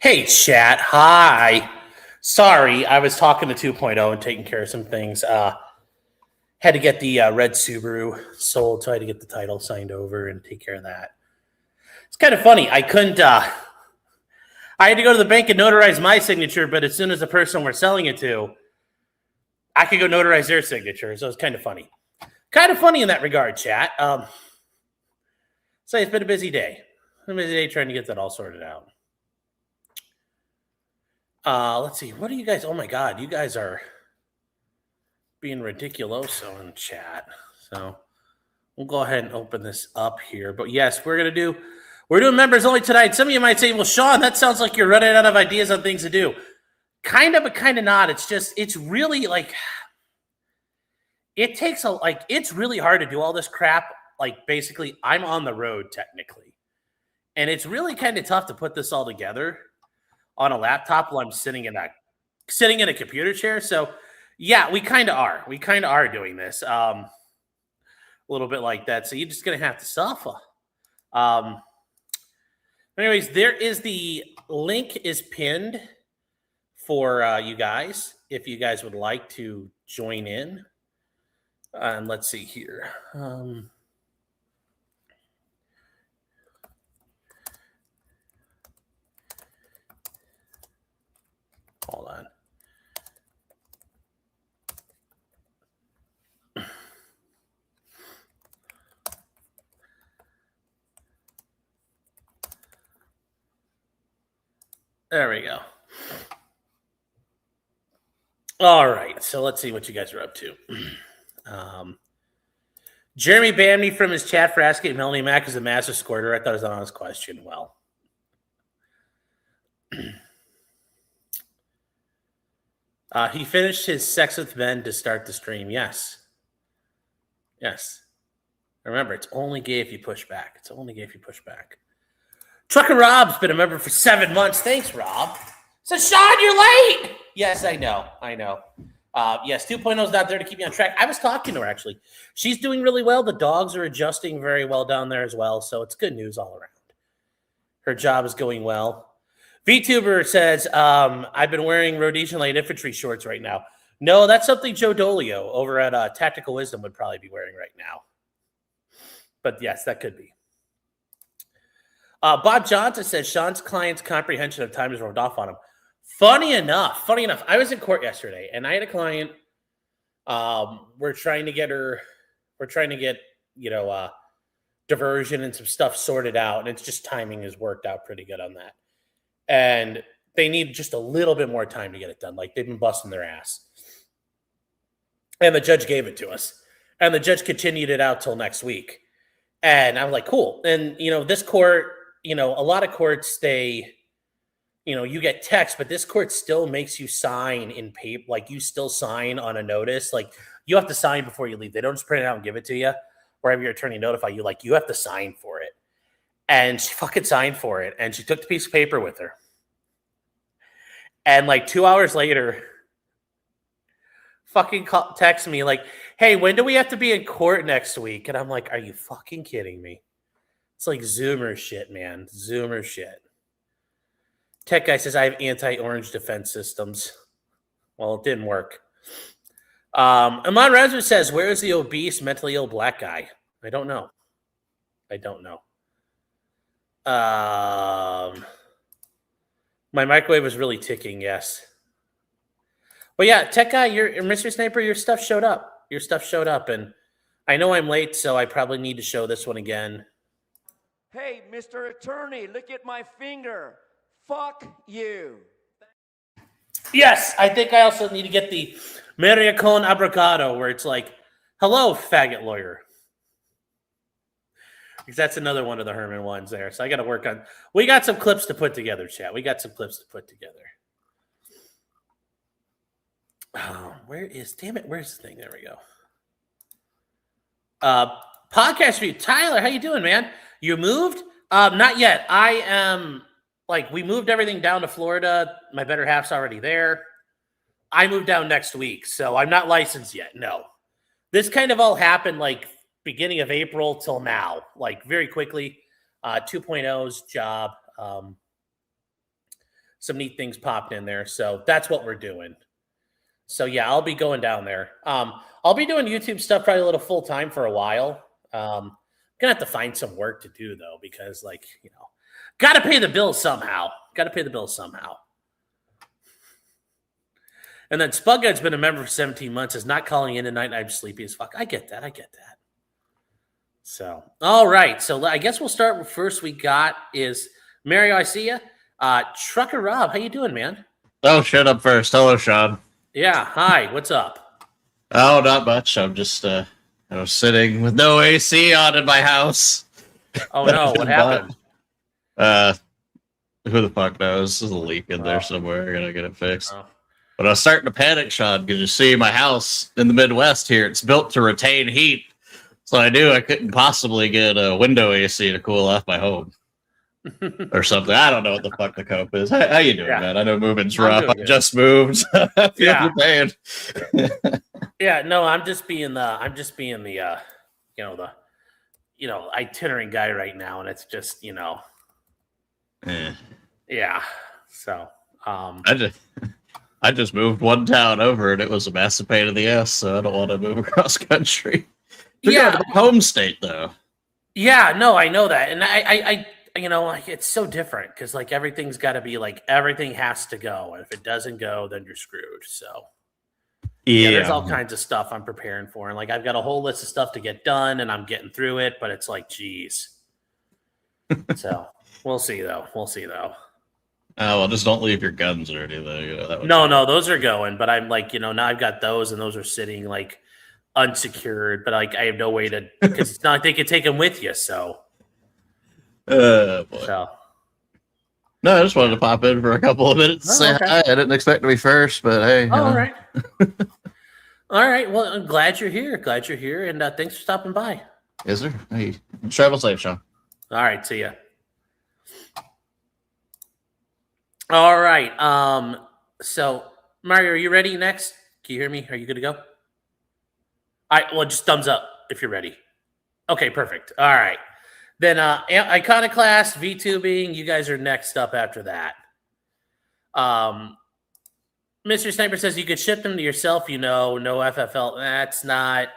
Hey, chat. Hi. Sorry, I was talking to 2.0 and taking care of some things. Had to get the red Subaru sold, so I had to get the title signed over and take care of that. It's kind of funny. I couldn't. I had to go to the bank and notarize my signature, but as soon as the person we're selling it to, I could go notarize their signature. So it's kind of funny. Kind of funny in that regard, chat. So it's been a busy day. A busy day trying to get that all sorted out. Let's see. What are you guys? Oh my God, you guys are being ridiculoso in chat. So we'll go ahead and open this up here. But yes, we're doing members only tonight. Some of you might say, well, Sean, that sounds like you're running out of ideas on things to do. Kind of, but kind of not. It's really like, it's really hard to do all this crap. Like basically I'm on the road technically. And it's really kind of tough to put this all together on a laptop while I'm sitting in a computer chair. So yeah, we kind of are. We kind of are doing this a little bit like that. So you're just going to have to suffer. Anyways, the link is pinned for you guys if you guys would like to join in. And let's see here. Hold on. There we go. All right, so let's see what you guys are up to. Jeremy banned me from his chat for asking if Melanie Mack is a master squirter. I thought it was an honest question. Well, he finished his sex with men to start the stream. Yes. Remember, it's only gay if you push back. Trucker Rob's been a member for 7 months. Thanks, Rob. So, Sean, you're late. Yes, I know. Yes, 2.0 is not there to keep me on track. I was talking to her, actually. She's doing really well. The dogs are adjusting very well down there as well, so it's good news all around. Her job is going well. VTuber says, I've been wearing Rhodesian Light Infantry shorts right now. No, that's something Joe Dolio over at Tactical Wisdom would probably be wearing right now. But yes, that could be. Bob Johnson says Sean's client's comprehension of time is rubbed off on him. Funny enough, I was in court yesterday, and I had a client. We're trying to get diversion and some stuff sorted out, and it's just timing has worked out pretty good on that. And they need just a little bit more time to get it done. Like they've been busting their ass. And the judge gave it to us. And the judge continued it out till next week. And I'm like, cool. And, this court, a lot of courts, you get text, but this court still makes you sign in paper. Like you still sign on a notice. Like you have to sign before you leave. They don't just print it out and give it to you or have your attorney notify you. Like you have to sign for it. And she fucking signed for it. And she took the piece of paper with her. And like 2 hours later, fucking text me like, hey, when do we have to be in court next week? And I'm like, are you fucking kidding me? It's like Zoomer shit, man. Zoomer shit. Tech guy says I have anti-orange defense systems. Well, it didn't work. Amon Razor says, where is the obese, mentally ill black guy? I don't know. My microwave was really ticking, yes. But yeah, Tech Guy, Mr. Sniper, your stuff showed up. And I know I'm late, so I probably need to show this one again. Hey, Mr. Attorney, look at my finger. Fuck you. Yes, I think I also need to get the Maria con Abracado, where it's like, hello, faggot lawyer. Because that's another one of the Herman ones there. So I got to work on. We got some clips to put together, chat. Where's the thing? There we go. Podcast view. Tyler, how you doing, man? You moved? Not yet. I am, we moved everything down to Florida. My better half's already there. I moved down next week, so I'm not licensed yet. No. This kind of all happened, beginning of April till now, very quickly. 2.0's job. some neat things popped in there. So that's what we're doing. So yeah, I'll be going down there. I'll be doing YouTube stuff probably a little full time for a while. Gonna have to find some work to do though, because like, got to pay the bills somehow. And then Spughead's been a member for 17 months, is not calling in tonight, and I'm sleepy as fuck. I get that. So, all right. So I guess we'll start with first we got is Mario, I see you. Trucker Rob, how you doing, man? Oh, shit, up first. Hello, Sean. Yeah, hi. What's up? Oh, not much. I'm just sitting with no AC on in my house. Oh, no. What happened? Who the fuck knows? There's a leak in there somewhere. I gotta get it fixed. Oh. But I was starting to panic, Sean, because you see my house in the Midwest here, it's built to retain heat. So I knew I couldn't possibly get a window AC to cool off my home. Or something. I don't know what the fuck the cope is. How you doing, man? I know moving's rough. I just moved. I feel your pain. Yeah, no, I'm just being the itinerant guy right now, and it's just, yeah. So I just moved one town over, and it was a massive pain in the ass. So I don't want to move across country. Yeah, home state though. Yeah, no, I know that, and I it's so different because like everything's got to be like everything has to go, and if it doesn't go, then you're screwed. So yeah, there's all kinds of stuff I'm preparing for, and like I've got a whole list of stuff to get done, and I'm getting through it, but it's like, geez. So we'll see though. Oh, well, just don't leave your guns or anything. No, those are going, but I'm like, now I've got those, and those are sitting like unsecured, but like I have no way to, because it's not like they can take them with you. So, boy. So. No, I just wanted to pop in for a couple of minutes to say hi. I didn't expect to be first, but hey. All right. All right. Well, I'm glad you're here. And thanks for stopping by. Yes, sir. Hey, travel safe, Sean. All right. See ya. All right. So Mario, are you ready next? Can you hear me? Are you good to go? All right. Well, just thumbs up if you're ready. Okay, perfect. All right. Then Iconoclast, VTubing, you guys are next up after that. Mr. Sniper says you could ship them to yourself, no FFL. That's not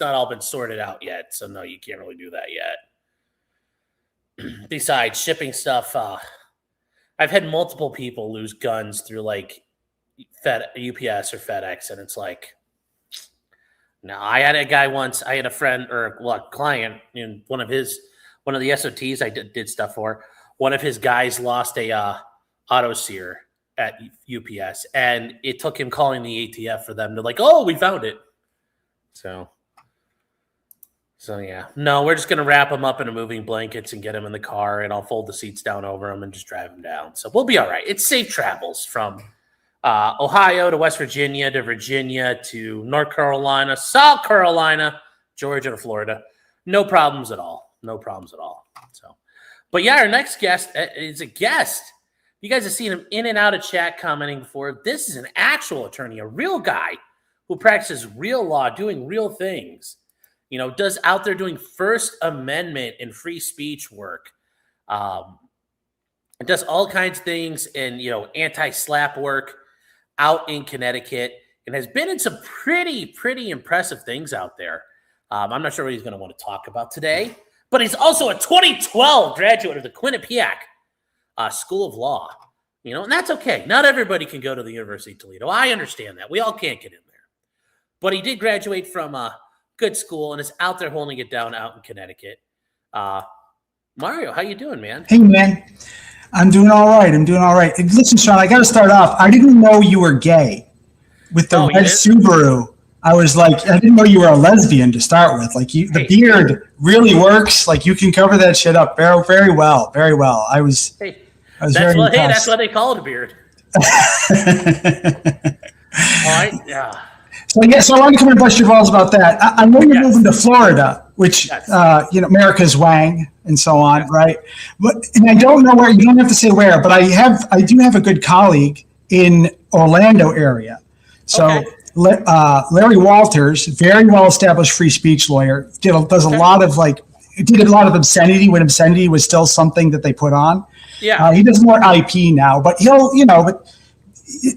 all been sorted out yet. So no, you can't really do that yet. Besides shipping stuff, I've had multiple people lose guns through like UPS or FedEx, and it's like, no. I had a guy once. I had a friend or a client in one of the SOTs I did stuff for. One of his guys lost a auto sear at UPS, and it took him calling the ATF for them to like, oh, we found it. So yeah, no, we're just gonna wrap him up in a moving blankets and get him in the car, and I'll fold the seats down over him and just drive him down. So we'll be all right. It's safe travels from Ohio to West Virginia to Virginia to North Carolina, South Carolina, Georgia to Florida. No problems at all. So, but yeah, our next guest is a guest. You guys have seen him in and out of chat commenting before. This is an actual attorney, a real guy who practices real law, doing real things. Does out there doing First Amendment and free speech work. Does all kinds of things and, anti-slap work out in Connecticut, and has been in some pretty impressive things out there. I'm not sure what he's going to want to talk about today, but he's also a 2012 graduate of the Quinnipiac School of Law. And that's okay. Not everybody can go to the University of Toledo. I understand that. We all can't get in there. But he did graduate from a good school and is out there holding it down out in Connecticut. Mario, how you doing, man? Hey, man. I'm doing all right. Listen, Sean, I got to start off. I didn't know you were gay with the red Subaru. I was like, I didn't know you were a lesbian to start with. Like, the beard really works. Like, you can cover that shit up very, very well. Very well. I was very impressed. Hey, that's why they call it a beard. All right. Yeah. So I want to come and bust your balls about that. I know you're moving to Florida, which, America's Wang and so on, right? And I don't know where, you don't have to say where, but I do have a good colleague in Orlando area. So Larry Walters, very well-established free speech lawyer, did a lot of obscenity when obscenity was still something that they put on. Yeah. He does more IP now, but he'll, but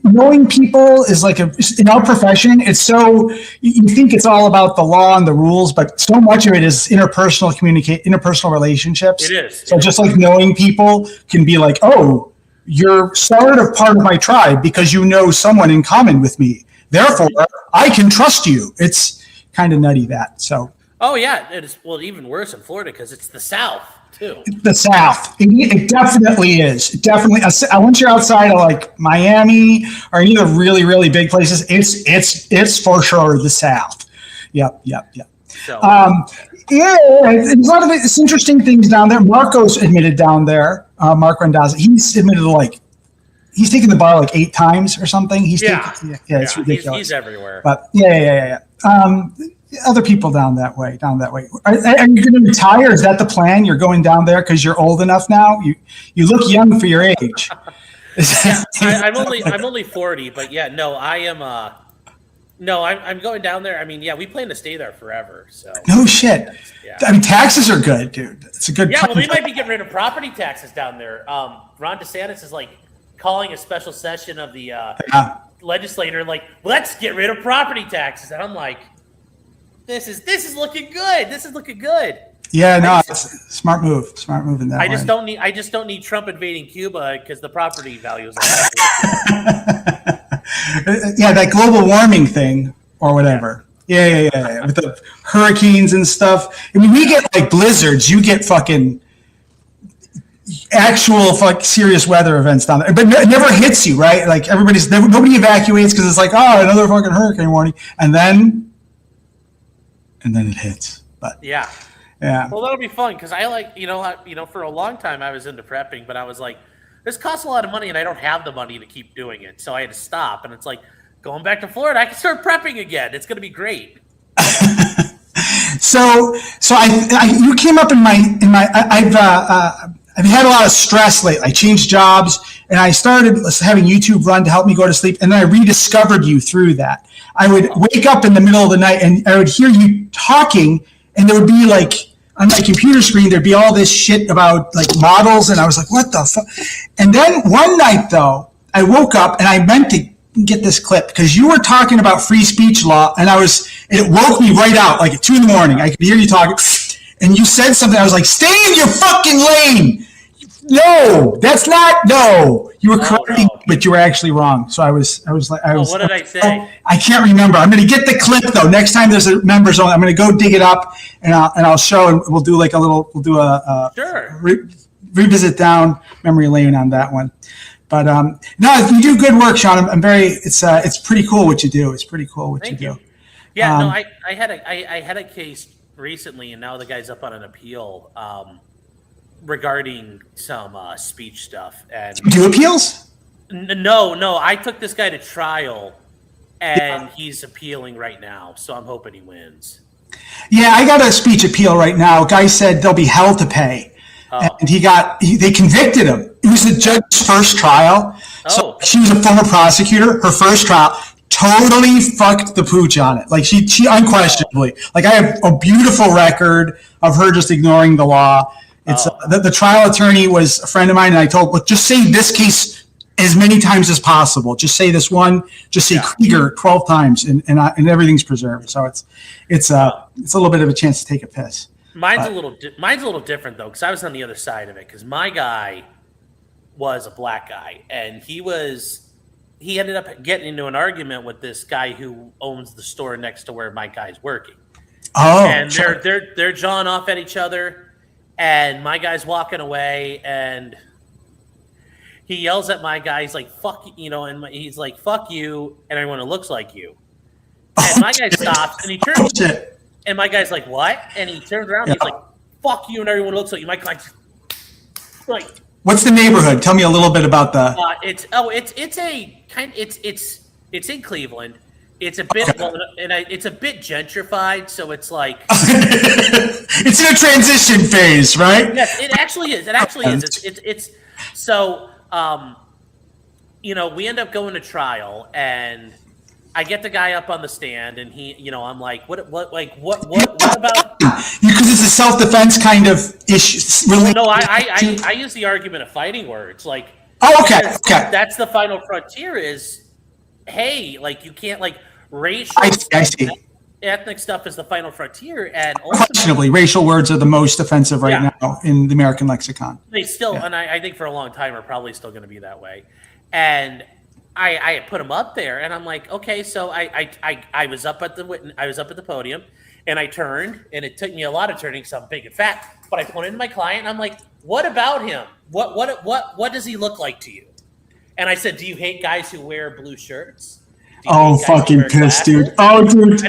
knowing people is like in our profession, it's so, you think it's all about the law and the rules, but so much of it is interpersonal relationships. It is. So just like knowing people can be like, oh, you're sort of part of my tribe because you know someone in common with me. Therefore, I can trust you. It's kind of nutty that. So. Oh yeah, it is. Well, even worse in Florida because it's the South too. The South, it definitely is. Definitely, once you're outside of like Miami or any of the really, really big places, it's for sure the South. Yep. So, yeah, there's a lot of it's interesting things down there. Marco's admitted down there. Mark Randazza, he's admitted he's taken the bar like 8 times or something. It's ridiculous. He's everywhere. But yeah. Other people down that way. Are you going to retire? Is that the plan? You're going down there because you're old enough now. You look young for your age. I'm only 40, but yeah, no, I am. No, I'm going down there. I mean, yeah, we plan to stay there forever. So no shit. Yeah. I mean, taxes are good, dude. It's a good. Yeah, well, they might be getting rid of property taxes down there. Ron DeSantis is like calling a special session of the legislator, like, let's get rid of property taxes, and I'm like. This is looking good. This is looking good. Yeah, no, it's a smart move in that. I just don't need Trump invading Cuba because the property values. Yeah, that global warming thing or whatever. Yeah. With the hurricanes and stuff. I mean, we get like blizzards. You get fucking actual serious weather events down there, but it never hits you, right? Like nobody evacuates because it's like, oh, another fucking hurricane warning, and then it hits. But yeah. Well, that'll be fun because I like for a long time I was into prepping, but I was like, this costs a lot of money and I don't have the money to keep doing it, so I had to stop. And it's like going back to Florida, I can start prepping again. It's going to be great. So you came up I've had a lot of stress lately. I changed jobs and I started having YouTube run to help me go to sleep. And then I rediscovered you through that. I would wake up in the middle of the night and I would hear you talking and there would be like, on my computer screen, there'd be all this shit about like models. And I was like, what the fuck? And then one night though, I woke up and I meant to get this clip because you were talking about free speech law and it woke me right out like at 2 a.m. I could hear you talking. And you said something. I was like, stay in your fucking lane. No, that's not. No, you were correcting, but you were actually wrong. So I was like, what did I say? I can't remember. I'm going to get the clip though. Next time there's a members only, I'm going to go dig it up and I'll show and we'll do revisit down memory lane on that one. But no, you do good work, Sean. I'm very. It's pretty cool what you do. It's pretty cool what Thank you do. Yeah, no, I had a case recently, and now the guy's up on an appeal regarding some speech stuff. And you do appeals? No, I took this guy to trial, and he's appealing right now. So I'm hoping he wins. Yeah, I got a speech appeal right now. A guy said there'll be hell to pay, and they convicted him. It was the judge's first trial. So she was a former prosecutor. Her first trial. Totally fucked the pooch on it. Like she unquestionably, like I have a beautiful record of her just ignoring the law. It's the trial attorney was a friend of mine, and I told, look, just say this case as many times as possible. Just say this one. Just say Krieger 12 times, and everything's preserved. So it's a little bit of a chance to take a piss. Mine's a little different though, because I was on the other side of it. Because my guy was a black guy, and he ended up getting into an argument with this guy who owns the store next to where my guy's working. Oh, and they're jawing off at each other, and my guy's walking away, and he yells at my guy. He's like, "Fuck," and he's like, "Fuck you," and everyone who looks like you. And my guy stops, and he turns, and my guy's like, "What?" And he turns around, and he's like, "Fuck you," and everyone looks like you. My guy's like. What's the neighborhood? Tell me a little bit about the. It's in Cleveland. It's a bit it's a bit gentrified, so it's like it's in a transition phase, right? Yes, it actually is. It's so we end up going to trial, and I get the guy up on the stand, and he, I'm like, what about? Because it's a self-defense kind of issue. Really? No, I use the argument of fighting words, like. Oh, okay. That's the final frontier. Is hey, like you can't like racial. I see. Ethnic stuff is the final frontier, and questionably, racial words are the most offensive right now in the American lexicon. They still, and I think for a long time, are probably still going to be that way. And I put them up there, and I'm like, okay, so I was up at the podium, and I turned, and it took me a lot of turning, because I'm big and fat. But I pointed to my client, and I'm like, what about him? What does he look like to you? And I said, do you hate guys who wear blue shirts? Oh, fucking pissed, dude. Oh, dude.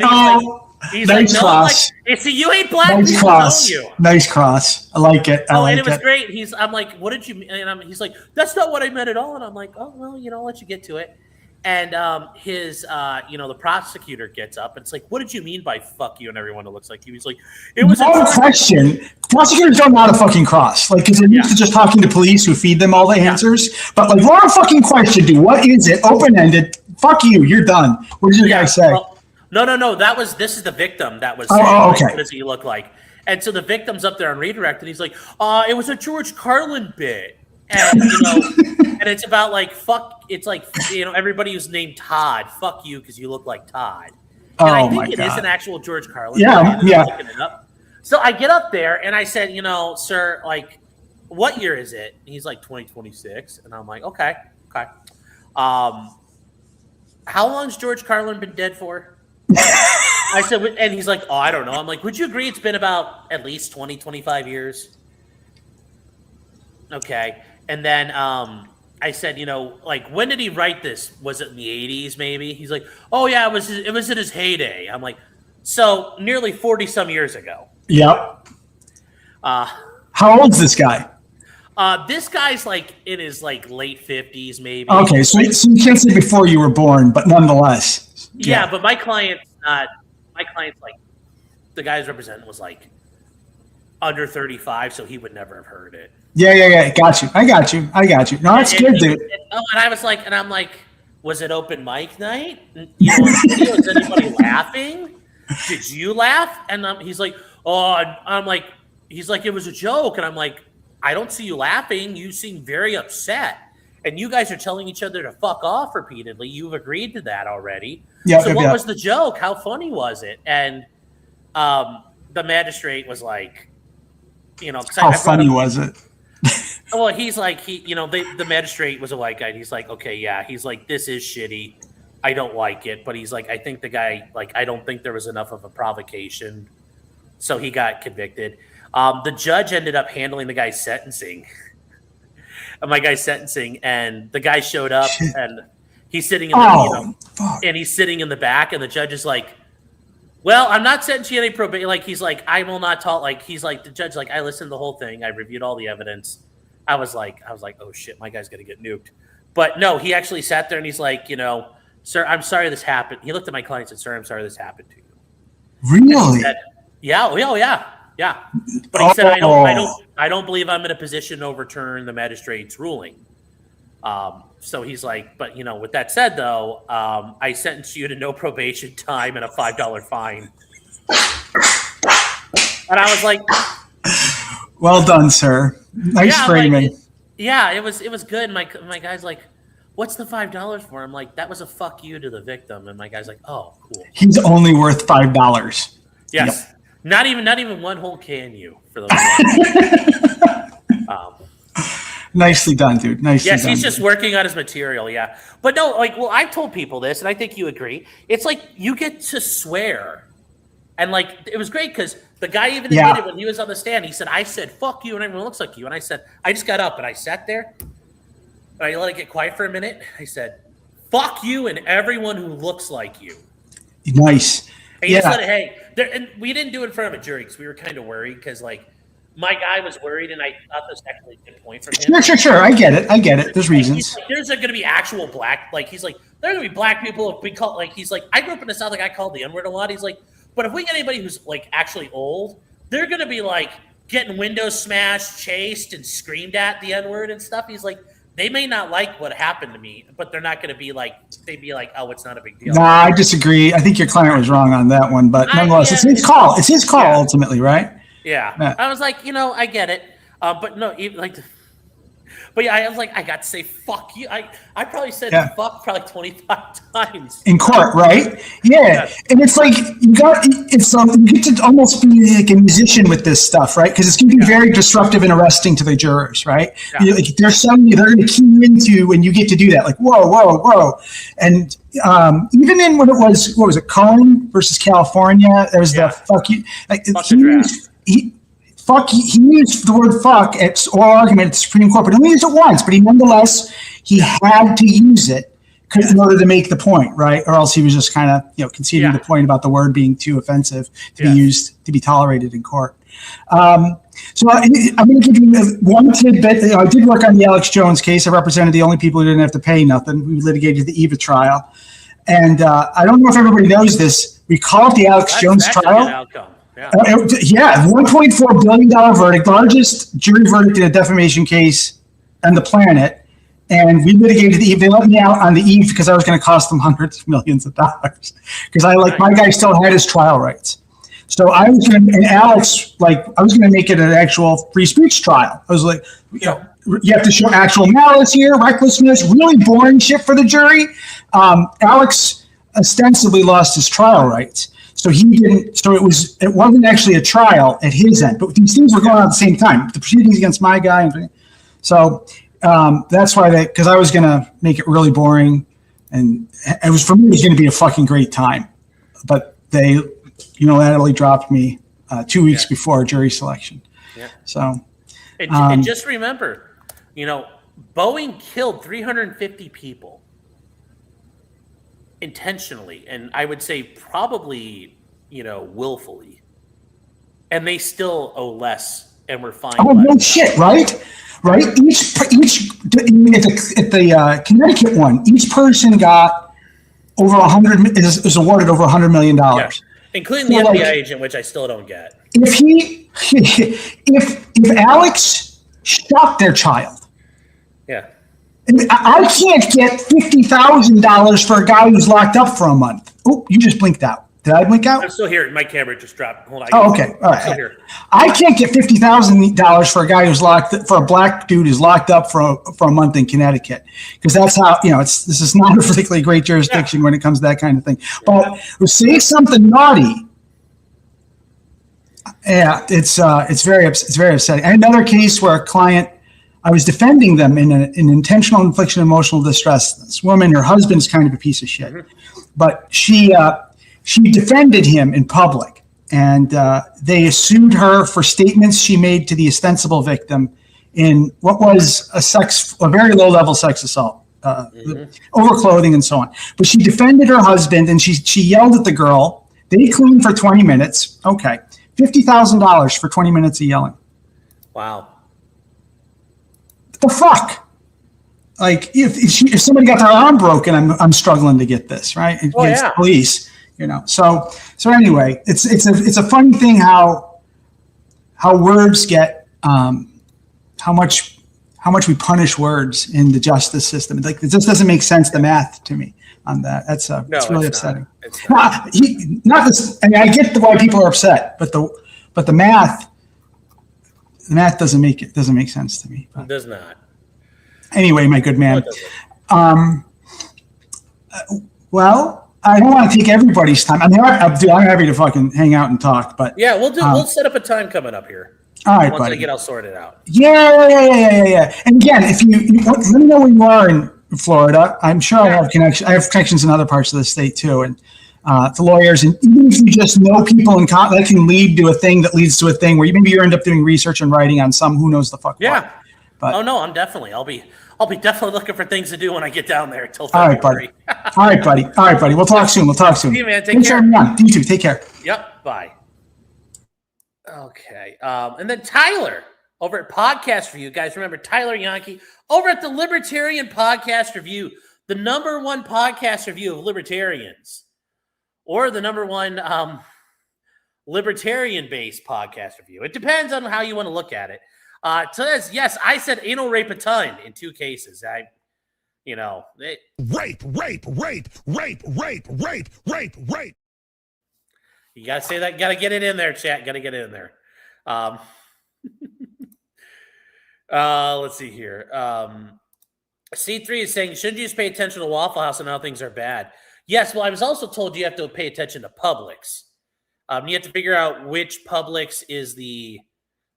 He's nice like, cross. Like, see, you hate black nice people, cross. don't you? Nice cross. I like it. And it was great. I'm like, what did you mean? And he's like, that's not what I meant at all. And I'm like, oh, well, I'll let you get to it. And the prosecutor gets up and it's like, what did you mean by fuck you and everyone that looks like you? He's like, it was no question. Prosecutors don't know how to fucking cross. Like, because they're used to just talking to police who feed them all the answers. But like, what a fucking question, dude. What is it? Open-ended. Fuck you. You're done. What did you guys say? Well, no. This is the victim that was saying, okay. What does he look like? And so the victim's up there on redirect, and he's like, it was a George Carlin bit. And, and it's about like, fuck, it's like, everybody who's named Todd, fuck you because you look like Todd. And I think it is an actual George Carlin. Yeah. Looking it up. So I get up there and I said, sir, like, what year is it? And he's like 2026. And I'm like, okay. How long's George Carlin been dead for? I said, and he's like, oh, I don't know. I'm like, would you agree it's been about at least 20, 25 years? Okay. And then I said, like, when did he write this? Was it in the 80s maybe? He's like, oh, yeah, it was in his heyday. I'm like, so nearly 40 some years ago. Yep. How old's this guy? This guy's like in his like late 50s maybe. Okay, so you can't say before you were born, but nonetheless. Yeah, but my client's like, the guy's representing was like under 35, so he would never have heard it. Yeah. I got you. No, that's good, dude. And I'm like, was it open mic night? Was anybody laughing? Did you laugh? And he's like, oh, I'm like, he's like, it was a joke. And I'm like, I don't see you laughing. You seem very upset. And you guys are telling each other to fuck off repeatedly. You've agreed to that already. So what was the joke? How funny was it? And the magistrate was like, how funny was it? Well, he's like, the magistrate was a white guy. And he's like, okay, yeah. He's like, this is shitty. I don't like it. But he's like, I think the guy, like, I don't think there was enough of a provocation. So he got convicted. The judge ended up handling the guy's sentencing. And the guy showed up and he's sitting in and he's sitting in the back, and the judge is like, well, I'm not sentencing you any probation. Like, he's like, I will not talk. Like, he's like, the judge, like, I listened to the whole thing. I reviewed all the evidence. I was like, oh shit, my guy's going to get nuked. But no, he actually sat there and he's like, sir, I'm sorry this happened. He looked at my client and said, sir, I'm sorry this happened to you. Really? Said, yeah. But he said, I don't believe I'm in a position to overturn the magistrate's ruling. So he's like, but with that said though, I sentenced you to no probation time and a $5 fine. And I was like, well done, sir. Nice framing. It was good. My guy's like, what's the $5 for? I'm like, that was a fuck you to the victim. And my guy's like, oh, cool. He's only worth $5. Yes. Yep. Not even one whole can for those. Nicely done, dude. Nicely done. Yes, he's just working on his material, yeah. But no, like, well, I've told people this, and I think you agree. It's like you get to swear. And, like, it was great because the guy even admitted when he was on the stand, he said, I said, fuck you, and everyone looks like you. And I said, I just got up, and I sat there, and I let it get quiet for a minute. I said, fuck you and everyone who looks like you. Nice. And you just let it, and we didn't do it in front of a jury because we were kind of worried because, like, my guy was worried, and I thought this was actually a good point from him. Sure. I get it. There's reasons. Like, there's going to be actual black, like, he's like, there are going to be black people if we call, like, he's like, I grew up in the South, like, I called the N-word a lot. He's like, but if we get anybody who's, like, actually old, they're going to be, like, getting windows smashed, chased, and screamed at the N-word and stuff. He's like, they may not like what happened to me, but they're not going to be like, they'd be like, oh, it's not a big deal. Nah, I disagree. I think your client was wrong on that one, but nonetheless, it's his call. It's his call ultimately, right? Yeah. I was like, I get it. But no, even like, but yeah, I was like, I got to say, fuck you. I probably said fuck probably 25 times. In court, right? Yeah. And it's like, you get to almost be like a musician with this stuff, right? Because it's going to be very disruptive and arresting to the jurors, right? Yeah. Like, there's something they're going to key into when you get to do that. Like, whoa. And even in what was it, Cohen versus California? There was the fuck you. Like, he used the word fuck at oral argument at the Supreme Court, but he only used it once. But nonetheless, he had to use it in order to make the point, right? Or else he was just kind of, conceding the point about the word being too offensive to be used, to be tolerated in court. So I'm going to give you one tidbit. I did work on the Alex Jones case. I represented the only people who didn't have to pay nothing. We litigated the EVA trial. And I don't know if everybody knows this. We call it the Alex Jones trial. $1.4 billion verdict, largest jury verdict in a defamation case on the planet. And we litigated the eve. They let me out on the eve because I was going to cost them hundreds of millions of dollars because my guy still had his trial rights. So I was going to, and Alex, I was going to make it an actual free speech trial. I was like, you have to show actual malice here, recklessness, really boring shit for the jury. Alex ostensibly lost his trial rights. So he didn't. So it wasn't actually a trial at his end, but these things were going on at the same time. The proceedings against my guy, so that's why because I was going to make it really boring, and for me it was going to be a fucking great time, but they unilaterally dropped me 2 weeks before jury selection. Yeah. So, and just remember, Boeing killed 350 people. Intentionally, and I would say probably, willfully, and they still owe less, and we're fine. Oh no shit, right? Each at the Connecticut one, each person got over 100 is awarded over $100 million, including the FBI agent, which I still don't get. If Alex shot their child. I can't get $50,000 for a guy who's locked up for a month. Oh, you just blinked out. Did I blink out? I'm still here. My camera just dropped. Hold on. Oh, okay. All right. I can't get $50,000 for a guy for a black dude who's locked up for a month in Connecticut, because that's how this is not a particularly great jurisdiction when it comes to that kind of thing. But say something naughty. Yeah, it's very upsetting. Another case where a client. I was defending them in an intentional infliction of emotional distress. This woman, her husband's kind of a piece of shit, but she defended him in public, and they sued her for statements she made to the ostensible victim in what was a very low-level sex assault, overclothing and so on. But she defended her husband, and she yelled at the girl. They cleaned for 20 minutes. Okay, $50,000 for 20 minutes of yelling. Wow. The fuck? Like if somebody got their arm broken, I'm struggling to get this right against the police, So anyway, it's a funny thing how words get how much we punish words in the justice system. Like it just doesn't make sense. The math to me on that. It's really upsetting. Not this. I mean, I get why people are upset, but the math. The math doesn't make sense to me. It does not. Anyway, my good man. Well, I don't want to take everybody's time. I'm happy to fucking hang out and talk, but we'll set up a time coming up here. All right, once buddy. I get all sorted out. Yeah. And again, if you let me know where you are in Florida. I'm sure I have connections. I have connections in other parts of the state too, and to lawyers. And even if you just know people that can lead to a thing that leads to a thing where maybe you end up doing research and writing on some who knows the fuck. Yeah. What. But, I'm definitely. I'll be definitely looking for things to do when I get down there until February. All right, buddy. We'll talk soon. See you, man. Take care. You too. Take care. Yep. Bye. Okay. And then Tyler over at Podcast Review. Guys, remember Tyler Yankee over at the Libertarian Podcast Review, the #1 podcast review of libertarians, or the #1 libertarian-based podcast review. It depends on how you want to look at it. Says, yes, I said anal rape a ton in 2 cases. Rape. You gotta say that. Gotta get it in there, chat. Gotta get it in there. Let's see here. C3 is saying, shouldn't you just pay attention to Waffle House and how things are bad? Yes, well, I was also told you have to pay attention to Publix. You have to figure out which Publix is the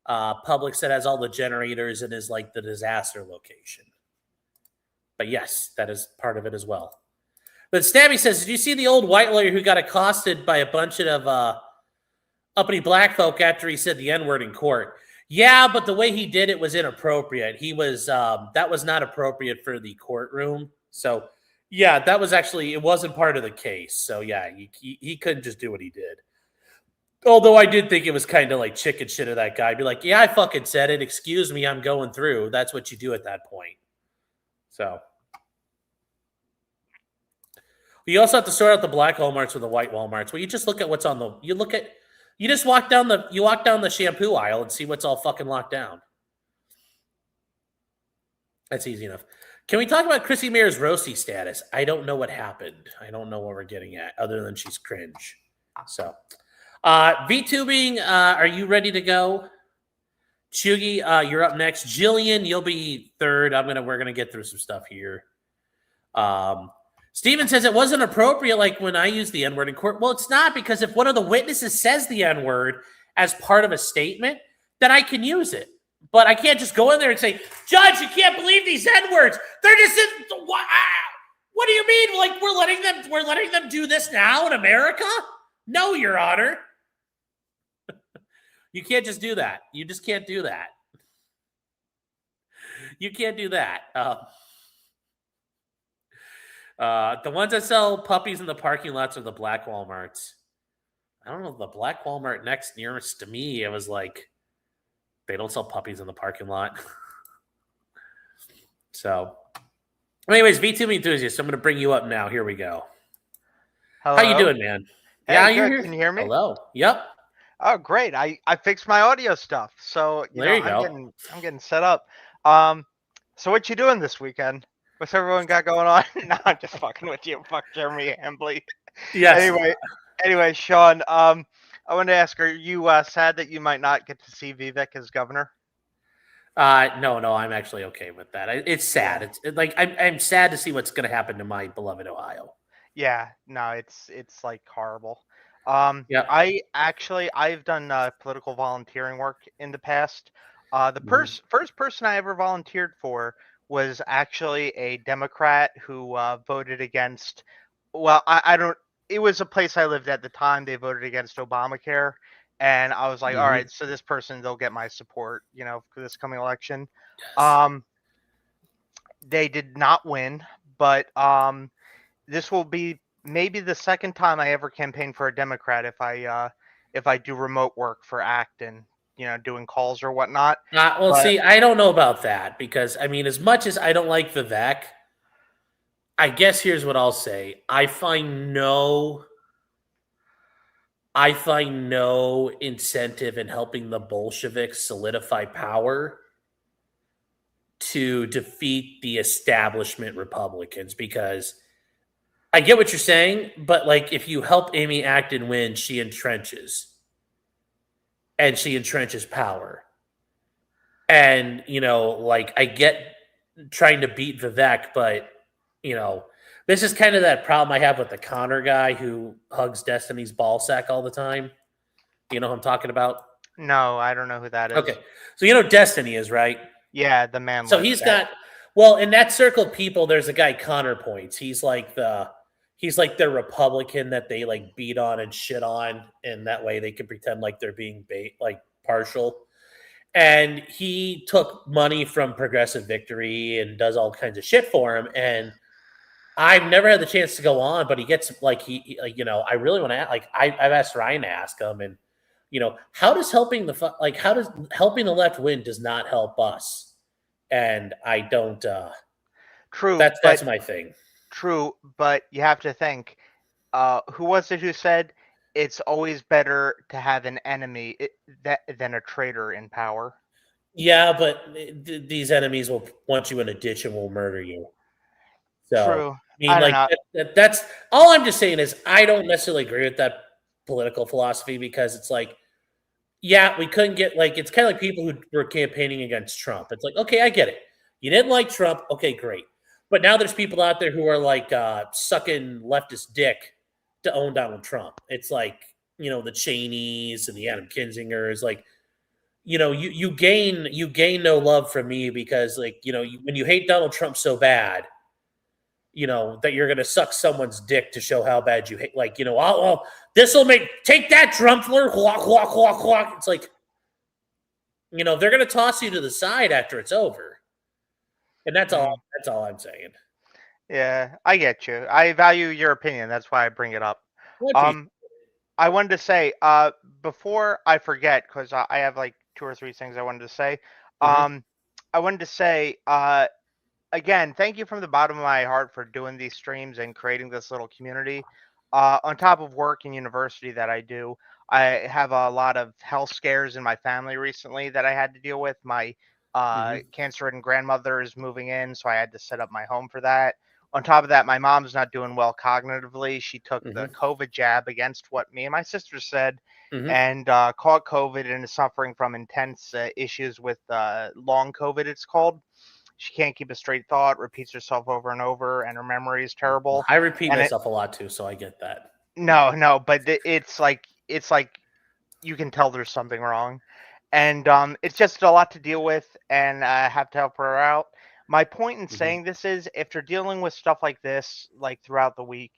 Publix that has all the generators and is like the disaster location. But yes, that is part of it as well. But Stabby says, did you see the old white lawyer who got accosted by a bunch of uppity black folk after he said the N-word in court? Yeah, but the way he did it was inappropriate. He was that was not appropriate for the courtroom. So yeah, that was actually, it wasn't part of the case. So yeah, he couldn't just do what he did. Although I did think it was kind of like chicken shit of that guy. Be like, yeah, I fucking said it. Excuse me, I'm going through. That's what you do at that point. So you also have to sort out the black Walmarts with the white Walmarts. Well, you just look at what's on the. You just walk down the shampoo aisle and see what's all fucking locked down. That's easy enough. Can we talk about Chrissy Mayer's roasty status? I don't know what happened. I don't know what we're getting at, other than she's cringe. So, VTubing, are you ready to go? Chugi, you're up next. Jillian, you'll be third. We're gonna get through some stuff here. Steven says it wasn't appropriate like when I used the N-word in court. Well, it's not, because if one of the witnesses says the N-word as part of a statement, then I can use it. But I can't just go in there and say, Judge, you can't believe these N-words. They're just what do you mean? Like we're letting them do this now in America? No, Your Honor. You can't just do that. You just can't do that. You can't do that. The ones that sell puppies in the parking lots are the black Walmarts. I don't know, the black Walmart next nearest to me, it was like, they don't sell puppies in the parking lot. So, anyways, VTubing enthusiast, I'm going to bring you up now. Here we go. Hello? How you doing, man? Hey, yeah, good. you're here. Can you hear me? Hello. Yep. Oh, great. I fixed my audio stuff. So, There you go. I'm getting set up. So what you doing this weekend? What's everyone got going on? No, I'm just fucking with you. Fuck Jeremy Hambley. Yes. Anyway, Sean, I wanted to ask, are you sad that you might not get to see Vivek as governor? No, I'm actually okay with that. It's sad. I'm sad to see what's going to happen to my beloved Ohio. Yeah, no, it's like horrible. Yeah. I've done political volunteering work in the past. The first person I ever volunteered for was actually a Democrat who voted against. Well, I don't. It was a place I lived at the time. They voted against Obamacare, and I was like, all right, so this person, they'll get my support, for this coming election. Yes. They did not win, but this will be maybe the second time I ever campaign for a Democrat if I do remote work for Acton, doing calls or whatnot. See, I don't know about that because, as much as I don't like Vivek, I guess here's what I'll say. I find no incentive in helping the Bolsheviks solidify power to defeat the establishment Republicans, because I get what you're saying, but if you help Amy Acton win, she entrenches. And she entrenches power. And, I get trying to beat Vivek, but, this is kind of that problem I have with the Connor guy who hugs Destiny's ball sack all the time. You know who I'm talking about? No, I don't know who that is. Okay. So Destiny is, right? Yeah, the man. So he's got, well, in that circle of people, there's a guy Connor Points. He's like the Republican that they beat on and shit on, and that way they can pretend like they're being partial. And he took money from Progressive Victory and does all kinds of shit for him. And I've never had the chance to go on, but he gets I really want to I've asked Ryan to ask him, and how does helping the left win does not help us, and I don't. True. That's my thing. True, but you have to think, who was it who said it's always better to have an enemy than a traitor in power? Yeah, but these enemies will want you in a ditch and will murder you. So, True. I mean, I don't like know. that's all I'm just saying is I don't necessarily agree with that political philosophy because it's like, yeah, we couldn't get like it's kind of like people who were campaigning against Trump. It's like, okay, I get it. You didn't like Trump, okay, great. But now there's people out there who are like sucking leftist dick to own Donald Trump. It's like, the Cheneys and the Adam Kinzingers, like, you gain no love from me because like, when you hate Donald Trump so bad, that you're going to suck someone's dick to show how bad you hate. Like, this will take that, Trumpler. It's like, they're going to toss you to the side after it's over. And that's all. That's all I'm saying. Yeah, I get you. I value your opinion. That's why I bring it up. I wanted to say, before I forget, because I have like 2 or 3 things I wanted to say. I wanted to say, again, thank you from the bottom of my heart for doing these streams and creating this little community. On top of work and university that I do, I have a lot of health scares in my family recently that I had to deal with. My cancer-ridden grandmother is moving in, so I had to set up my home for that. On top of that, my mom's not doing well cognitively. She took the COVID jab against what me and my sister said and caught COVID and is suffering from intense issues with long COVID, it's called. She can't keep a straight thought, repeats herself over and over, and her memory is terrible. I repeat myself a lot too, so I get that. No, but it's like you can tell there's something wrong. And it's just a lot to deal with, and I have to help her out. My point in saying this is, if you're dealing with stuff like this, like throughout the week,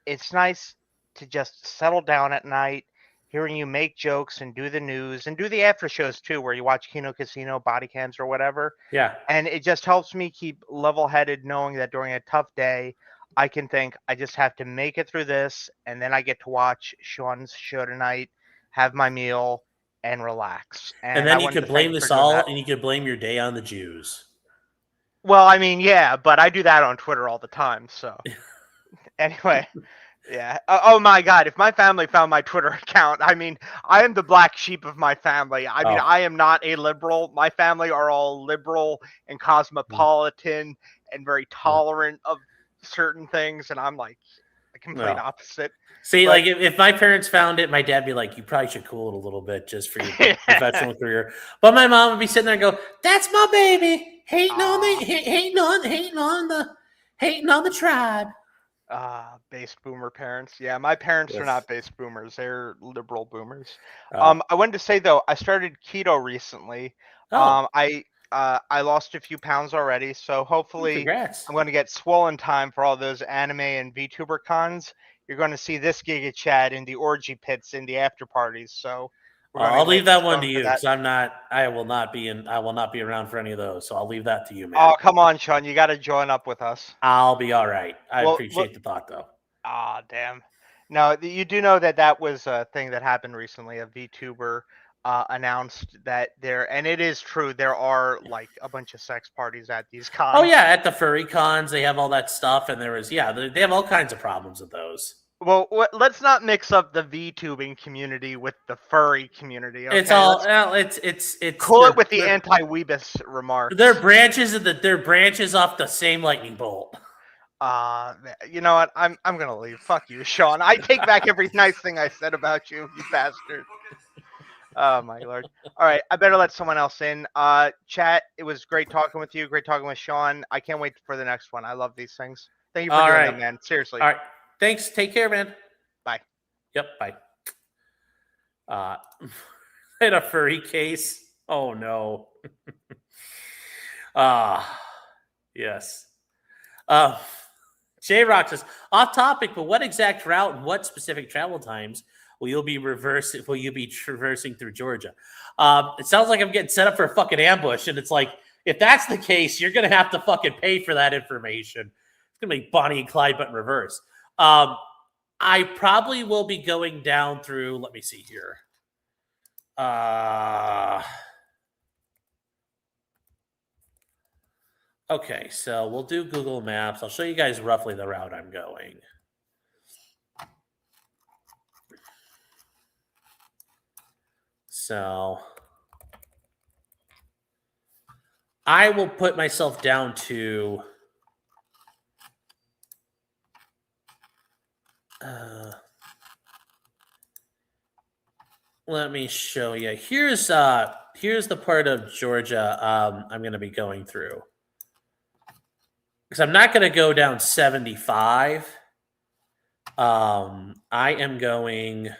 it's nice to just settle down at night, hearing you make jokes and do the news and do the after shows too, where you watch Kino Casino, body cams, or whatever. Yeah. And it just helps me keep level-headed, knowing that during a tough day, I can think I just have to make it through this, and then I get to watch Sean's show tonight, have my meal, and relax. And then you could blame this all, and you could blame your day on the Jews. Well, I mean, yeah, but I do that on Twitter all the time. So anyway, yeah. Oh my God, if my family found my Twitter account, I mean, I am the black sheep of my family. I mean, I am not a liberal. My family are all liberal and cosmopolitan and very tolerant of certain things, and I'm like the complete opposite. See, like if my parents found it, my dad'd be like, "You probably should cool it a little bit just for your professional career." But my mom would be sitting there and go, "That's my baby, hating on the tribe." Base boomer parents. Yeah, my parents are not base boomers; they're liberal boomers. I wanted to say though, I started keto recently. I lost a few pounds already, so hopefully I'm going to get swole in time for all those anime and VTuber cons. You're going to see this Giga Chad in the orgy pits in the after parties. So I'll leave that one to you because I will not be around for any of those. So I'll leave that to you, man. Oh, come on, Sean. You got to join up with us. I'll be all right. I appreciate the thought, though. Damn. No, you do know that was a thing that happened recently. A VTuber announced that and it is true, there are like a bunch of sex parties at these cons. Oh yeah, at the furry cons they have all that stuff, and they have all kinds of problems with those. Well, let's not mix up the VTubing community with the furry community. Okay? It's all it's cool it with the anti-Weebus remarks. They're branches off the same lightning bolt. You know what? I'm gonna leave. Fuck you, Sean. I take back every nice thing I said about you, you bastard. Oh my lord. All right, I better let someone else in. Chat, it was great talking with you. Great talking with Sean. I can't wait for the next one. I love these things. Thank you for doing them, man. Seriously. All right. Thanks. Take care, man. Bye. Yep, bye. In a furry case. Oh no. Yes. J-Rock says, off topic, but what exact route and what specific travel times will you be traversing through Georgia? It sounds like I'm getting set up for a fucking ambush, and it's like, if that's the case, you're gonna have to fucking pay for that information. It's gonna be Bonnie and Clyde, but in reverse. I probably will be going down through, let me see here. Okay, so we'll do Google Maps. I'll show you guys roughly the route I'm going. So I will put myself down to let me show you. Here's the part of Georgia I'm going to be going through. Because I'm not going to go down 75. I am going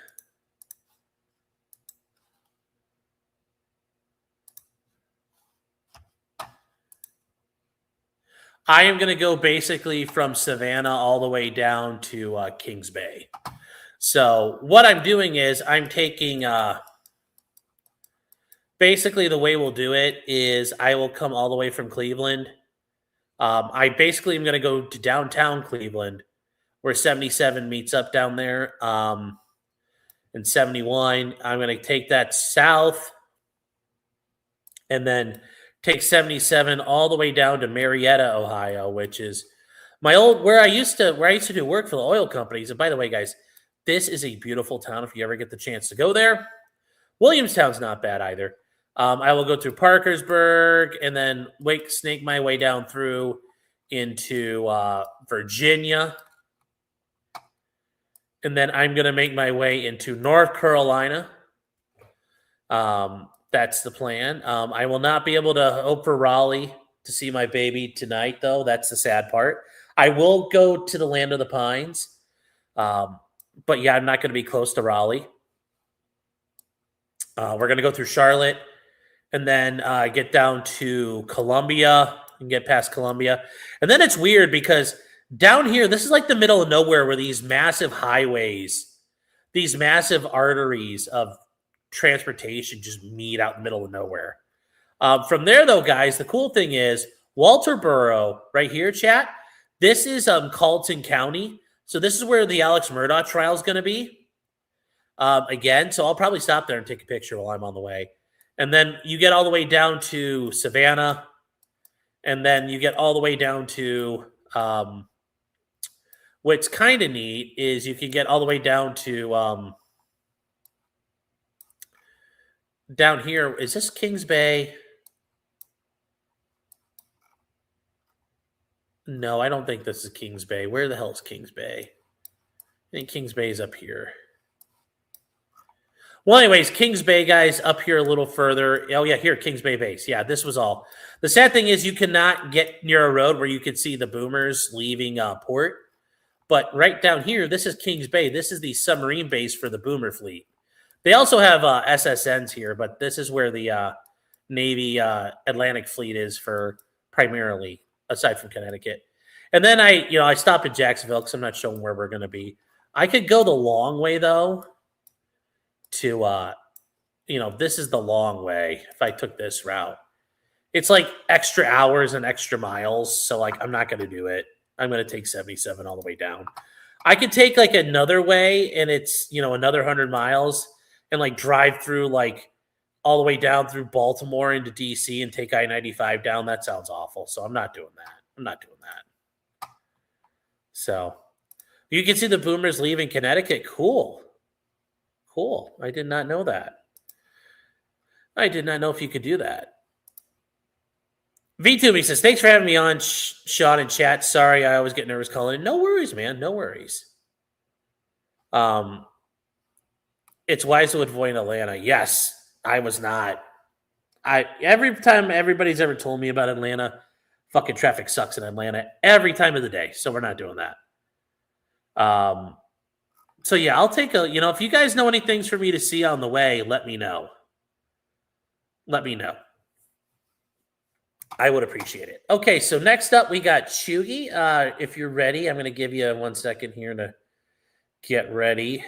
to go basically from Savannah all the way down to Kings Bay. So what I'm doing is I'm taking basically the way we'll do it is I will come all the way from Cleveland. I basically am going to go to downtown Cleveland where 77 meets up down there. And 71, I'm going to take that south and then take 77 all the way down to Marietta, Ohio, which is my old where I used to do work for the oil companies. And by the way, guys, this is a beautiful town if you ever get the chance to go there. Williamstown's not bad either. I will go through Parkersburg and then snake my way down through into Virginia. And then I'm going to make my way into North Carolina. That's the plan. I will not be able to hope for Raleigh to see my baby tonight, though. That's the sad part. I will go to the Land of the Pines. But yeah, I'm not going to be close to Raleigh. We're going to go through Charlotte and then get down to Columbia and get past Columbia. And then it's weird because down here, this is like the middle of nowhere where these massive highways, these massive arteries of transportation just meet out in the middle of nowhere. From there, though, guys, the cool thing is Walterboro right here, chat. This is Carleton County. So this is where the Alex Murdaugh trial is going to be. Again, so I'll probably stop there and take a picture while I'm on the way. And then you get all the way down to Savannah. And then you get all the way down to what's kind of neat is you can get all the way down to down here. Is this Kings Bay? No, I don't think this is Kings Bay. Where the hell is Kings Bay? I think Kings Bay is up here. Well, anyways, Kings Bay, guys, up here a little further. Oh, yeah, here, Kings Bay base. Yeah, this was all. The sad thing is you cannot get near a road where you could see the boomers leaving port. But right down here, this is Kings Bay. This is the submarine base for the boomer fleet. They also have SSNs here, but this is where the Navy Atlantic Fleet is for primarily, aside from Connecticut. And then I stop in Jacksonville because I'm not showing where we're going to be. I could go the long way, though, to, this is the long way if I took this route. It's like extra hours and extra miles, so, I'm not going to do it. I'm going to take 77 all the way down. I could take, another way, and it's, another 100 miles, and, drive through, all the way down through Baltimore into D.C. and take I-95 down. That sounds awful, so I'm not doing that. So, you can see the boomers leaving Connecticut. Cool. I did not know that. I did not know if you could do that. VTube says, thanks for having me on, Sean in chat. Sorry, I always get nervous calling in. No worries, man. No worries. It's wise to avoid Atlanta. Yes, I was not. Every time everybody's ever told me about Atlanta, fucking traffic sucks in Atlanta every time of the day. So we're not doing that. So yeah, I'll take if you guys know any things for me to see on the way, let me know. I would appreciate it. Okay, so next up we got Chugi. If you're ready, I'm going to give you 1 second here to get ready.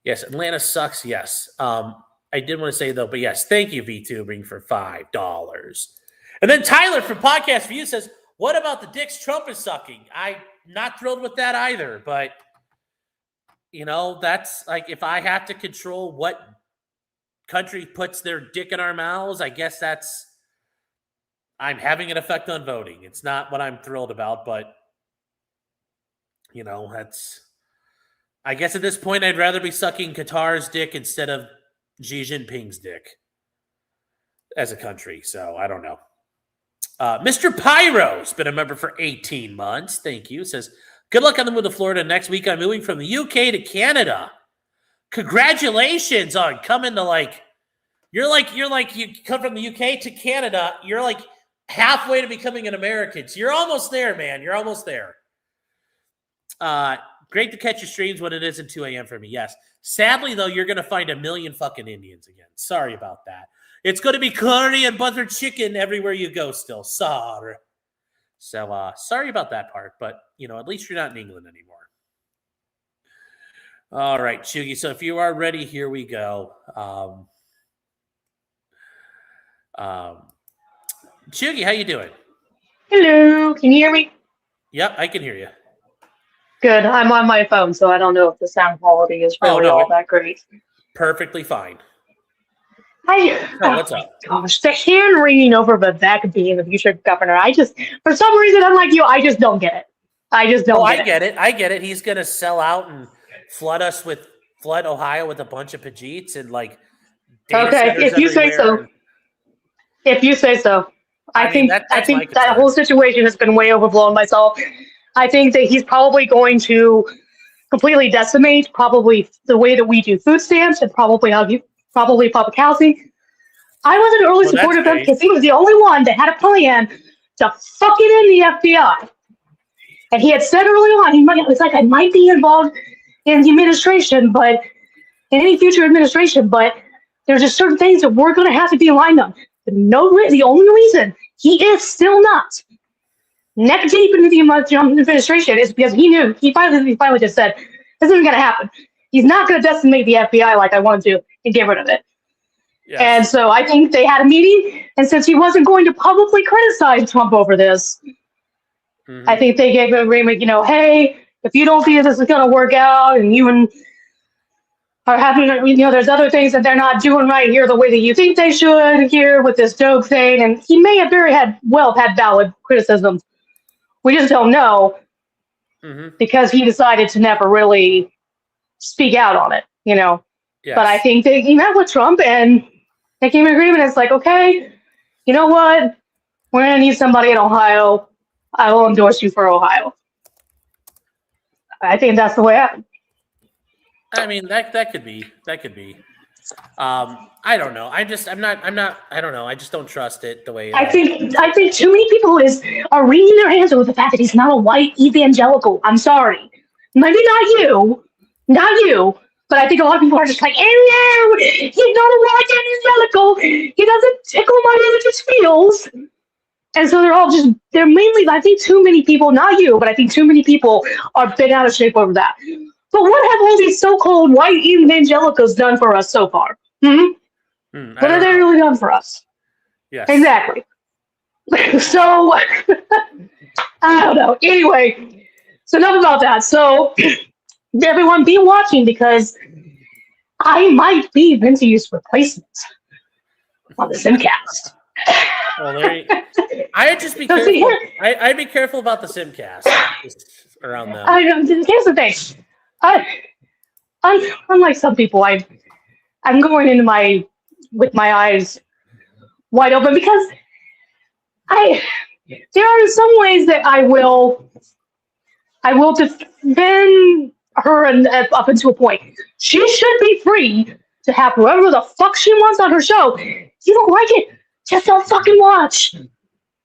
Yes, Atlanta sucks. Yes. I did want to say though, but yes, thank you, VTubing, for $5. And then Tyler from Podcast View says, what about the dicks Trump is sucking? I'm not thrilled with that either, but that's if I have to control what country puts their dick in our mouths, I guess I'm having an effect on voting. It's not what I'm thrilled about, but I guess at this point I'd rather be sucking Qatar's dick instead of Xi Jinping's dick. as a country. So I don't know. Mr. Pyro's been a member for 18 months. Thank you. Says, good luck on the move to Florida. Next week, I'm moving from the UK to Canada. Congratulations on coming to you come from the UK to Canada. You're like halfway to becoming an American. So you're almost there, man. You're almost there. Great to catch your streams when it isn't 2 a.m. for me. Yes. Sadly, though, you're going to find a million fucking Indians again. Sorry about that. It's going to be curry and buttered chicken everywhere you go still. Sorry. So, sorry about that part, but, at least you're not in England anymore. All right, Chugi. So if you are ready, here we go. Chugi, how you doing? Hello, can you hear me? Yep, I can hear you. Good. I'm on my phone, so I don't know if the sound quality is really all that great. Perfectly fine. What's up? Gosh, the hand wringing over Vivek being the future governor. For some reason, unlike you, I just don't get it. I just don't get it. I get it. He's going to sell out and flood Ohio with a bunch of Pajeets and data if you say so. If you say so. I think that whole situation has been way overblown myself. I think that he's probably going to completely decimate the way that we do food stamps and probably public housing. I was an early supporter of him because he was the only one that had a plan to fucking end the FBI. And he had said early on, I might be involved in the administration, but in any future administration, but there's just certain things that we're going to have to be aligned on. The only reason he is still not neck deep into the administration is because he finally just said, this isn't going to happen. He's not going to decimate the FBI like I wanted to and get rid of it. Yes. And so I think they had a meeting, and since he wasn't going to publicly criticize Trump over this, I think they gave an agreement, hey, if you don't think this is going to work out and you are having, there's other things that they're not doing right here the way that you think they should here with this Doge thing. And he may have had valid criticisms. We just don't know because he decided to never really speak out on it, Yes. But I think he met with Trump and they came to an agreement. It's like, okay, you know what? We're going to need somebody in Ohio. I will endorse you for Ohio. I think that's the way it happened. I mean, that could be. I don't know. I don't know. I just don't trust it the way. I think too many people are wringing their hands over the fact that he's not a white evangelical. I'm sorry. Maybe not you, but I think a lot of people are just like, oh no, he's not a white evangelical. He doesn't tickle my religious feels. And so they're mainly, I think too many people, not you, but I think too many people are bent out of shape over that. But what have all these so-called white evangelicals done for us so far? What have they really done for us? Yes. Exactly. So, I don't know. Anyway, so enough about that. So, everyone be watching because I might be Vinci's replacement on the Simcast. Well, I'd just be careful. I'd be careful about the Simcast around them. Here's the thing. Unlike some people, I'm going into with my eyes wide open because there are some ways that I will defend her up until a point. She should be free to have whoever the fuck she wants on her show. You don't like it? Just don't fucking watch.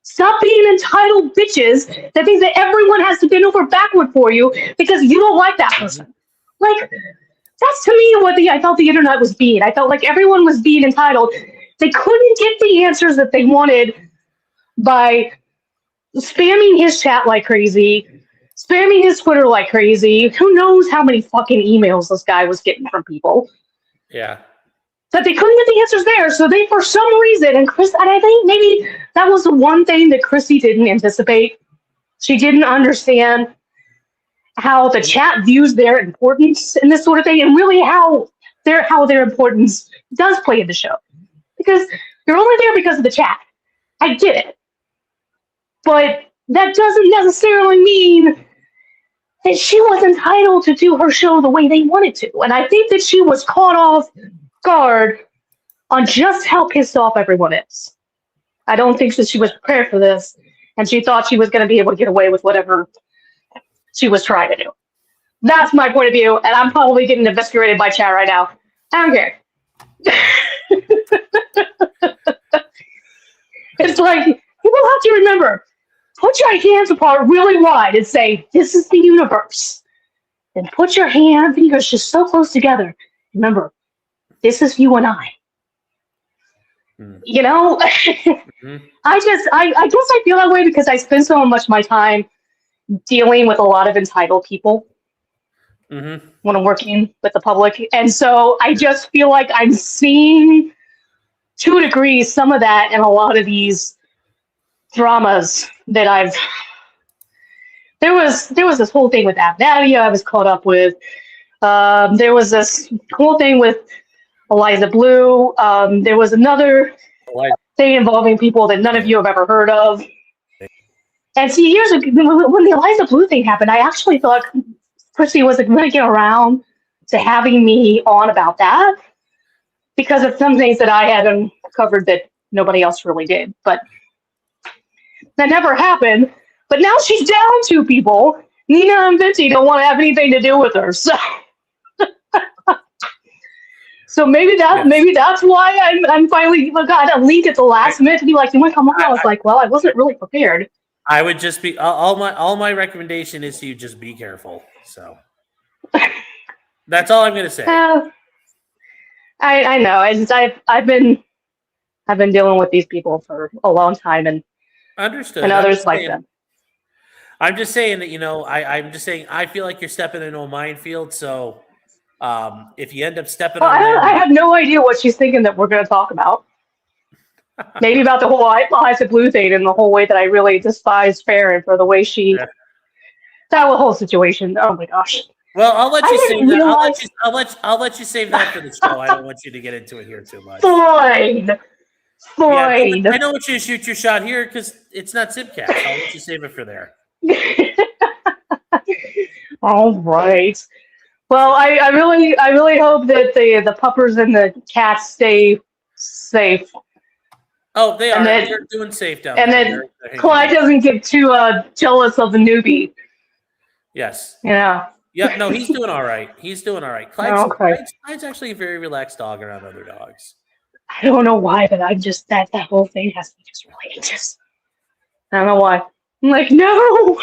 Stop being entitled bitches that think that everyone has to bend over backward for you because you don't like that person. That's to me what I felt the internet was being. I felt like everyone was being entitled. They couldn't get the answers that they wanted by spamming his chat like crazy, spamming his Twitter like crazy. Who knows how many fucking emails this guy was getting from people. Yeah. But they couldn't get the answers there, so they, for some reason, and I think maybe that was the one thing that Chrissy didn't anticipate. She didn't understand how the chat views their importance in this sort of thing, and really how their importance does play in the show. Because you're only there because of the chat. I get it. But that doesn't necessarily mean that she was entitled to do her show the way they wanted to. And I think that she was caught off guard on just how pissed off everyone is. I don't think that she was prepared for this, and she thought she was going to be able to get away with whatever she was trying to do. That's my point of view, and I'm probably getting eviscerated by chat right now. I don't care. It's like, people have to remember, put your hands apart really wide and say, this is the universe. And put your fingers just so close together. Remember, this is you and I. You know, Mm-hmm. I guess I feel that way because I spend so much of my time dealing with a lot of entitled people Mm-hmm. when I'm working with the public. And so I just feel like I'm seeing, to a degree, some of that in a lot of these dramas that there was this whole thing with Abnadia I was caught up with. There was this whole thing with Eliza Blue. There was another thing involving people that none of you have ever heard of. And see, years ago, when the Eliza Blue thing happened, I actually thought Christy was going to get around to having me on about that because of some things that I had uncovered that nobody else really did. But that never happened. But now she's down 2 people. Nina and Vinci don't want to have anything to do with her. So maybe that's why I'm finally got a link at the last minute to be like, you want to come on? I was like, well, I wasn't really prepared. I would just be all my recommendation is to just be careful. So that's all I'm going to say. I know. I've been dealing with these people for a long time, and Understood. and others like them. I'm just saying that I'm just saying I feel like you're stepping into a minefield. So if you end up stepping on I have no idea what she's thinking that we're going to talk about. Maybe about the whole Eliza Blue thing and the whole way that I really despise Farron for the way she that whole situation. Oh my gosh. Well, I'll let you save that. I'll let you save that for the show. I don't want you to get into it here too much. Fine. Yeah, I don't want you to shoot your shot here because it's not Zipcast. I'll let you save it for there. All right. Well, I really hope that the puppers and the cats stay safe. Oh, they are. Then, they're doing safe down and there. And then Clyde doesn't get too jealous of the newbie. Yes. Yeah. Yeah. No, he's doing all right. He's doing all right. Clyde's actually a very relaxed dog around other dogs. I don't know why, but I'm just that whole thing has me just really anxious. I don't know why. I'm like, no,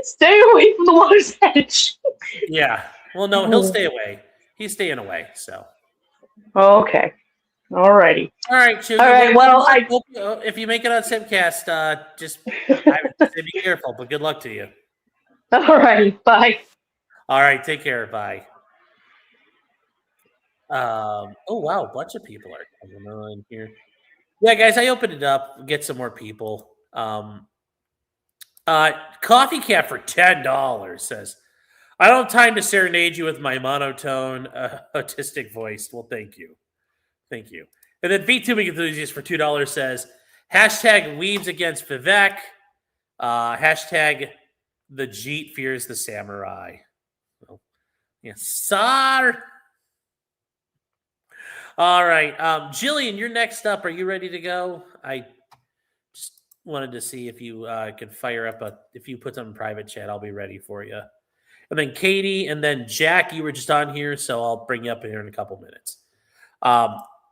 stay away from the water's edge. Yeah. Well, no, he'll stay away. He's staying away. So. Okay. Alrighty. All right, Chew. All right. Well, I hope if you make it on Simcast, I would say be careful. But good luck to you. Alrighty. Bye. All right. Take care. Bye. Oh wow, a bunch of people are coming on here. Yeah, guys, I opened it up. Get some more people. Coffee Cat for $10 says, "I don't have time to serenade you with my monotone autistic voice." Well, thank you. Thank you. And then V2 Enthusiast for $2 says, hashtag Weebs against Vivek. Hashtag the Jeet fears the samurai. Well, yes, sir. All right. Jillian, you're next up. Are you ready to go? I just wanted to see if you could fire up if you put something in private chat, I'll be ready for you. And then Katie, and then Jack, you were just on here, so I'll bring you up here in a couple minutes.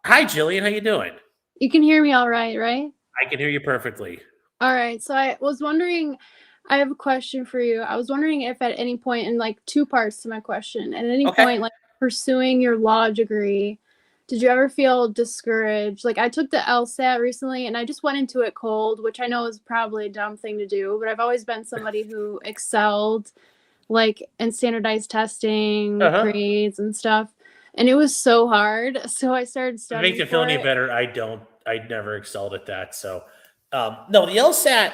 Hi, Jillian. How you doing? You can hear me all right, right? I can hear you perfectly. All right. So I was wondering, I have a question for you. I was wondering if at any point, in like 2 parts to my question, at any point, like pursuing your law degree, did you ever feel discouraged? Like I took the LSAT recently and I just went into it cold, which I know is probably a dumb thing to do, but I've always been somebody who excelled like in standardized testing, grades and stuff. And it was so hard. So I started studying. To make it feel any better, I never excelled at that. So, no, the LSAT,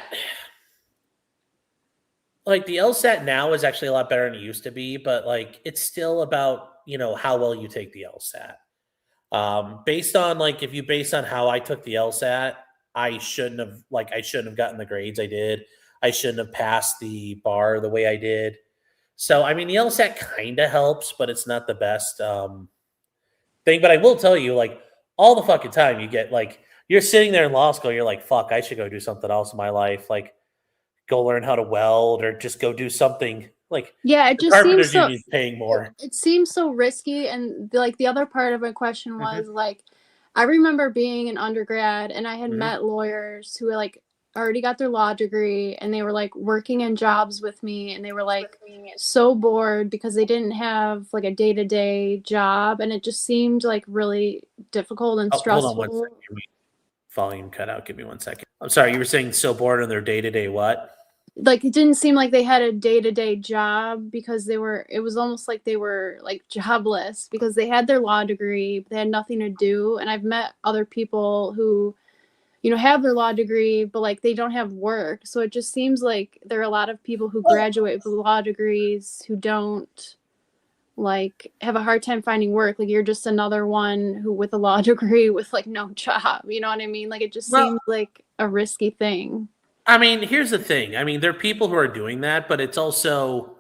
like the LSAT now is actually a lot better than it used to be, but like it's still about, how well you take the LSAT. Based on how I took the LSAT, I shouldn't have gotten the grades I did. I shouldn't have passed the bar the way I did. So, I mean, the LSAT kind of helps, but it's not the best thing. But I will tell you, like, all the fucking time. You get like, you're sitting there in law school, you're like, fuck, I should go do something else in my life. Like, go learn how to weld or just go do something like, yeah, it just carpenters seems so union is paying more. it seems so risky. And like the other part of my question was like, I remember being an undergrad and I had met lawyers who were like already got their law degree and they were like working in jobs with me and they were like so bored because they didn't have like a day-to-day job and it just seemed like really difficult and stressful. Hold on 1 second. Volume cut out. Give me 1 second. I'm sorry. You were saying so bored on their day-to-day what? Like it didn't seem like they had a day-to-day job because it was almost like they were like jobless because they had their law degree, but they had nothing to do. And I've met other people who, you know, have their law degree, but like they don't have work. So it just seems like there are a lot of people who graduate with law degrees who don't like have a hard time finding work. Like you're just another one who with a law degree with like no job. You know what I mean? Like it just seems like a risky thing. I mean, here's the thing. I mean, there are people who are doing that, but it's also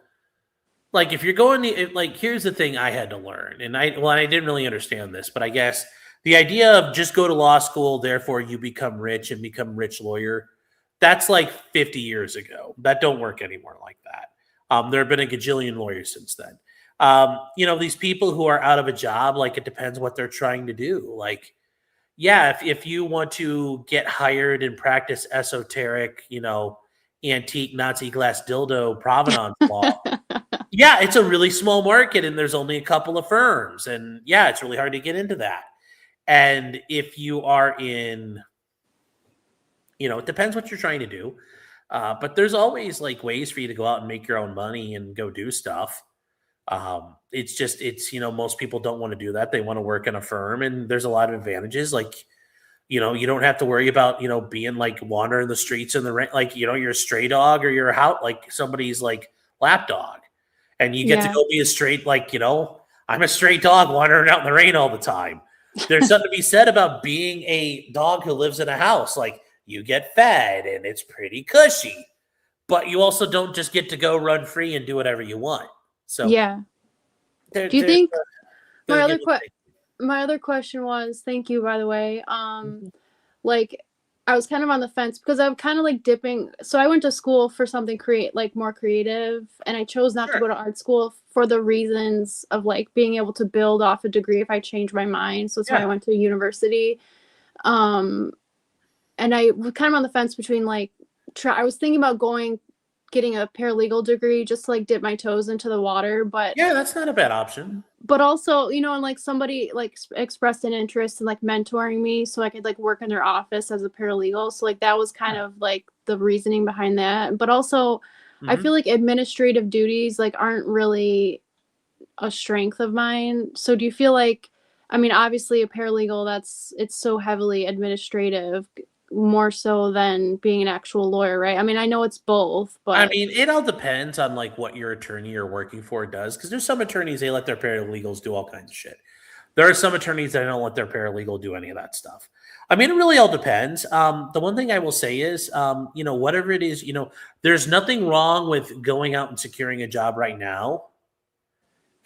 like if you're going to like, here's the thing I had to learn, and I didn't really understand this, but I guess the idea of just go to law school, therefore you become rich and become rich lawyer, that's like 50 years ago. That don't work anymore like that. There have been a gajillion lawyers since then. You know, these people who are out of a job, like it depends what they're trying to do. Like, yeah, if you want to get hired and practice esoteric, you know, antique Nazi glass dildo provenance law, yeah, it's a really small market and there's only a couple of firms. And yeah, it's really hard to get into that. And if you are in, you know, it depends what you're trying to do. But there's always like ways for you to go out and make your own money and go do stuff. It's, you know, most people don't want to do that. They want to work in a firm and there's a lot of advantages. Like, you know, you don't have to worry about, you know, being like wandering the streets in the rain. Like, you know, you're a stray dog or you're out like somebody's like lap dog and you get to go be a straight, like, you know, I'm a stray dog wandering out in the rain all the time. There's something to be said about being a dog who lives in a house. Like you get fed and it's pretty cushy, but you also don't just get to go run free and do whatever you want. So yeah. Do you think my other question was, thank you, by the way. Like I was kind of on the fence because I'm kind of like dipping. So I went to school for something more creative, and I chose not to go to art school for the reasons of like being able to build off a degree if I change my mind. So that's why I went to university. And I was kind of on the fence between like, I was thinking about getting a paralegal degree just to like dip my toes into the water, but yeah, that's not a bad option. But also, you know, and like somebody like expressed an interest in like mentoring me so I could like work in their office as a paralegal. So like that was kind of like the reasoning behind that. But also I feel like administrative duties like aren't really a strength of mine. So do you feel like, I mean, obviously a paralegal, it's so heavily administrative, more so than being an actual lawyer, right? I mean, I know it's both, but I mean, it all depends on like what your attorney you're working for does. Because there's some attorneys, they let their paralegals do all kinds of shit. There are some attorneys that don't let their paralegal do any of that stuff. I mean, it really all depends. The one thing I will say is, you know, whatever it is, you know, there's nothing wrong with going out and securing a job right now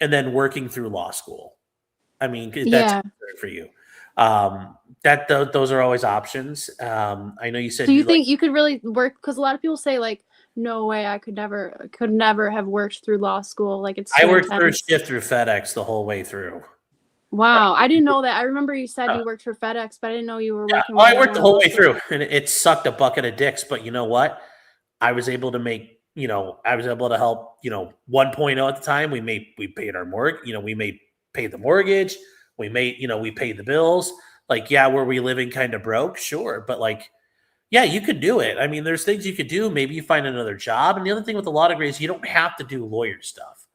and then working through law school. I mean, that's for you. Those are always options. I know you said. Do you think you could really work? Because a lot of people say like, no way, I could never have worked through law school. Like I worked through shift through FedEx the whole way through. Wow, I didn't know that. I remember you said you worked for FedEx, but I didn't know you were working. I worked the whole way through, and it sucked a bucket of dicks. But you know what? I was able to make. You know, I was able to help. You know, 1.0 at the time. We paid our mortgage. You know, we paid the mortgage. We paid the bills. Like, yeah, were we living kind of broke? Sure. But like, yeah, you could do it. I mean, there's things you could do. Maybe you find another job. And the other thing with the law degree is you don't have to do lawyer stuff.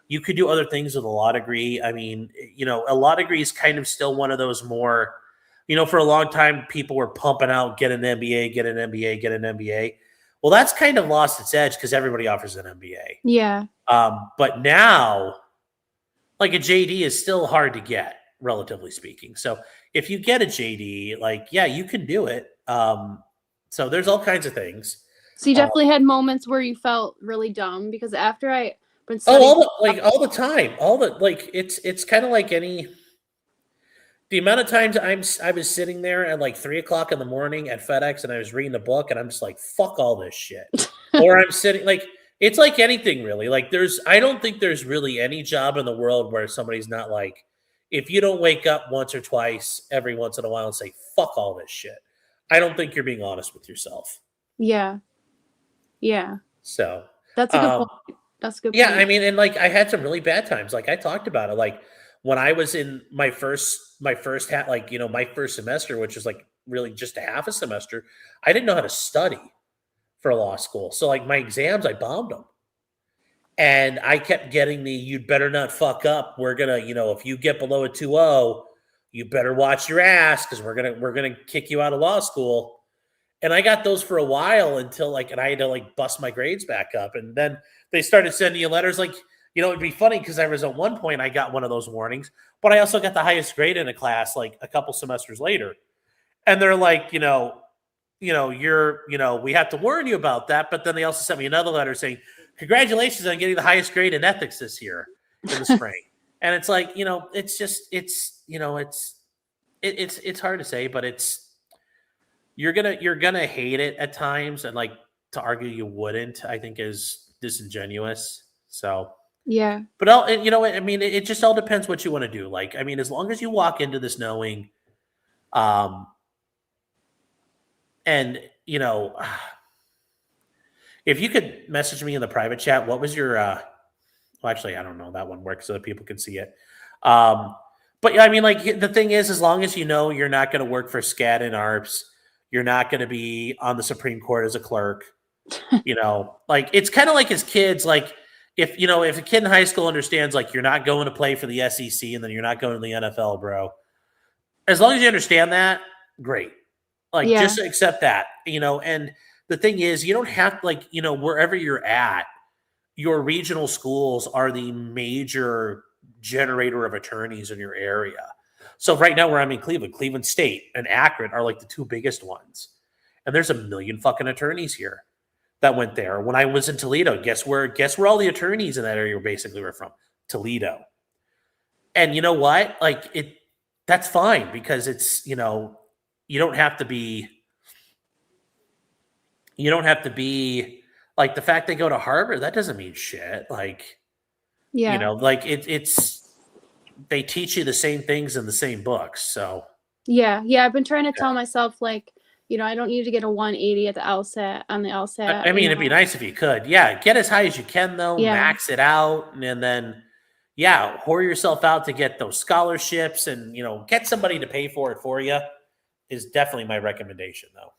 You could do other things with a law degree. I mean, you know, a law degree is kind of still one of those more, you know, for a long time, people were pumping out, get an MBA, get an MBA, get an MBA. Well, that's kind of lost its edge because everybody offers an MBA. Yeah. But now, like a JD is still hard to get, relatively speaking. So if you get a JD, like, yeah, you can do it. So there's all kinds of things. So you definitely had moments where you felt really dumb because after I all the time, it's kind of like any. The amount of times I was sitting there at like 3:00 in the morning at FedEx and I was reading a book and I'm just like, fuck all this shit. Or I'm sitting like, it's like anything really. Like I don't think there's really any job in the world where somebody's not like, if you don't wake up once or twice every once in a while and say, fuck all this shit, I don't think you're being honest with yourself. Yeah. Yeah. So that's a good point. That's a good yeah, point. I mean, and like I had some really bad times. Like I talked about it. Like when I was in my first my first semester, which is like really just a half a semester, I didn't know how to study for law school. So like my exams, I bombed them. And I kept getting you'd better not fuck up. We're gonna, if you get below a 2.0, you better watch your ass because we're gonna kick you out of law school. And I got those for a while until and I had to bust my grades back up. And then they started sending you letters it'd be funny because I was at one point I got one of those warnings, but I also got the highest grade in a class a couple semesters later. And they're like, we have to warn you about that. But then they also sent me another letter saying, congratulations on getting the highest grade in ethics this year in the spring. And it's like, it's just, it's hard to say, but you're gonna hate it at times. And to argue you wouldn't, I think is disingenuous. So yeah. But I mean, it just all depends what you want to do. I mean, as long as you walk into this knowing, and if you could message me in the private chat, what was your, well, actually, I don't know, that one works so that people can see it. But I mean, the thing is, as long as you're not going to work for SCAD and ARPS, you're not going to be on the Supreme Court as a clerk, it's kind of like as kids, if a kid in high school understands you're not going to play for the SEC and then you're not going to the NFL, bro. As long as you understand that, great. Just accept that, and the thing is, you don't have wherever you're at, your regional schools are the major generator of attorneys in your area. So right now where I'm in Cleveland State and Akron are the two biggest ones. And there's a million fucking attorneys here that went there. When I was in Toledo, guess where all the attorneys in that area basically were from? Toledo. And you know what? That's fine because it's, you don't have to be the fact they go to Harvard, that doesn't mean shit. It's they teach you the same things in the same books. So yeah. I've been trying to tell myself I don't need to get a 180 at the LSAT on the LSAT. I mean, it'd be nice if you could. Yeah, get as high as you can though. Yeah. Max it out, and then whore yourself out to get those scholarships, and get somebody to pay for it for you. Is definitely my recommendation though.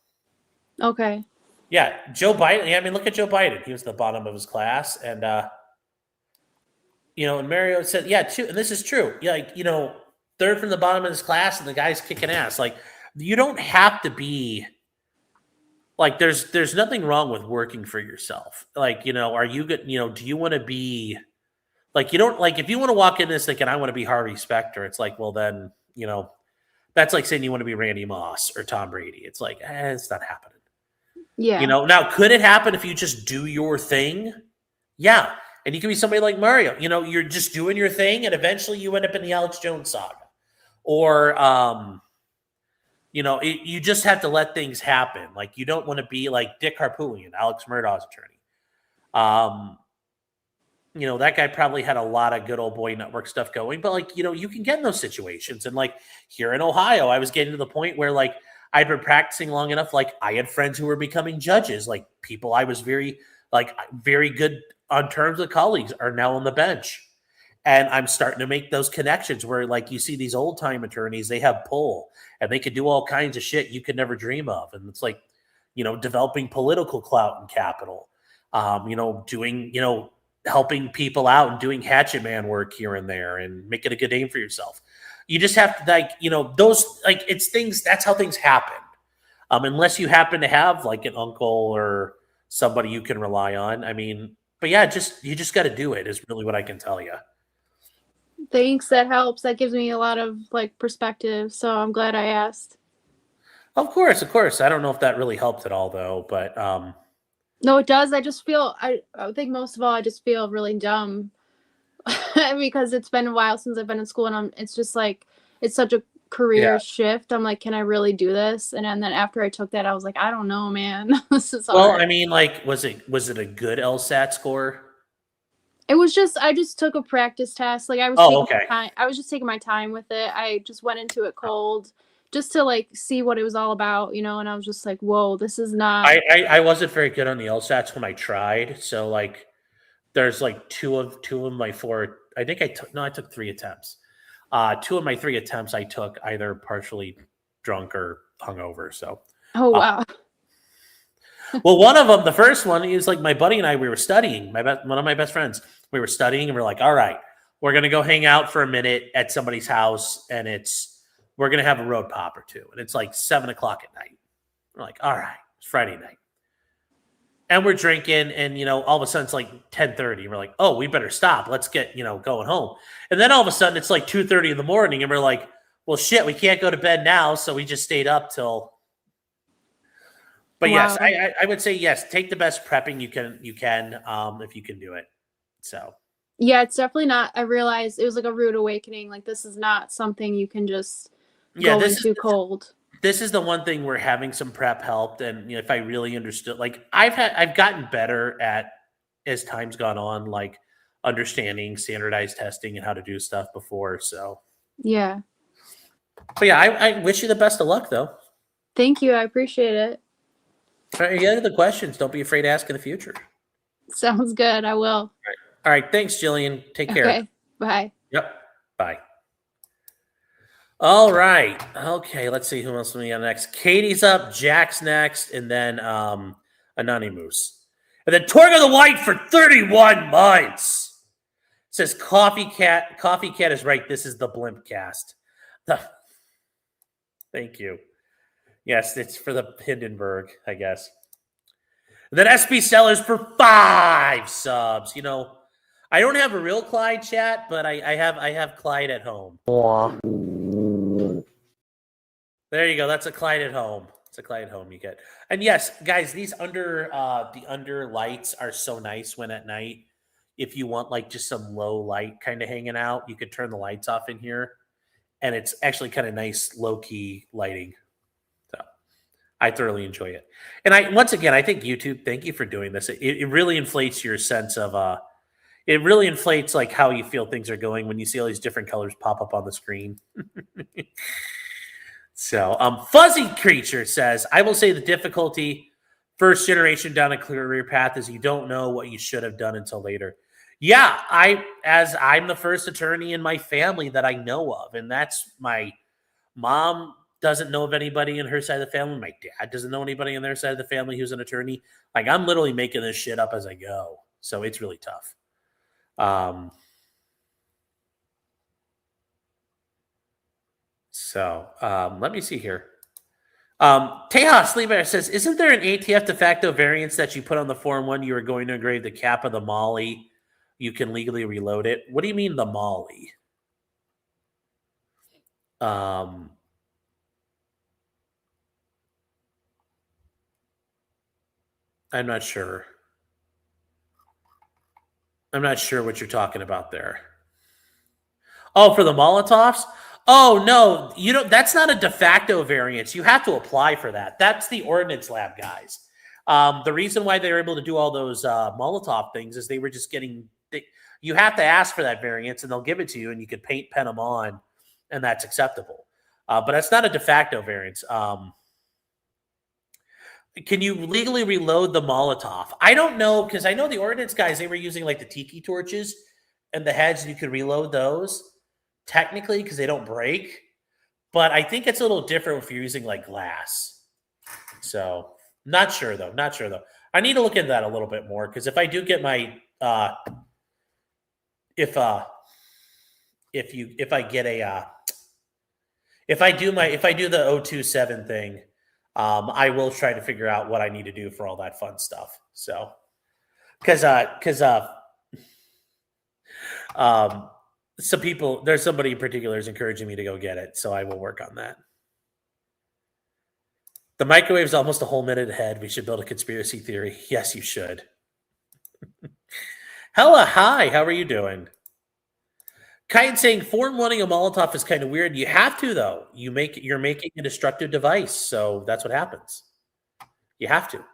Okay. Yeah, Joe Biden. I mean, look at Joe Biden. He was at the bottom of his class, and and Mario said, too, and this is true. Third from the bottom of his class, and the guy's kicking ass. You don't have to be there's nothing wrong with working for yourself. Are you good? Do you want to be you don't if you want to walk in this thinking I want to be Harvey Specter? It's well then that's like saying you want to be Randy Moss or Tom Brady. It's it's not happening. Yeah. Now could it happen if you just do your thing? Yeah. And you can be somebody like Mario. You're just doing your thing, and eventually you end up in the Alex Jones saga. Or, you just have to let things happen. You don't want to be like Dick Harpootlian, Alex Murdaugh's attorney. That guy probably had a lot of good old boy network stuff going, but you can get in those situations. And here in Ohio, I was getting to the point where I'd been practicing long enough. I had friends who were becoming judges, people I was very good on terms with colleagues are now on the bench. And I'm starting to make those connections where you see these old time attorneys, they have pull and they could do all kinds of shit you could never dream of. And it's developing political clout and capital, doing, helping people out and doing hatchet man work here and there and making a good name for yourself. You just have to those, it's things, that's how things happen. Unless you happen to have an uncle or somebody you can rely on. I mean, but yeah, you just got to do it is really what I can tell you. Thanks. That helps. That gives me a lot of perspective. So I'm glad I asked. Of course. I don't know if that really helped at all though, but no, it does. I just feel, I think most of all, I just feel really dumb because it's been a while since I've been in school, and it's just it's such a career shift. I'm like, can I really do this? And then after I took that, I was like, I don't know, man. This is hard. Well, I mean, like, was it a good LSAT score? It was just, I just took a practice test. Like I was I was just taking my time with it. I just went into it cold just to like see what it was all about, and I was just like, whoa, this is not. I wasn't very good on the LSATs when I tried. So like there's like two of my four. I think I took 3 attempts. 2 of my 3 attempts I took either partially drunk or hungover. So oh wow. Well, one of them, the first one, is like my buddy and I, we were studying. One of my best friends, we were studying, and we're like, all right, we're going to go hang out for a minute at somebody's house, and we're going to have a road pop or 2. And it's like 7 o'clock at night. We're like, all right, it's Friday night. And we're drinking, and, all of a sudden it's like 10:30. We're like, oh, we better stop. Let's get, going home. And then all of a sudden it's like 2:30 in the morning, and we're like, well, shit, we can't go to bed now. So we just stayed up till. But wow. Yes, I would say yes. Take the best prepping you can if you can do it. So yeah, it's definitely not. I realized it was like a rude awakening. Like this is not something you can just go into cold. This is the one thing where having some prep helped, and if I really understood, like I've gotten better at as time's gone on, like understanding standardized testing and how to do stuff before. So yeah. But yeah, I wish you the best of luck, though. Thank you. I appreciate it. All right, any other questions? Don't be afraid to ask in the future. Sounds good. I will. All right. Thanks, Jillian. Take care. Okay. Bye. Yep. Bye. All right. Okay. Let's see who else we got next. Katie's up. Jack's next, and then Anonymous, and then Torgo the White for 31 months. It says Coffee Cat. Coffee Cat is right. This is the Blimp Cast. Thank you. Yes, it's for the Hindenburg, I guess. And then SB Sellers for 5 subs. I don't have a real Clyde chat, but I have Clyde at home. There you go. That's a Clyde at home. It's a Clyde at home you get. And yes, guys, these the under lights are so nice when at night. If you want like just some low light kind of hanging out, you could turn the lights off in here. And it's actually kind of nice, low-key lighting. I thoroughly enjoy it. And I think YouTube, thank you for doing this. It really inflates your sense of, it really inflates like how you feel things are going when you see all these different colors pop up on the screen. So Fuzzy Creature says, I will say the difficulty first generation down a career path is you don't know what you should have done until later. Yeah, I'm the first attorney in my family that I know of. And that's my mom doesn't know of anybody in her side of the family. My dad doesn't know anybody on their side of the family who's an attorney. Like I'm literally making this shit up as I go. So it's really tough. Let me see here. Tejas Lieber says, isn't there an ATF de facto variance that you put on the Form 1 you were going to engrave the cap of the Molly? You can legally reload it. What do you mean the Molly? I'm not sure. I'm not sure what you're talking about there. Oh, for the Molotovs? Oh, no. That's not a de facto variance. You have to apply for that. That's the Ordnance Lab guys. The reason why they were able to do all those Molotov things is they were just getting... you have to ask for that variance, and they'll give it to you, and you could pen them on, and that's acceptable. But that's not a de facto variance. Can you legally reload the Molotov? I don't know, because I know the Ordnance guys, they were using like the tiki torches and the heads, and you could reload those technically because they don't break. But I think it's a little different if you're using like glass. So not sure though. I need to look into that a little bit more, because if I do get my if I do the 027 thing, I will try to figure out what I need to do for all that fun stuff. So, because there's somebody in particular is encouraging me to go get it, so I will work on that. The microwave is almost a whole minute ahead. We should build a conspiracy theory. Yes, you should. Hella, hi. How are you doing? Kite saying foreign wanting a Molotov is kind of weird. You have to though. You're making a destructive device, so that's what happens. You have to.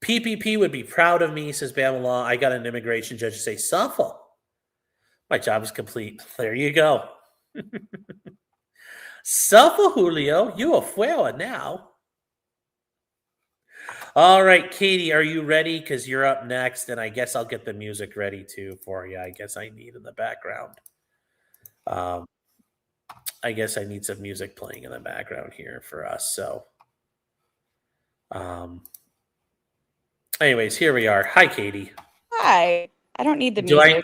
PPP would be proud of me, says Bama Law. I got an immigration judge to say, Suffolk. My job is complete. There you go. Suffolk, Julio. You a fuera now. All right, Katie, are you ready? Because you're up next, and I guess I'll get the music ready too for you. I guess I need in the background. I guess I need some music playing in the background here for us. So, anyways, here we are. Hi, Katie. Hi. I don't need the music.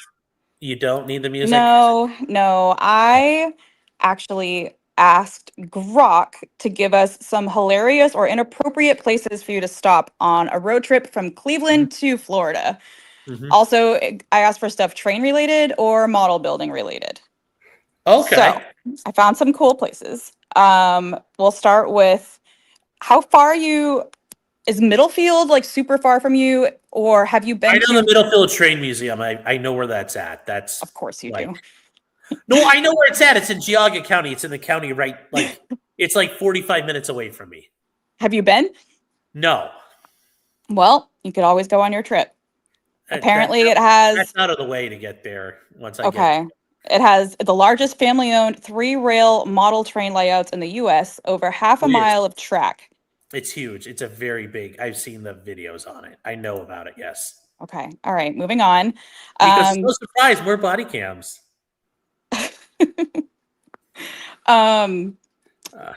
You don't need the music? No. I actually asked Grok to give us some hilarious or inappropriate places for you to stop on a road trip from Cleveland to Florida. Also, I asked for stuff train related or model building related. Okay. So I found some cool places. We'll start with how far are you? Is Middlefield like super far from you, or have you been? I know the Middlefield Train Museum. I know where that's at. That's of course you do. No, I know where it's at. It's in Geauga County. It's in the county right, like it's like 45 minutes away from me. Have you been? No. Well, you could always go on your trip. Apparently, it has. That's out of the way to get there. Once I get it has the largest family-owned 3-rail model train layouts in the U.S. Over half a mile of track. It's huge. It's a very big. I've seen the videos on it. I know about it. Yes. Okay. All right. Moving on. Because no surprise, more body cams.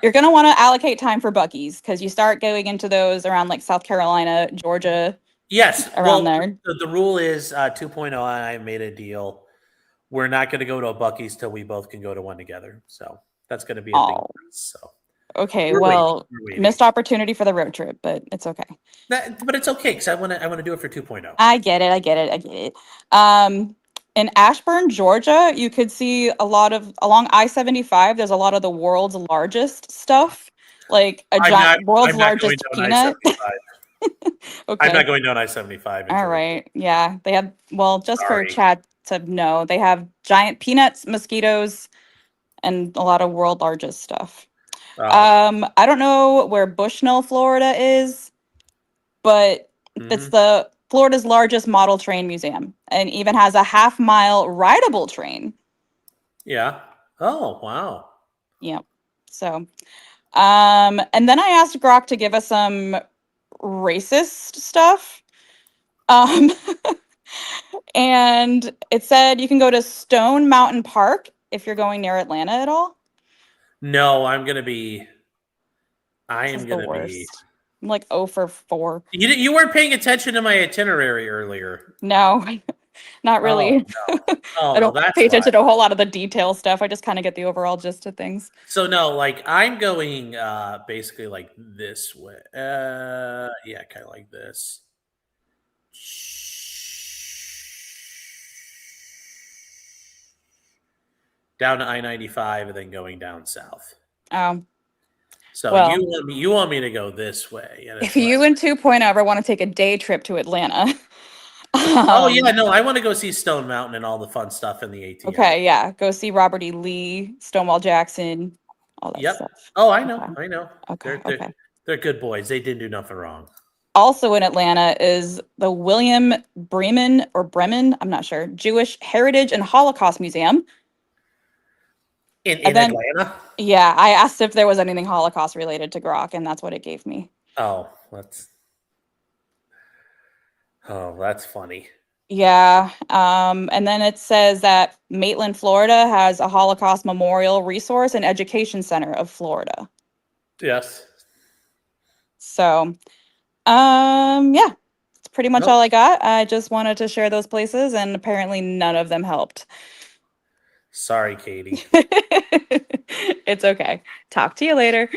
You're gonna want to allocate time for Buc-ee's because you start going into those around like South Carolina, Georgia. Yes. Around there. The rule is 2.0. I made a deal. We're not going to go to a Buc-ee's till we both can go to one together. So that's going to be a thing for us. So. Okay, we're missed opportunity for the road trip, but it's okay. But it's okay because I want to do it for 2.0. I get it. In Ashburn, Georgia, you could see a lot of along I-75. There's a lot of the world's largest stuff, like world's largest peanut. Okay. I'm not going down I-75. All right, yeah, they have. Well, just for Chad to know, they have giant peanuts, mosquitoes, and a lot of world largest stuff. I don't know where Bushnell, Florida is, but it's the Florida's largest model train museum and even has a half-mile rideable train. Yeah. Oh, wow. Yep. So, and then I asked Grok to give us some racist stuff. And it said you can go to Stone Mountain Park if you're going near Atlanta at all. No, I'm going to be. I am going to be. I'm like 0 for 4. You weren't paying attention to my itinerary earlier. No, not really. Oh, no. I don't pay attention to a whole lot of the detail stuff. I just kind of get the overall gist of things. So no, like I'm going basically like this way. Yeah, kind of like this. Down to I-95 and then going down south. So well, you want me to go this way. If you and 2.0 ever want to take a day trip to Atlanta. Oh, yeah, no, I want to go see Stone Mountain and all the fun stuff in the ATM. Okay, yeah. Go see Robert E. Lee, Stonewall Jackson, all that stuff. Oh, I know. Okay, they're good boys. They didn't do nothing wrong. Also in Atlanta is the William Bremen, I'm not sure, Jewish Heritage and Holocaust Museum. In Atlanta? Yeah, I asked if there was anything Holocaust related to Grok, and that's what it gave me. Oh, that's funny. Yeah, and then it says that Maitland, Florida has a Holocaust Memorial Resource and Education Center of Florida. Yes. So, yeah, that's pretty much all I got. I just wanted to share those places, and apparently none of them helped. Sorry, Katie. It's okay. Talk to you later.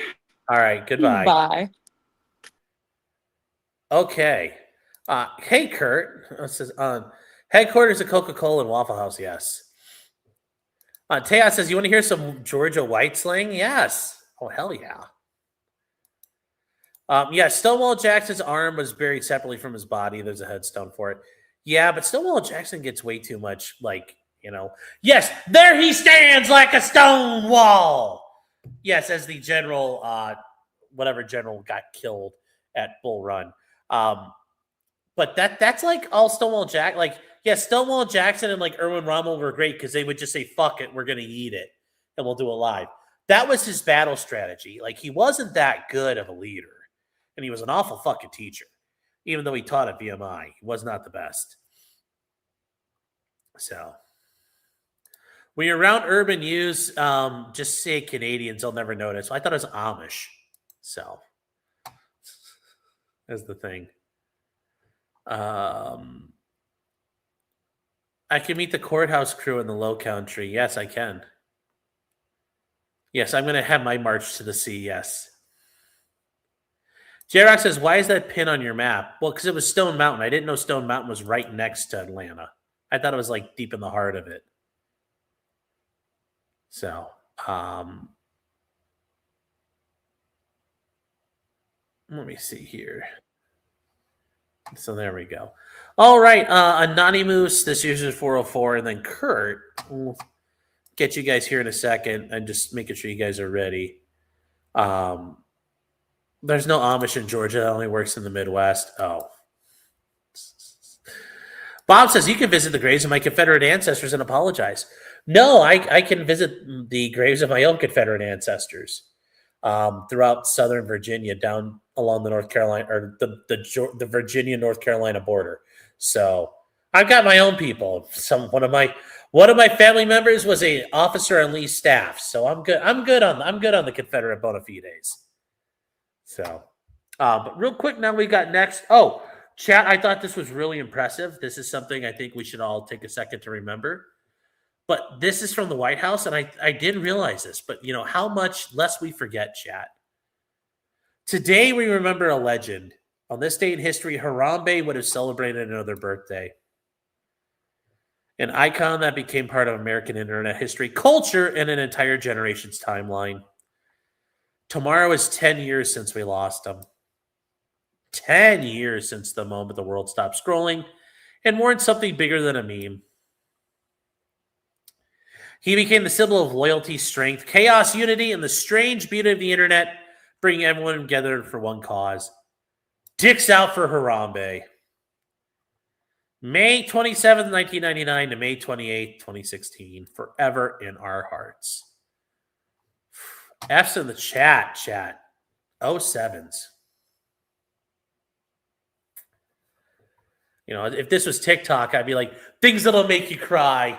All right. Goodbye. Bye. Okay. Hey, Kurt. This says headquarters of Coca-Cola and Waffle House. Yes. Teos says, you want to hear some Georgia white slang? Yes. Oh, hell yeah. Yeah, Stonewall Jackson's arm was buried separately from his body. There's a headstone for it. Yeah, but Stonewall Jackson gets way too much, like, yes, there he stands like a stone wall. Yes, as the general, whatever general got killed at Bull Run. But that's like all Stonewall Jack. Like, yeah, Stonewall Jackson and like Erwin Rommel were great because they would just say, fuck it, we're going to eat it and we'll do it live. That was his battle strategy. Like, he wasn't that good of a leader. And he was an awful fucking teacher. Even though he taught at VMI, he was not the best. So, when you're around urban youths, just say Canadians, they'll never notice. I thought it was Amish. So, that's the thing. I can meet the courthouse crew in the Low Country. Yes, I can. Yes, I'm going to have my march to the sea. Yes. J-Rock says, why is that pin on your map? Well, because it was Stone Mountain. I didn't know Stone Mountain was right next to Atlanta. I thought it was like deep in the heart of it. So, let me see here. So there we go. All right, Anonymous, this user 404, and then Kurt. We'll get you guys here in a second and just making sure you guys are ready. There's no Amish in Georgia. That only works in the Midwest. Oh. Bob says, you can visit the graves of my Confederate ancestors and apologize. No, I can visit the graves of my own Confederate ancestors throughout Southern Virginia, down along the North Carolina or the Virginia-North Carolina border. So I've got my own people. One of my family members was an officer on Lee's staff, so I'm good. I'm good on the Confederate bona fides. So, but real quick, now we got next. Oh, chat! I thought this was really impressive. This is something I think we should all take a second to remember. But this is from the White House, and I didn't realize this, but how much less we forget, chat. Today we remember a legend. On this day in history, Harambe would have celebrated another birthday. An icon that became part of American internet history, culture, and an entire generation's timeline. Tomorrow is 10 years since we lost him. 10 years since the moment the world stopped scrolling and warned something bigger than a meme. He became the symbol of loyalty, strength, chaos, unity, and the strange beauty of the internet, bringing everyone together for one cause. Dicks out for Harambe. May 27th, 1999 to May 28th, 2016. Forever in our hearts. F's in the chat. 07s. If this was TikTok, I'd be like, things that'll make you cry.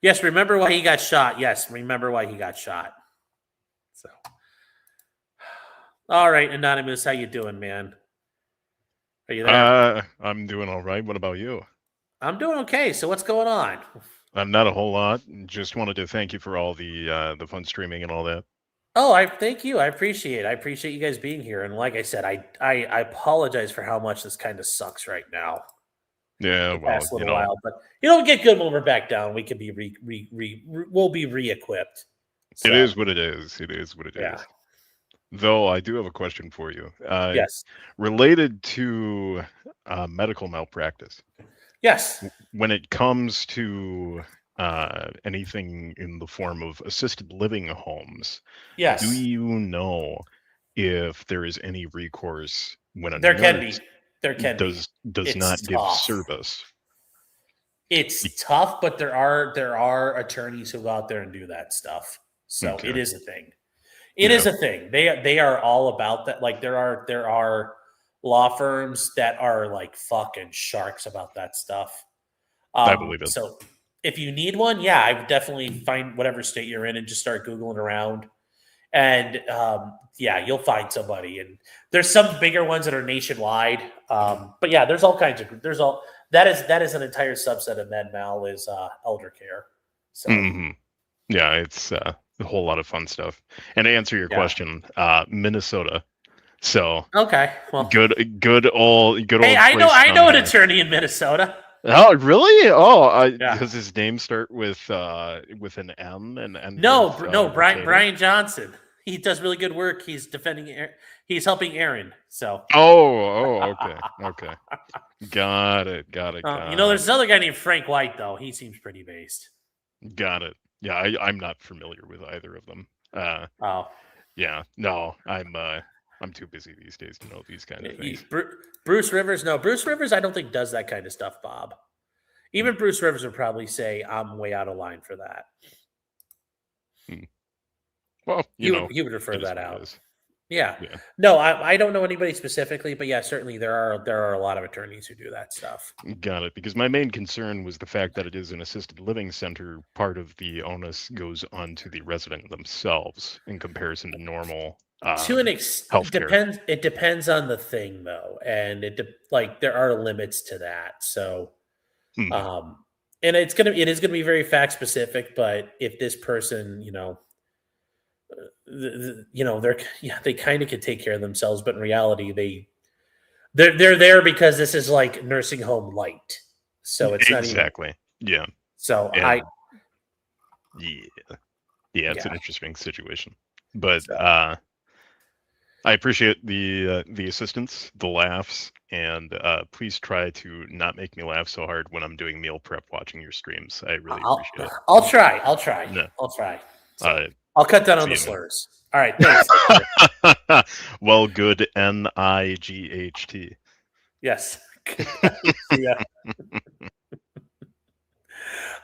Yes, remember why he got shot. Yes, remember why he got shot. So, all right, Anonymous, how you doing, man? Are you there? I'm doing all right. What about you? I'm doing okay. So what's going on? Not a whole lot. Just wanted to thank you for all the fun streaming and all that. Oh, I thank you. I appreciate it. I appreciate you guys being here. And like I said, I apologize for how much this kind of sucks right now. Yeah, well, past little while, but get good when we're back down. We can be we'll be re-equipped. So, it is what it is. It is what it is. Though I do have a question for you. Yes. Related to medical malpractice. Yes. When it comes to anything in the form of assisted living homes, yes. Do you know if there is any recourse when a there nurse can be? There can does it's not tough. give service? It's tough, but there are attorneys who go out there and do that stuff. So Okay. It is a thing. It is a thing. They are all about that. Like there are law firms that are like fucking sharks about that stuff. I believe it. So if you need one, yeah, I would definitely find whatever state you're in and just start Googling around. And yeah, you'll find somebody. And there's some bigger ones that are nationwide. But yeah, there's all kinds of that is an entire subset of med mal is elder care. So yeah, it's a whole lot of fun stuff. And to answer your question, Minnesota. So okay, well, good old. Hey, I know an attorney in Minnesota. Oh, really? Oh, does his name start with an M and no, Brian Johnson. He does really good work. He's defending. He's helping Aaron. So. Okay. Got it. There's another guy named Frank White though. He seems pretty based. Got it. Yeah, I'm not familiar with either of them. Yeah, no, I'm too busy these days to know these kind of things. Bruce Rivers, no, Bruce Rivers, I don't think does that kind of stuff, Bob. Even Bruce Rivers would probably say I'm way out of line for that. Well, he would refer that out. Yeah. Yeah. No, I don't know anybody specifically, but yeah, certainly there are a lot of attorneys who do that stuff. Got it. Because my main concern was the fact that it is an assisted living center. Part of the onus goes on to the resident themselves in comparison to normal. To an extent, it depends on the thing though, and there are limits to that. So, and it is gonna be very fact specific. But if this person, they kind of could take care of themselves, but in reality, they're there because this is like nursing home light. So it's not exactly. Yeah. So it's an interesting situation, but I appreciate the assistance, the laughs, and please try to not make me laugh so hard when I'm doing meal prep watching your streams. I really appreciate it. I'll try. No. I'll try. So, I'll cut down on the slurs. All right. Thanks. Well, good. NIGHT. Yes. Yeah.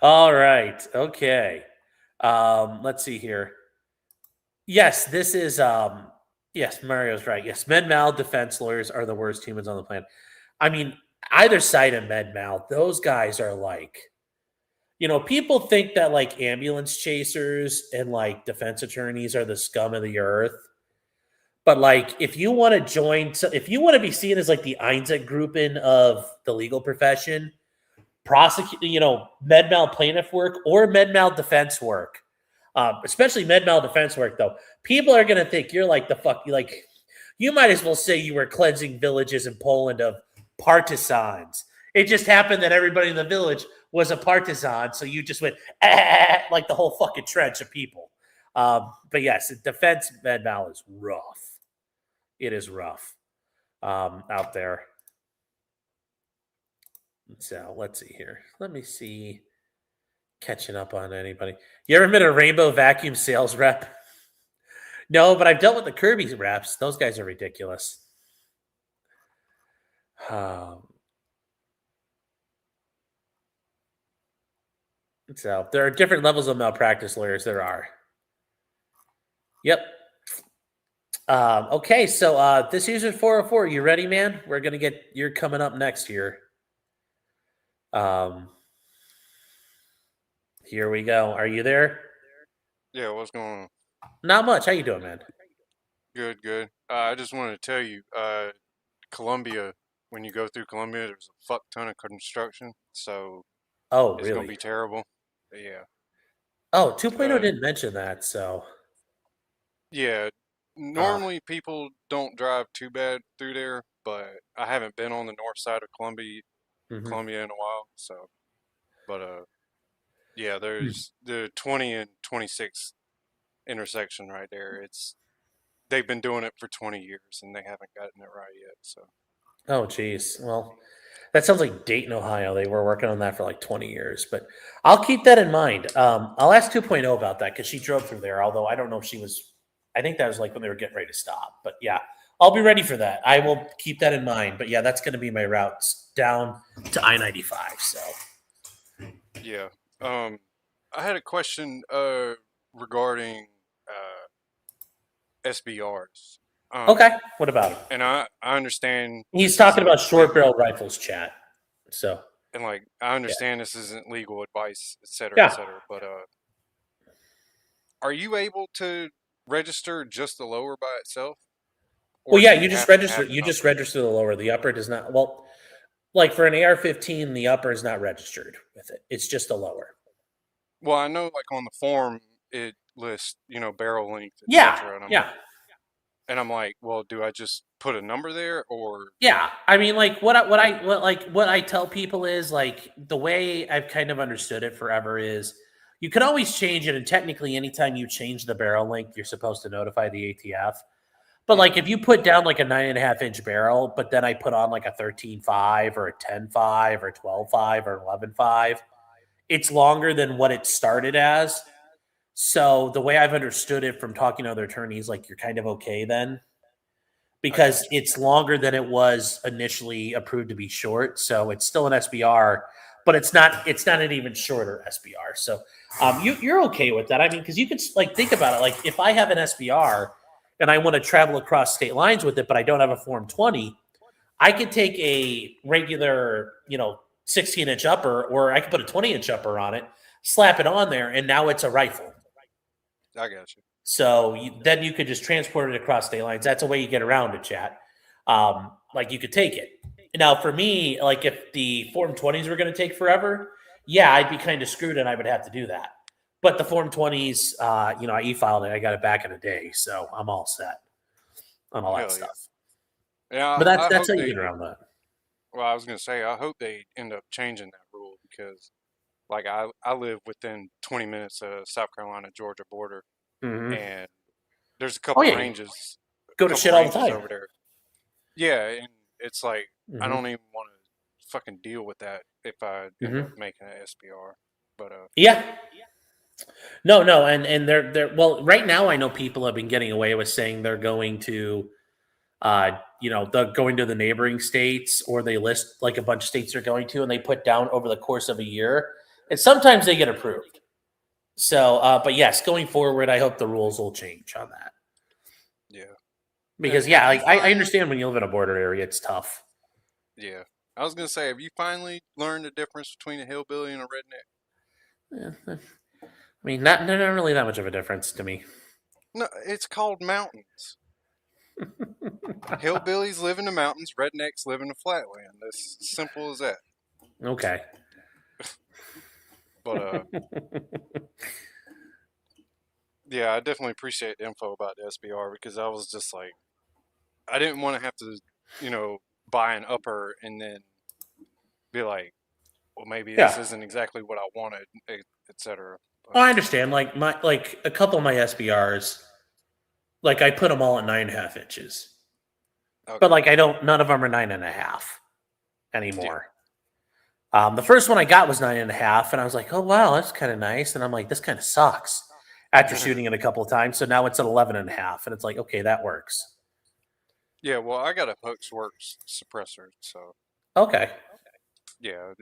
All right. Okay. Let's see here. Yes, this is yes, Mario's right. Yes, Med-Mal defense lawyers are the worst humans on the planet. I mean, either side of Med-Mal, those guys are like, people think that like ambulance chasers and like defense attorneys are the scum of the earth. But like, if you want to be seen as like the Einsatzgruppen of the legal profession, Med-Mal plaintiff work or Med-Mal defense work, especially Med-Mal defense work, though, people are going to think you're like you might as well say you were cleansing villages in Poland of partisans. It just happened that everybody in the village was a partisan, so you just went like the whole fucking trench of people. But yes, defense Med-Mal is rough. It is rough out there. So let's see here. Let me see. Catching up on anybody. You ever been a Rainbow Vacuum sales rep? No, but I've dealt with the Kirby reps. Those guys are ridiculous. So there are different levels of malpractice lawyers. There are. Yep. Okay, so this user 404. You ready, man? You're coming up next here. Here we go. Are you there? Yeah, what's going on? Not much. How you doing, man? Good. I just wanted to tell you, Columbia, when you go through Columbia, there's a fuck ton of construction, so it's going to be terrible. Yeah. Oh, 2.0 didn't mention that, so. Yeah, normally people don't drive too bad through there, but I haven't been on the north side of Columbia in a while, so. But, yeah, there's the 20 and 26 intersection right there. They've been doing it for 20 years and they haven't gotten it right yet. So. Oh, geez. Well, that sounds like Dayton, Ohio. They were working on that for like 20 years, but I'll keep that in mind. I'll ask 2.0 about that because she drove through there. Although I don't know if she was. I think that was like when they were getting ready to stop. But yeah, I'll be ready for that. I will keep that in mind. But yeah, that's going to be my routes down to I-95. So. Yeah. I had a question regarding SBRs. Okay, what about it? And I understand he's talking about short barrel rifles, chat. So and like I understand this isn't legal advice, et cetera, but are you able to register just the lower by itself? Well, yeah, you just register. You just register the lower. The upper does not. Well, like for an AR-15, the upper is not registered with it. It's just the lower. Well, I know, like on the form, it lists, barrel length. And I'm like, well, do I just put a number there, or? Yeah, I mean, like what I tell people is like the way I've kind of understood it forever is You can always change it, and technically, anytime you change the barrel length, you're supposed to notify the ATF. But like, if you put down like a 9.5-inch barrel, but then I put on like a 13.5 or a 10.5 or 12.5 or 11.5, it's longer than what it started as. So the way I've understood it from talking to other attorneys, like you're kind of okay then, because it's longer than it was initially approved to be short. So it's still an SBR, but it's not an even shorter SBR. So you're okay with that. I mean, because you could like think about it. Like if I have an SBR and I want to travel across state lines with it, but I don't have a Form 20, I could take a regular, 16-inch upper, or I could put a 20-inch upper on it, slap it on there, and now it's a rifle. I got you. So then you could just transport it across state lines. That's a way you get around it, chat. Like you could take it. Now, for me, like if the Form 20s were going to take forever, yeah, I'd be kind of screwed and I would have to do that. But the Form 20s, I e-filed it. I got it back in a day. So I'm all set on all that stuff. Yeah, but that's how you get around that. Well, I was going to say, I hope they end up changing that rule because, like, I live within 20 minutes of South Carolina-Georgia border, and there's a couple ranges. Go to shit all the time over there. Yeah, and it's like I don't even want to fucking deal with that if I end up making an SBR. But no, and they're well. Right now, I know people have been getting away with saying they're going to. They're going to the neighboring states, or they list like a bunch of states they're going to, and they put down over the course of a year, and sometimes they get approved. So, but yes, going forward, I hope the rules will change on that. Yeah, because I understand when you live in a border area, it's tough. Yeah, I was gonna say, have you finally learned the difference between a hillbilly and a redneck? Yeah, I mean, not really that much of a difference to me. No, it's called mountains. Hillbillies live in the mountains, rednecks live in the flatland. It's as simple as that. Okay. But yeah, I definitely appreciate the info about the SBR because I was just like, I didn't want to have to, buy an upper and then be like, well, maybe this isn't exactly what I wanted, etc. Well, I understand. Like a couple of my SBRs. Like I put them all at 9.5 inches, but like none of them are 9.5 anymore. Yeah. The first one I got was 9.5, and I was like, oh wow, that's kind of nice. And I'm like, this kind of sucks after shooting it a couple of times. So now it's at 11.5, and it's like, okay, that works. Yeah, well, I got a Hoaxworks suppressor, so okay. Yeah,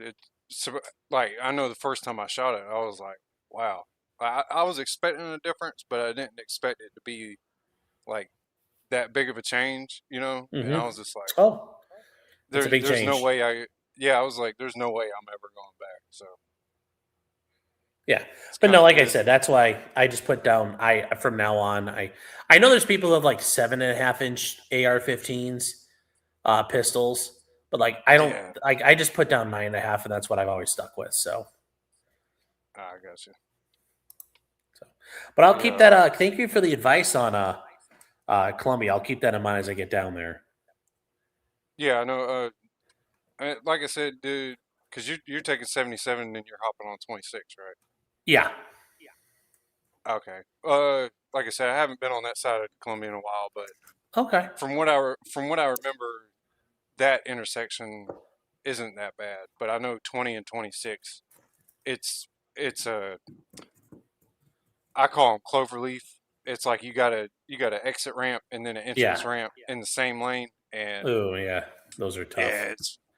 like I know the first time I shot it, I was like, wow. I was expecting a difference, but I didn't expect it to be like that big of a change, And I was just like, oh, there's no way I was like, there's no way I'm ever going back. So yeah, but no, like I said, that's why I just put down. From now on, I know there's people who have like 7.5-inch AR-15s, pistols, but like I don't. Yeah. I just put down 9.5, and that's what I've always stuck with. So I got you. So, but I'll keep that. Thank you for the advice on Columbia. I'll keep that in mind as I get down there. Yeah, I know. Like I said, dude, because you're taking 77 and then you're hopping on 26, right? Yeah. Okay. Like I said, I haven't been on that side of Columbia in a while, but okay. From what I remember, that intersection isn't that bad. But I know 20 and 26, it's a I call them cloverleaf. It's like you got a exit ramp and then an entrance ramp in the same lane. And oh yeah, those are tough. Yeah,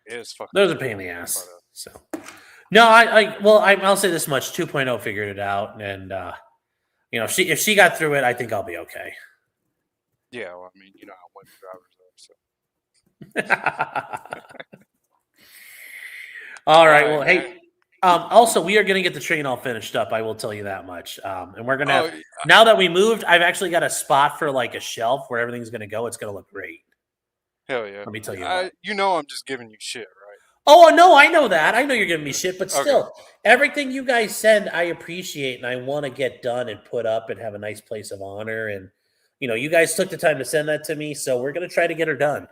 it's fucking. Those are a pain in the ass. So no, I'll say this much: 2.0 figured it out, and if she got through it, I think I'll be okay. Yeah, well, I mean, how women drivers are. So. All right. Well, hey. Also, we are going to get the train all finished up. I will tell you that much. And we're going to now that we moved, I've actually got a spot for like a shelf where everything's going to go. It's going to look great. Hell yeah. Let me tell you. I'm just giving you shit, right? Oh no, I know that. I know you're giving me shit, but still, everything you guys send, I appreciate, and I want to get done and put up and have a nice place of honor. And you guys took the time to send that to me, so we're going to try to get her done.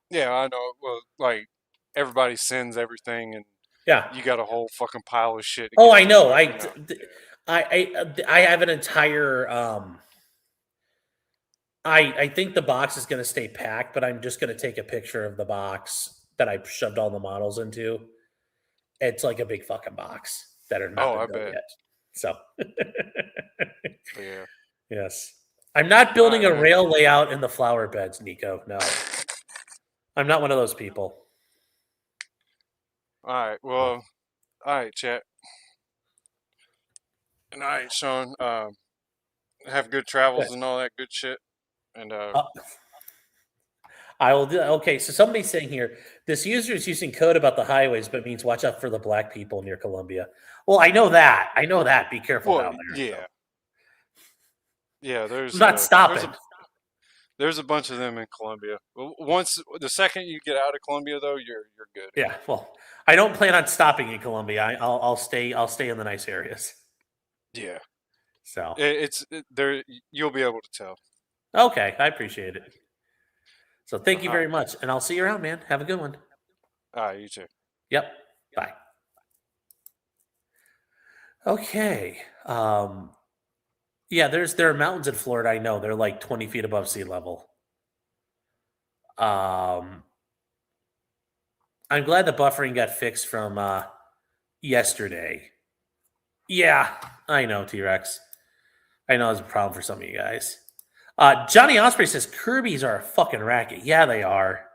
Yeah, I know. Well, like everybody sends everything, and Yeah. You got a whole fucking pile of shit. Oh, I know. I have an entire. I think the box is going to stay packed, but I'm just going to take a picture of the box that I shoved all the models into. It's like a big fucking box that are not built yet. So, yeah. Yes. I'm not building a rail layout in the flower beds, Nico. No. I'm not one of those people. All right. Well, all right, chat. And all right, Sean. Have good travels and all that good shit. And I will do. Okay, so somebody's saying here, this user is using code about the highways, but means watch out for the black people near Columbia. Well, I know that. Be careful down there. Yeah. Yeah, there's not stopping. There's a bunch of them in Columbia. The second you get out of Columbia, though, you're good. Yeah. Well, I don't plan on stopping in Columbia. I'll stay in the nice areas. Yeah. So it's there. You'll be able to tell. Okay, I appreciate it. So thank you very much, and I'll see you around, man. Have a good one. All right, you too. Yep. Bye. Okay. Yeah, there are mountains in Florida. I know they're like 20 feet above sea level. I'm glad the buffering got fixed from yesterday. Yeah, I know, T-Rex. I know it's a problem for some of you guys. Johnny Osprey says Kirby's are a fucking racket. Yeah, they are.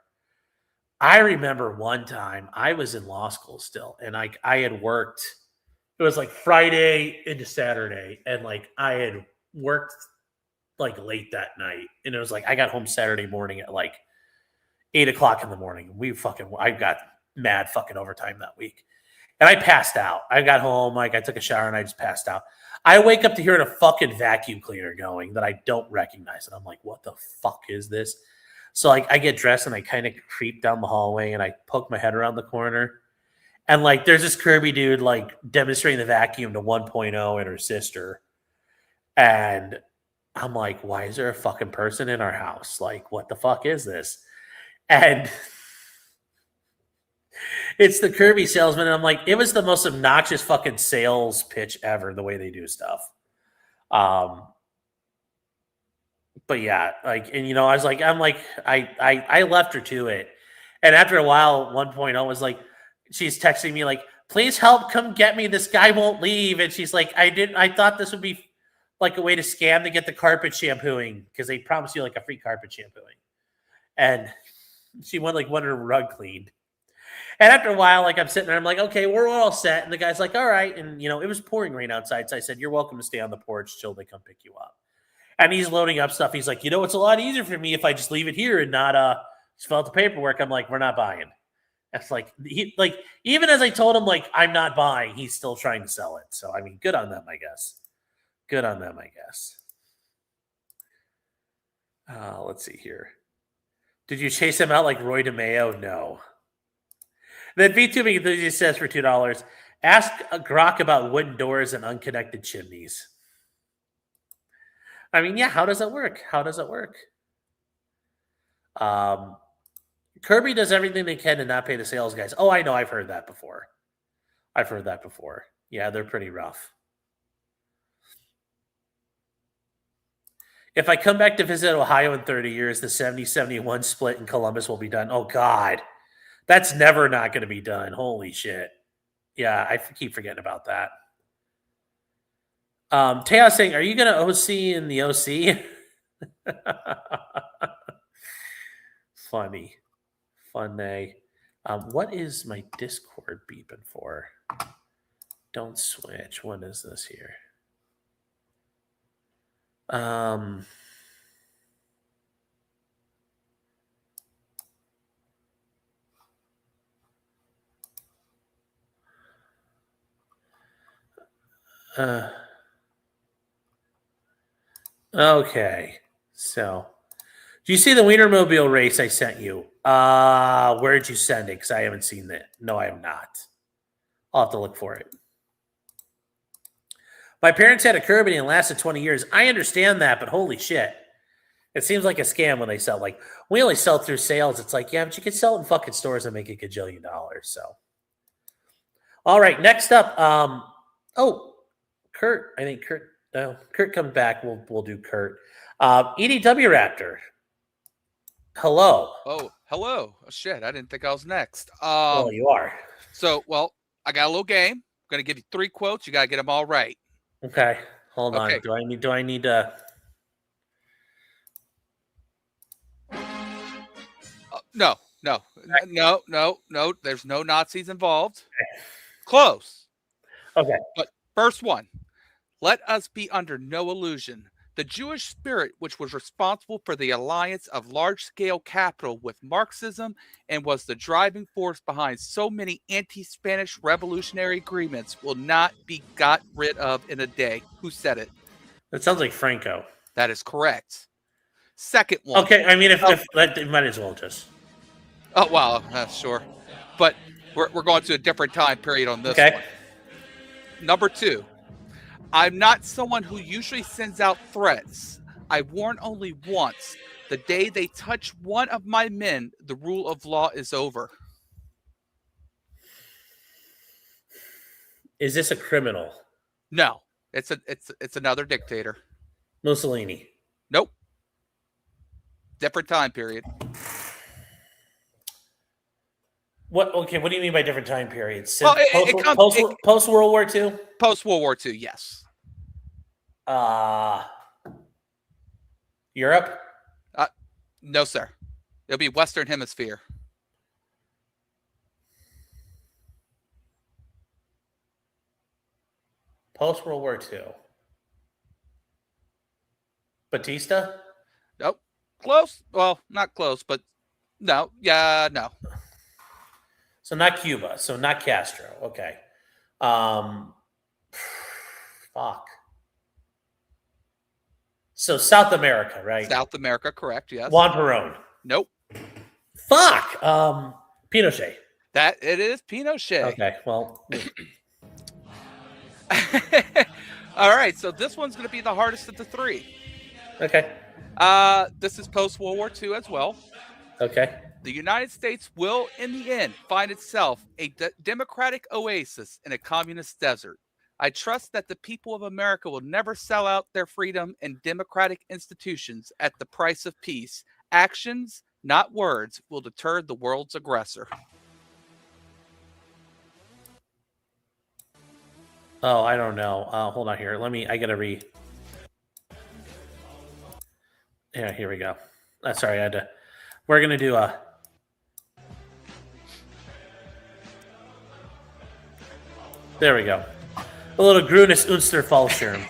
I remember one time I was in law school still, and I had worked. It was like Friday into Saturday, and like I had worked like late that night, and it was like I got home Saturday morning at like 8:00 in the morning. I got mad fucking overtime that week, and I passed out. I got home, like I took a shower, and I just passed out. I wake up to hearing a fucking vacuum cleaner going that I don't recognize. And I'm like, what the fuck is this? So like I get dressed and I kind of creep down the hallway and I poke my head around the corner. And like there's this Kirby dude like demonstrating the vacuum to 1.0 and her sister. And I'm like, why is there a fucking person in our house? Like, what the fuck is this? And it's the Kirby salesman. And I'm like, it was the most obnoxious fucking sales pitch ever, the way they do stuff. But yeah, like, and I was like, I left her to it. And after a while, 1.0 was like, she's texting me like, please help, come get me. This guy won't leave. And she's like, I thought this would be like a way to scam to get the carpet shampooing because they promise you like a free carpet shampooing. And she wanted her rug cleaned. And after a while, like I'm sitting there, I'm like, okay, we're all set. And the guy's like, all right. And, it was pouring rain outside. So I said, you're welcome to stay on the porch till they come pick you up. And he's loading up stuff. He's like, it's a lot easier for me if I just leave it here and not fill out the paperwork. I'm like, we're not buying. That's like, even as I told him, like, I'm not buying, he's still trying to sell it. So, I mean, good on them, I guess. Good on them, I guess. Let's see here. Did you chase him out like Roy DeMeo? No. Then VTubing Enthusiast says for $2, ask Grok about wooden doors and unconnected chimneys. I mean, yeah, how does that work? Kirby does everything they can to not pay the sales guys. Oh, I know. I've heard that before. Yeah, they're pretty rough. If I come back to visit Ohio in 30 years, the 70-71 split in Columbus will be done. Oh, God. That's never not going to be done. Holy shit. Yeah, I keep forgetting about that. Teos saying, are you going to OC in the OC? Funny. What is my Discord beeping for? Don't switch. What is this here? Okay. So, do you see the Wienermobile race I sent you? Where did you send it? Because I haven't seen it. No, I have not. I'll have to look for it. My parents had a Kirby and it lasted 20 years. I understand that, but holy shit. It seems like a scam when they sell. Like, we only sell through sales. It's like, yeah, but you could sell it in fucking stores and make a gajillion dollars. So, All right, next up. Kurt. I think Kurt. No, Kurt comes back. We'll do Kurt. EDW Raptor. Hello. Oh, hello. Oh, shit, I didn't think I was next. Well, you are. So, I got a little game. I'm gonna give you 3 quotes. You gotta get them all right. Okay. Hold on. Okay. Do I need to? No. There's no Nazis involved. Close. Okay. But first one. Let us be under no illusion. The Jewish spirit, which was responsible for the alliance of large-scale capital with Marxism and was the driving force behind so many anti-Spanish revolutionary agreements, will not be got rid of in a day. Who said it? That sounds like Franco. That is correct. Second one. Okay, I mean, if might as well just. Oh, wow, sure. But we're going to a different time period on this one. Number 2. I'm not someone who usually sends out threats. I warn only once. The day they touch one of my men, the rule of law is over. Is this a criminal? No, it's another dictator. Mussolini. Nope. Different time period. What? Okay, what do you mean by different time periods? Well, post World War II. Post World War II, yes. Europe? No, sir. It'll be Western Hemisphere. Post World War II. Batista? Nope. Close. Well, not close, but no. Yeah, no. So not Cuba. So not Castro. Okay. Fuck. So South America, right? South America, correct, yes. Juan Perón. Nope. Fuck. Pinochet. That it is Pinochet. Okay, well. All right, so this one's going to be the hardest of the 3. Okay. This is post-World War II as well. Okay. The United States will, in the end, find itself a democratic oasis in a communist desert. I trust that the people of America will never sell out their freedom and democratic institutions at the price of peace. Actions, not words, will deter the world's aggressor. Oh, I don't know. Hold on here. I gotta read. Yeah, here we go. Sorry, I had to. We're gonna do a. There we go. A little Grünes Unster Fallschirm.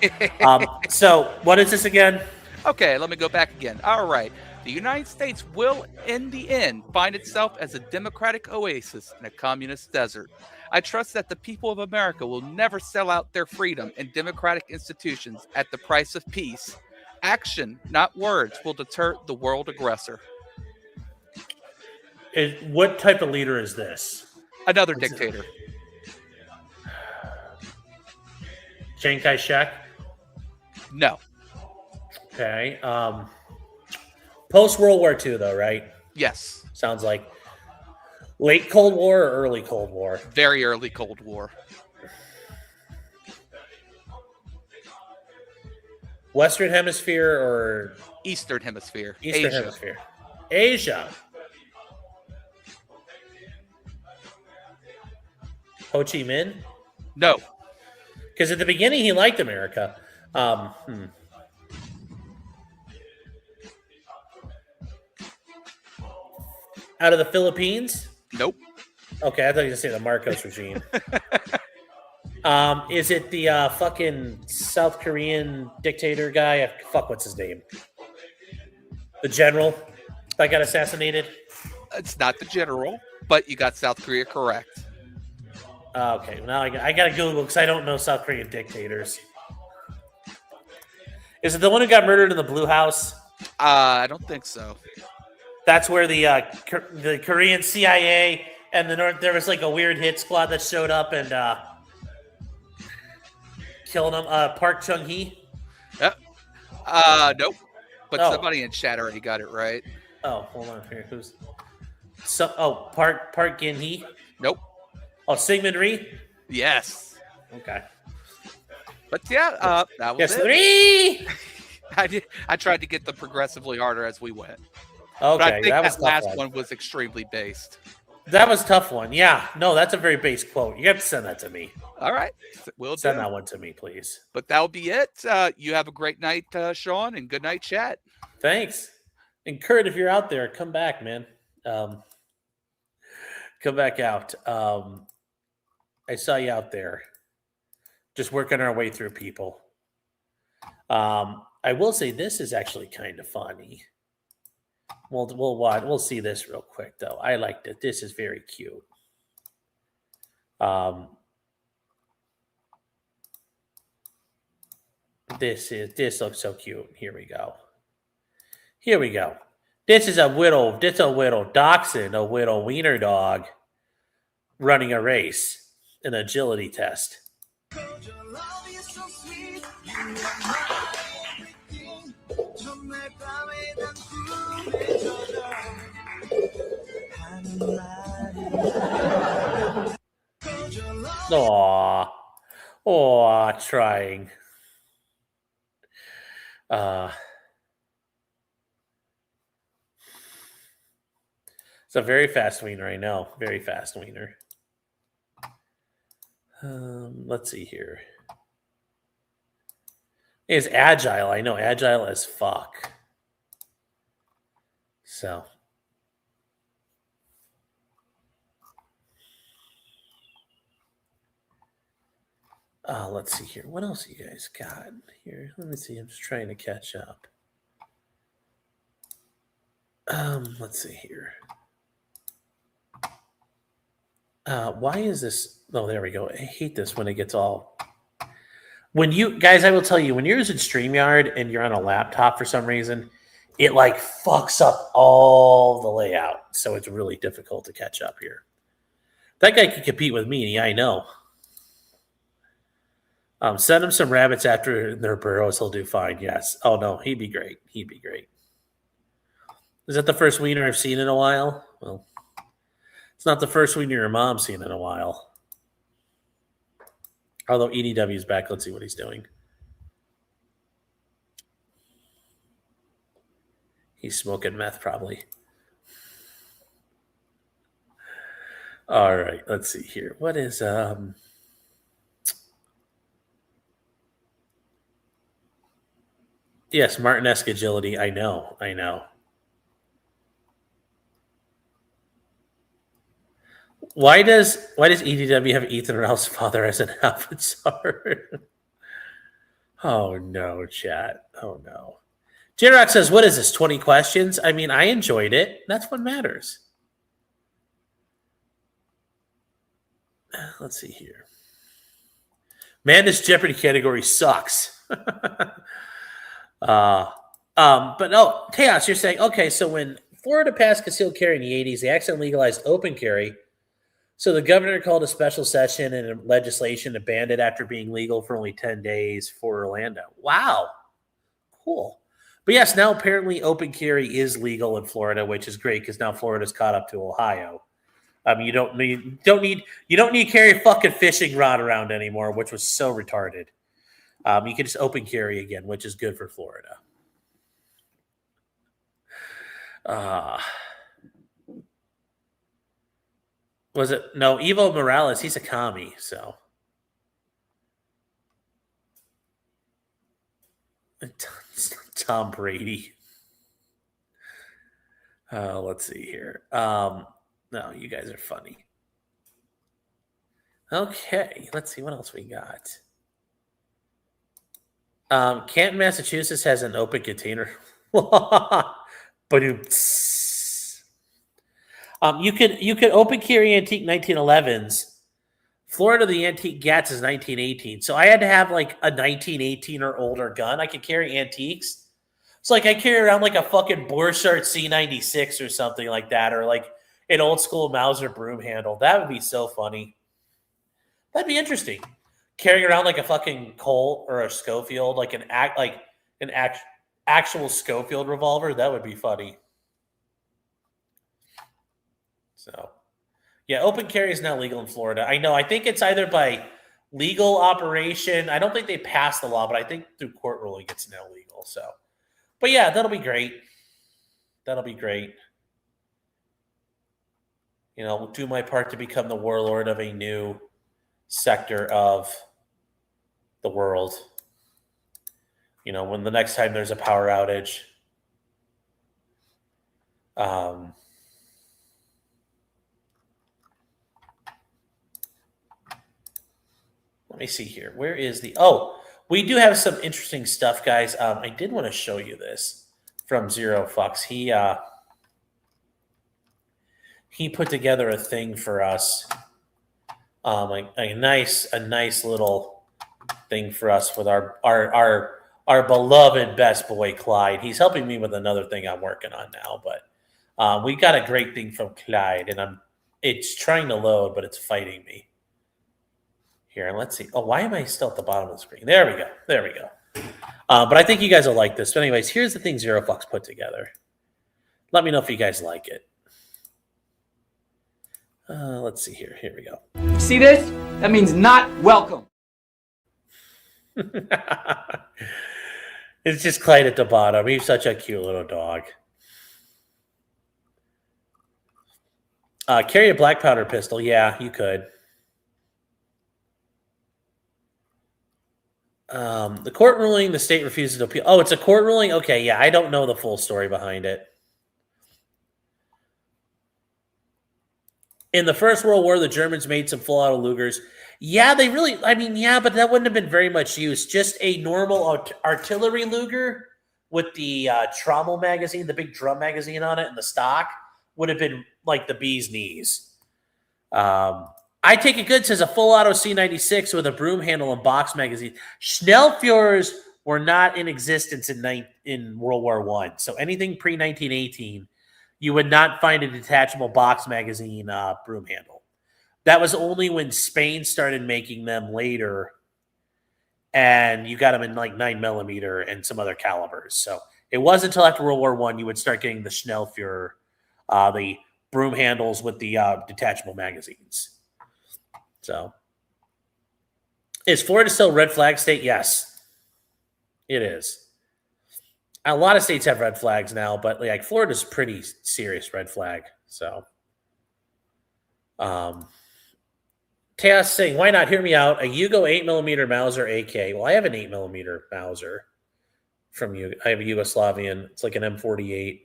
So, what is this again? Okay, let me go back again. All right. The United States will, in the end, find itself as a democratic oasis in a communist desert. I trust that the people of America will never sell out their freedom and democratic institutions at the price of peace. Action, not words, will deter the world aggressor. What type of leader is this? Another dictator. Chiang Kai-shek? No. Okay. Post World War II, though, right? Yes. Sounds like late Cold War or early Cold War? Very early Cold War. Western Hemisphere or Eastern Hemisphere? Eastern Hemisphere. Asia. Ho Chi Minh? No. Because at the beginning he liked America. Out of the Philippines? Nope. Okay, I thought you were going to say the Marcos regime. Is it the fucking South Korean dictator guy? What's his name? The general that got assassinated? It's not the general, but you got South Korea correct. Okay, now I got to Google because I don't know South Korean dictators. Is it the one who got murdered in the Blue House? I don't think so. That's where the Korean CIA and there was like a weird hit squad that showed up and killed him. Park Chung-hee? Yep. Nope. But somebody in chat already got it right. Oh, hold on here. Park Gin-hee? Nope. Oh, Syngman Rhee? Yes. Okay. But yeah, that was Yes, it. 3. I tried to get them progressively harder as we went. Okay, but I think that was last one was extremely based. That was a tough one. Yeah. No, that's a very base quote. You have to send that to me. All right. We'll send that one to me, please. But that'll be it. You have a great night, Sean, and good night, chat. Thanks. And Kurt, if you're out there, come back, man. Come back out. I saw you out there. Just working our way through people. I will say this is actually kind of funny. We'll see this real quick though. I liked it. This is very cute. This looks so cute. Here we go. This is a little dachshund, a little wiener dog running a race, an agility test. Aw, trying. It's a very fast wiener, I know. Very fast wiener. Let's see here. It's agile. I know, agile as fuck. So. Let's see here. What else you guys got here? Let me see. I'm just trying to catch up. Let's see here. Why is this? Oh, there we go. I hate this when it gets all. When you guys, I will tell you, when you're using StreamYard and you're on a laptop for some reason, it like fucks up all the layout. So it's really difficult to catch up here. That guy could compete with me. I know. Send him some rabbits after their burrows. He'll do fine. Yes. Oh, no. He'd be great. Is that the first wiener I've seen in a while? Well, it's not the first wiener your mom's seen in a while. Although EDW's back. Let's see what he's doing. He's smoking meth, probably. All right. Let's see here. What is... Yes, Martin-esque agility. I know. Why does EDW have Ethan Ralph's father as an avatar? Oh no, chat. Oh no. J-Rock says, what is this, 20 questions? I mean, I enjoyed it. That's what matters. Let's see here. Man, this Jeopardy category sucks. But no, Chaos, you're saying, okay, so when Florida passed concealed carry in the 80s, they accidentally legalized open carry. So the governor called a special session and legislation to ban it after being legal for only 10 days for Orlando. Wow. Cool. But yes, now apparently open carry is legal in Florida, which is great because now Florida's caught up to Ohio. You don't need to carry a fucking fishing rod around anymore, which was so retarded. You can just open carry again, which is good for Florida. Was it? No, Evo Morales, he's a commie, so. Tom Brady. Let's see here. No, you guys are funny. Okay, let's see what else we got. Canton, Massachusetts has an open container. But you could open carry antique 1911s. Florida, the antique GATS is 1918. So I had to have like a 1918 or older gun. I could carry antiques. So like I carry around like a fucking Borchardt C96 or something like that, or like an old school Mauser broom handle. That would be so funny. That'd be interesting. Carrying around like a fucking Colt or a Schofield, like an actual Schofield revolver. That would be funny. So, Yeah, open carry is now legal in Florida. I know. I think it's either by legal operation. I don't think they passed the law, but I think through court ruling it's now legal. So, but yeah, that'll be great. That'll be great. We'll do my part to become the warlord of a new sector of the world. When the next time there's a power outage. Let me see here. Where is the... Oh, we do have some interesting stuff, guys. I did want to show you this from Zero Fucks. He put together a thing for us. A nice little thing for us with our beloved best boy, Clyde. He's helping me with another thing I'm working on now, but we got a great thing from Clyde, and it's trying to load, but it's fighting me. Here, and let's see. Oh, why am I still at the bottom of the screen? There we go. But I think you guys will like this. But anyways, here's the thing Zero Fox put together. Let me know if you guys like it. Let's see here. Here we go. See this? That means not welcome. It's just Clyde at the bottom. He's such a cute little dog. Carry a black powder pistol. Yeah, you could. The court ruling, the state refuses to appeal. Oh, it's a court ruling? Okay, yeah, I don't know the full story behind it. In the First World War, the Germans made some full auto Lugers. Yeah, they really, but that wouldn't have been very much use. Just a normal artillery Luger with the Trommel magazine, the big drum magazine on it, and the stock would have been like the bee's knees. I take it good says a full auto C96 with a broom handle and box magazine. Schnellführers were not in existence in World War I. So anything pre-1918, you would not find a detachable box magazine broom handle. That was only when Spain started making them later, and you got them in like 9mm and some other calibers. So it wasn't until after World War I you would start getting the Schnellführer, the broom handles with the detachable magazines. So, is Florida still red flag state? Yes, it is. A lot of states have red flags now, but like Florida's pretty serious red flag. So, Teos saying, why not? Hear me out. A Yugo 8mm Mauser AK. Well, I have an 8mm Mauser from you. I have a Yugoslavian. It's like an M48.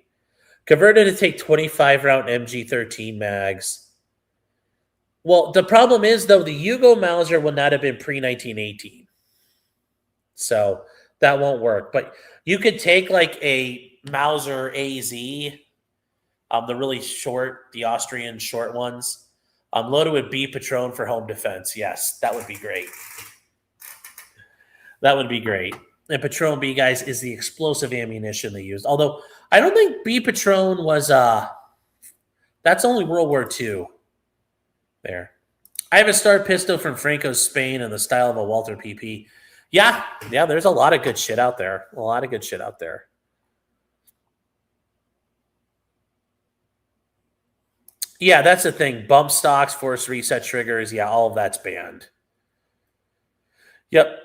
Converted to take 25 round MG13 mags. Well, the problem is, though, the Yugo Mauser would not have been pre-1918. So that won't work. But you could take like a Mauser AZ, the really short, the Austrian short ones, loaded with B Patron for home defense. Yes, that would be great. That would be great. And Patron B, guys, is the explosive ammunition they used. Although I don't think B Patron was that's only World War II. There. I have a Star Pistol from Franco's Spain in the style of a Walther PP. Yeah, there's a lot of good shit out there. Yeah, that's the thing. Bump stocks, force reset triggers. Yeah, all of that's banned. Yep.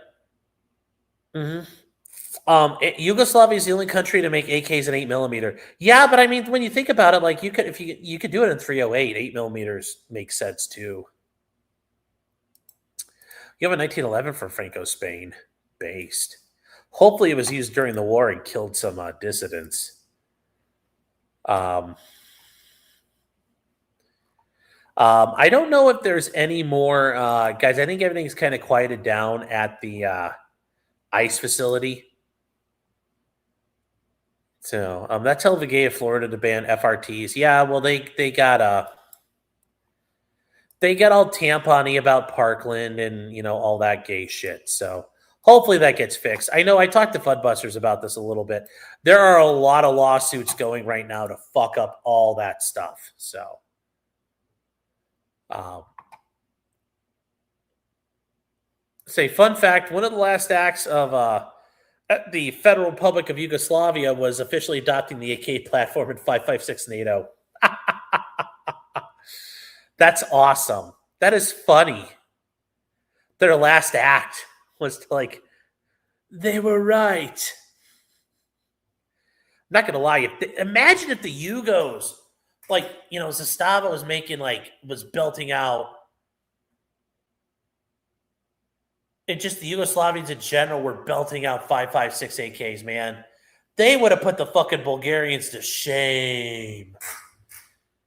Yugoslavia is the only country to make AKs in 8mm. Yeah, but I mean, when you think about it, like you could do it in 308. 8mm makes sense too. You have a 1911 from Franco Spain based. Hopefully, it was used during the war and killed some dissidents. I don't know if there's any more guys. I think everything's kind of quieted down at the ICE facility. So that's Helvigay of Florida to ban FRTs. Yeah, well they got all tampon-y about Parkland and all that gay shit. So hopefully that gets fixed. I know I talked to Fudbusters about this a little bit. There are a lot of lawsuits going right now to fuck up all that stuff. So say fun fact, one of the last acts of the Federal Republic of Yugoslavia was officially adopting the AK platform in 5.56 NATO. That's awesome. That is funny. Their last act was to like, they were right. I'm not gonna lie. Imagine if the Yugos, like, you know, Zastava was belting out, and just the Yugoslavians in general were belting out 5.56 AKs, man. They would have put the fucking Bulgarians to shame.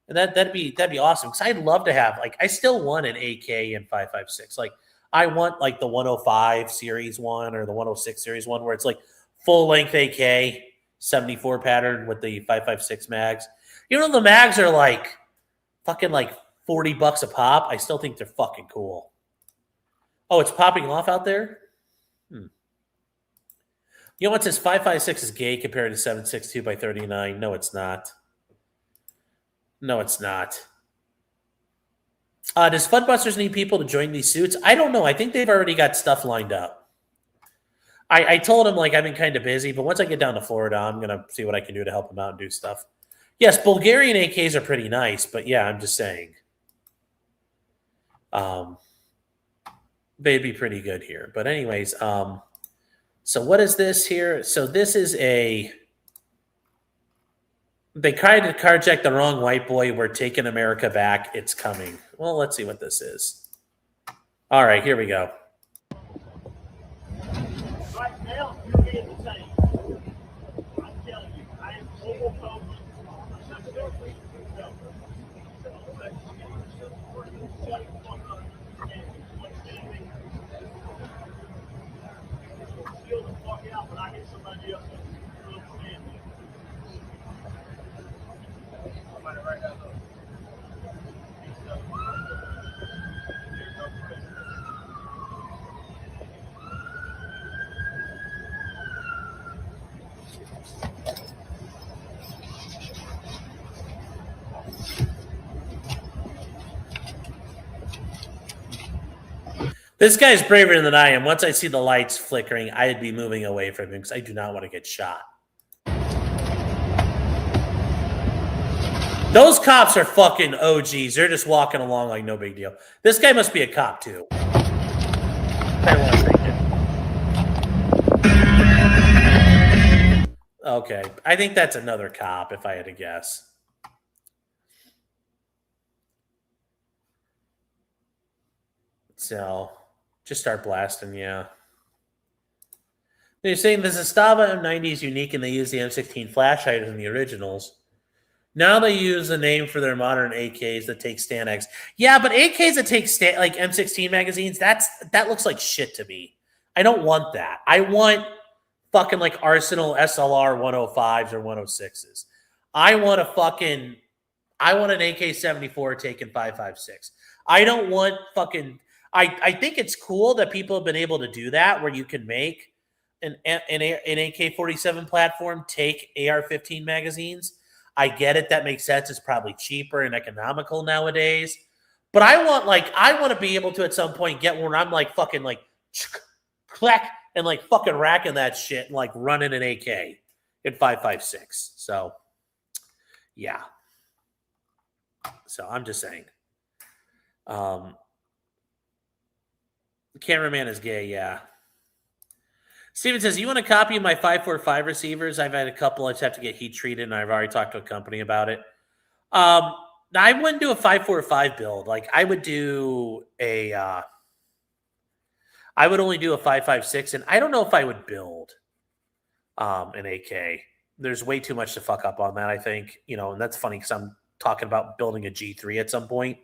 And that'd be awesome. Because I'd love to have, like, I still want an AK in 5.56. Like, I want like the 105 series one or the 106 series one where it's like full length AK 74 pattern with the 5.56 mags. You know, the mags are like fucking like $40 a pop. I still think they're fucking cool. Oh, it's popping off out there? You know what says 5.56 is gay compared to 7.62 by 39? No, it's not. No, it's not. Does Funbusters need people to join these suits? I don't know. I think they've already got stuff lined up. I told them, like, I've been kind of busy, but once I get down to Florida, I'm going to see what I can do to help them out and do stuff. Yes, Bulgarian AKs are pretty nice, but yeah, I'm just saying. They'd be pretty good here. But anyways, so what is this here? So this is a... They tried to carjack the wrong white boy. We're taking America back. It's coming. Well, let's see what this is. All right, here we go. Right now, you're getting the same. I'm telling you, I am homophobic. Still the fuck out, but I get somebody else to understand me. Somebody right now, though. This guy's braver than I am. Once I see the lights flickering, I'd be moving away from him because I do not want to get shot. Those cops are fucking OGs. They're just walking along like no big deal. This guy must be a cop too. Okay, I think that's another cop if I had to guess. So, just start blasting, yeah. They're saying the Zastava M90 is unique and they use the M16 flash hider in the originals. Now they use the name for their modern AKs that take StanX. Yeah, but AKs that take like M16 magazines, that looks like shit to me. I don't want that. I want fucking like Arsenal SLR 105s or 106s. I want an AK-74 taking 5.56. I don't want fucking... I think it's cool that people have been able to do that where you can make an AK-47 platform take AR-15 magazines. I get it. That makes sense. It's probably cheaper and economical nowadays. But I want to be able to at some point get where I'm like fucking like clack and like fucking racking that shit and like running an AK in 5.56. So, yeah. So I'm just saying. The cameraman is gay, yeah. Steven says, you want a copy of my 5.45 receivers? I've had a couple. I just have to get heat treated, and I've already talked to a company about it. I wouldn't do a 5.45 build. Like, I would do a I would only do a 5.56, and I don't know if I would build an AK. There's way too much to fuck up on that, I think. You know, and that's funny because I'm talking about building a G3 at some point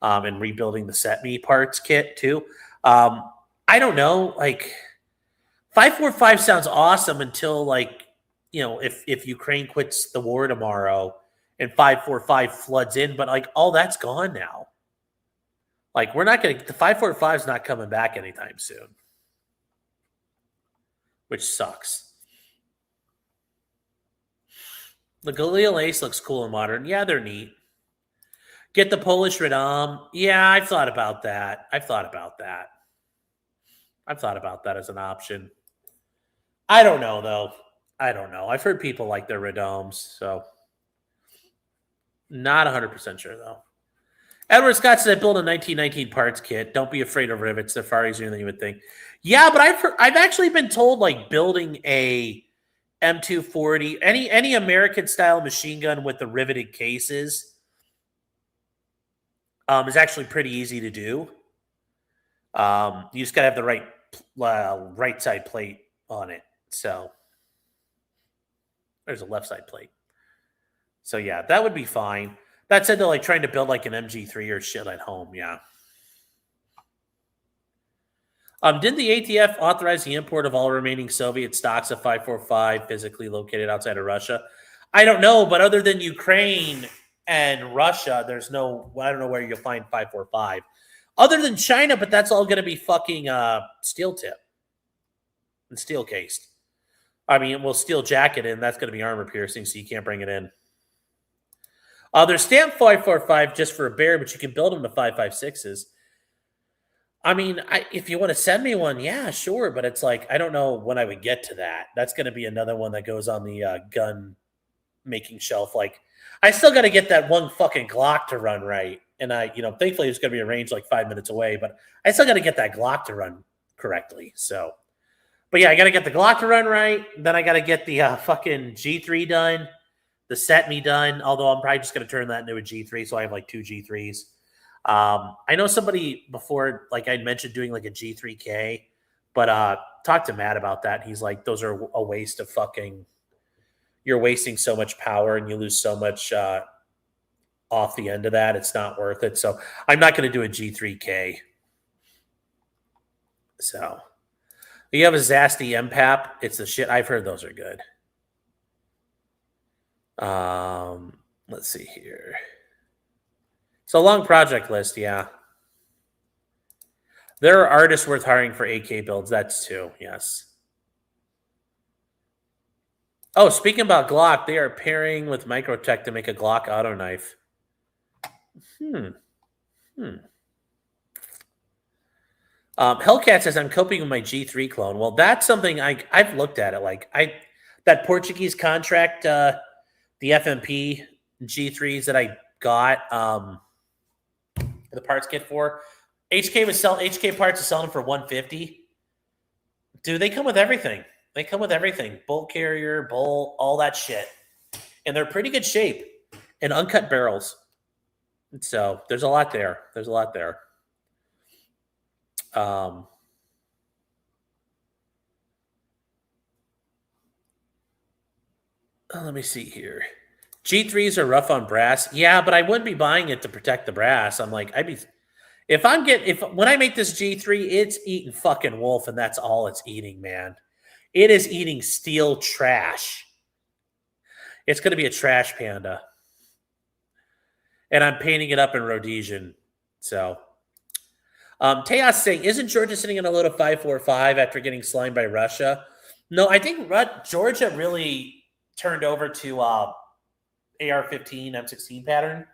and rebuilding the Set Me parts kit, too. I don't know, like... 5.45 sounds awesome until, like, you know, if Ukraine quits the war tomorrow and 5.45 floods in, but like all that's gone now. Like the 5.45 is not coming back anytime soon, which sucks. The Galil Ace looks cool and modern. Yeah, they're neat. Get the Polish Radom. Yeah, I've thought about that. I've thought about that as an option. I don't know, though. I don't know. I've heard people like their Radomes, so not 100% sure, though. Edward Scott said, "Build a 1919 parts kit. Don't be afraid of rivets. They're far easier than you would think." Yeah, but I've actually been told like building a M240, any American style machine gun with the riveted cases, is actually pretty easy to do. You just gotta have the right side plate on it. So there's a left side plate. So yeah, that would be fine. That said, though, like trying to build like an MG3 or shit at home, yeah. Didn't the ATF authorize the import of all remaining Soviet stocks of 545 physically located outside of Russia? I don't know, but other than Ukraine and Russia, I don't know where you'll find 545. Other than China, but that's all going to be fucking steel tip and steel cased. I mean, we'll steel jacket in. That's going to be armor piercing, so you can't bring it in. They're stamped 545 just for a bear, but you can build them to 556s. I mean, if you want to send me one, yeah, sure. But it's like, I don't know when I would get to that. That's going to be another one that goes on the gun making shelf. Like, I still got to get that one fucking Glock to run right. And thankfully it's going to be a range like 5 minutes away, but I still got to get that Glock to run correctly. So, but yeah, I got to get the Glock to run right. Then I got to get the fucking G3 done, the Set Me done. Although I'm probably just going to turn that into a G3. So I have like 2 G3s. I know somebody before, like I'd mentioned doing like a G3K, but talked to Matt about that. He's like, those are a waste of fucking, you're wasting so much power and you lose so much off the end of that. It's not worth it. So I'm not going to do a G3K. So you have a Zasti MPAP. It's the shit. I've heard those are good. Let's see here. It's a long project list, yeah. There are artists worth hiring for AK builds. That's too, yes. Oh, speaking about Glock, they are pairing with Microtech to make a Glock auto knife. Hellcat says, I'm coping with my G3 clone. Well, that's something I've looked at it. Like that Portuguese contract, the FMP G3s that I got the parts kit for. HK parts is selling for $150. Dude, they come with everything. They come with everything. Bolt carrier, bolt, all that shit. And they're pretty good shape. And uncut barrels. So there's a lot there. There's a lot there. Let me see here. G3s are rough on brass. Yeah, but I wouldn't be buying it to protect the brass. I'm like, when I make this G3, it's eating fucking wolf, and that's all it's eating, man. It is eating steel trash. It's going to be a trash panda. And I'm painting it up in Rhodesian. So, Teos saying, isn't Georgia sitting in a load of 545 after getting slimed by Russia? No, I think Georgia really turned over to AR-15, M16 pattern.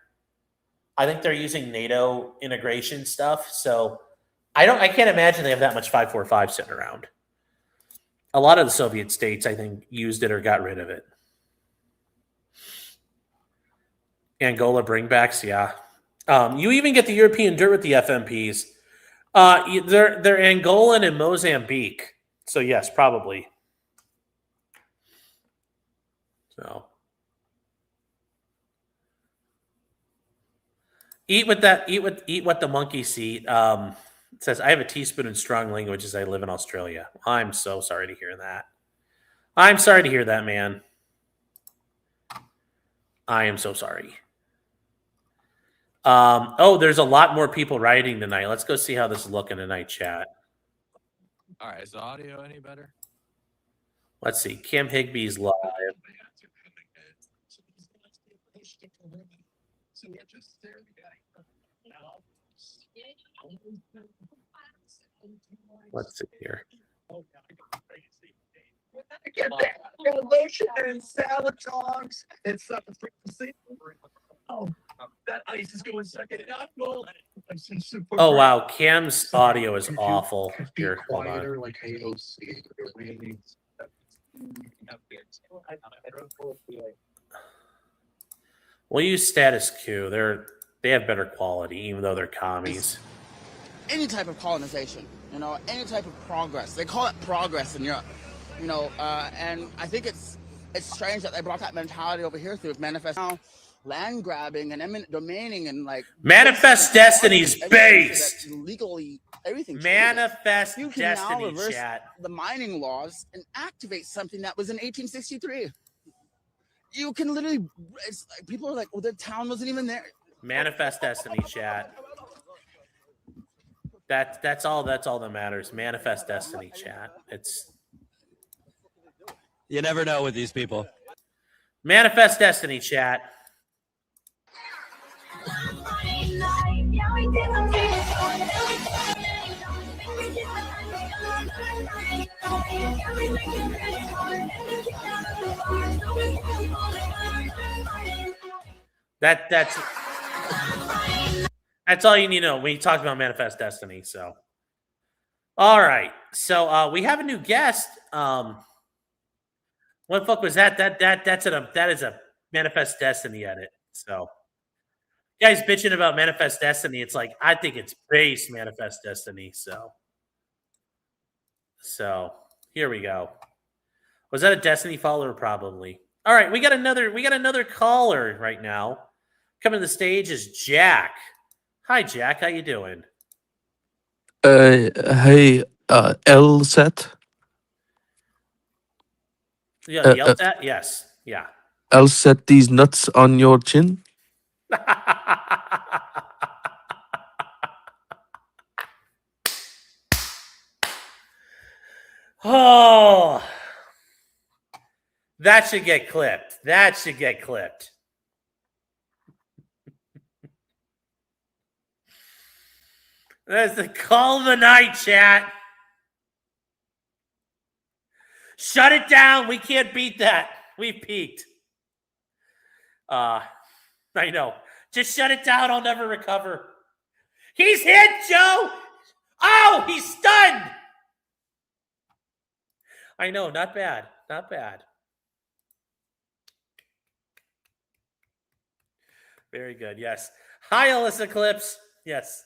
I think they're using NATO integration stuff. So I can't imagine they have that much 545 sitting around. A lot of the Soviet states, I think, used it or got rid of it. Angola bringbacks, yeah. You even get the European dirt with the FMPs. They're Angolan and Mozambique. So yes, probably. So eat what the monkeys eat. It says, I have a teaspoon in strong language as I live in Australia. I'm so sorry to hear that. I'm sorry to hear that, man. I am so sorry. There's a lot more people writing tonight. Let's go see how this is looking tonight, chat. All right, is the audio any better? Let's see. Kim Higby's live. Let's see here. Get that lotion and salad dogs and stuff. Oh, that ice is going second. Oh wow, Cam's audio is awful. Here, hold on. Like We'll use status quo. They have better quality, even though they're commies. Any type of colonization, any type of progress. They call it progress in Europe, and I think it's strange that they brought that mentality over here through Manifest now, land grabbing and eminent domaining and like Manifest Destiny's based legally everything. Manifest you can Destiny now reverse chat. the mining laws and activate something that was in 1863. You can literally, it's like people are like, well, the town wasn't even there. Manifest Destiny chat. That's all that matters. Manifest Destiny chat. It's You never know with these people. Manifest Destiny chat. That's all you need to know when you talk about Manifest Destiny. So, all right. So we have a new guest. What the fuck was that? That is a Manifest Destiny edit. So, you guys bitching about Manifest Destiny. It's like I think it's base Manifest Destiny. So here we go. Was that a Destiny follower? Probably. All right, we got another caller right now. Coming to the stage is Jack. Hi, Jack. How you doing? Hey, LSAT. Yeah, the LSAT? Yes. Yeah. I'll set these nuts on your chin. Oh, that should get clipped. That should get clipped. That's the call of the night, chat. Shut it down. We can't beat that. We've peaked. I know. Just shut it down. I'll never recover. He's hit, Joe. Oh, he's stunned. I know. Not bad. Not bad. Very good. Yes. Hi, Alyssa Clips. Yes.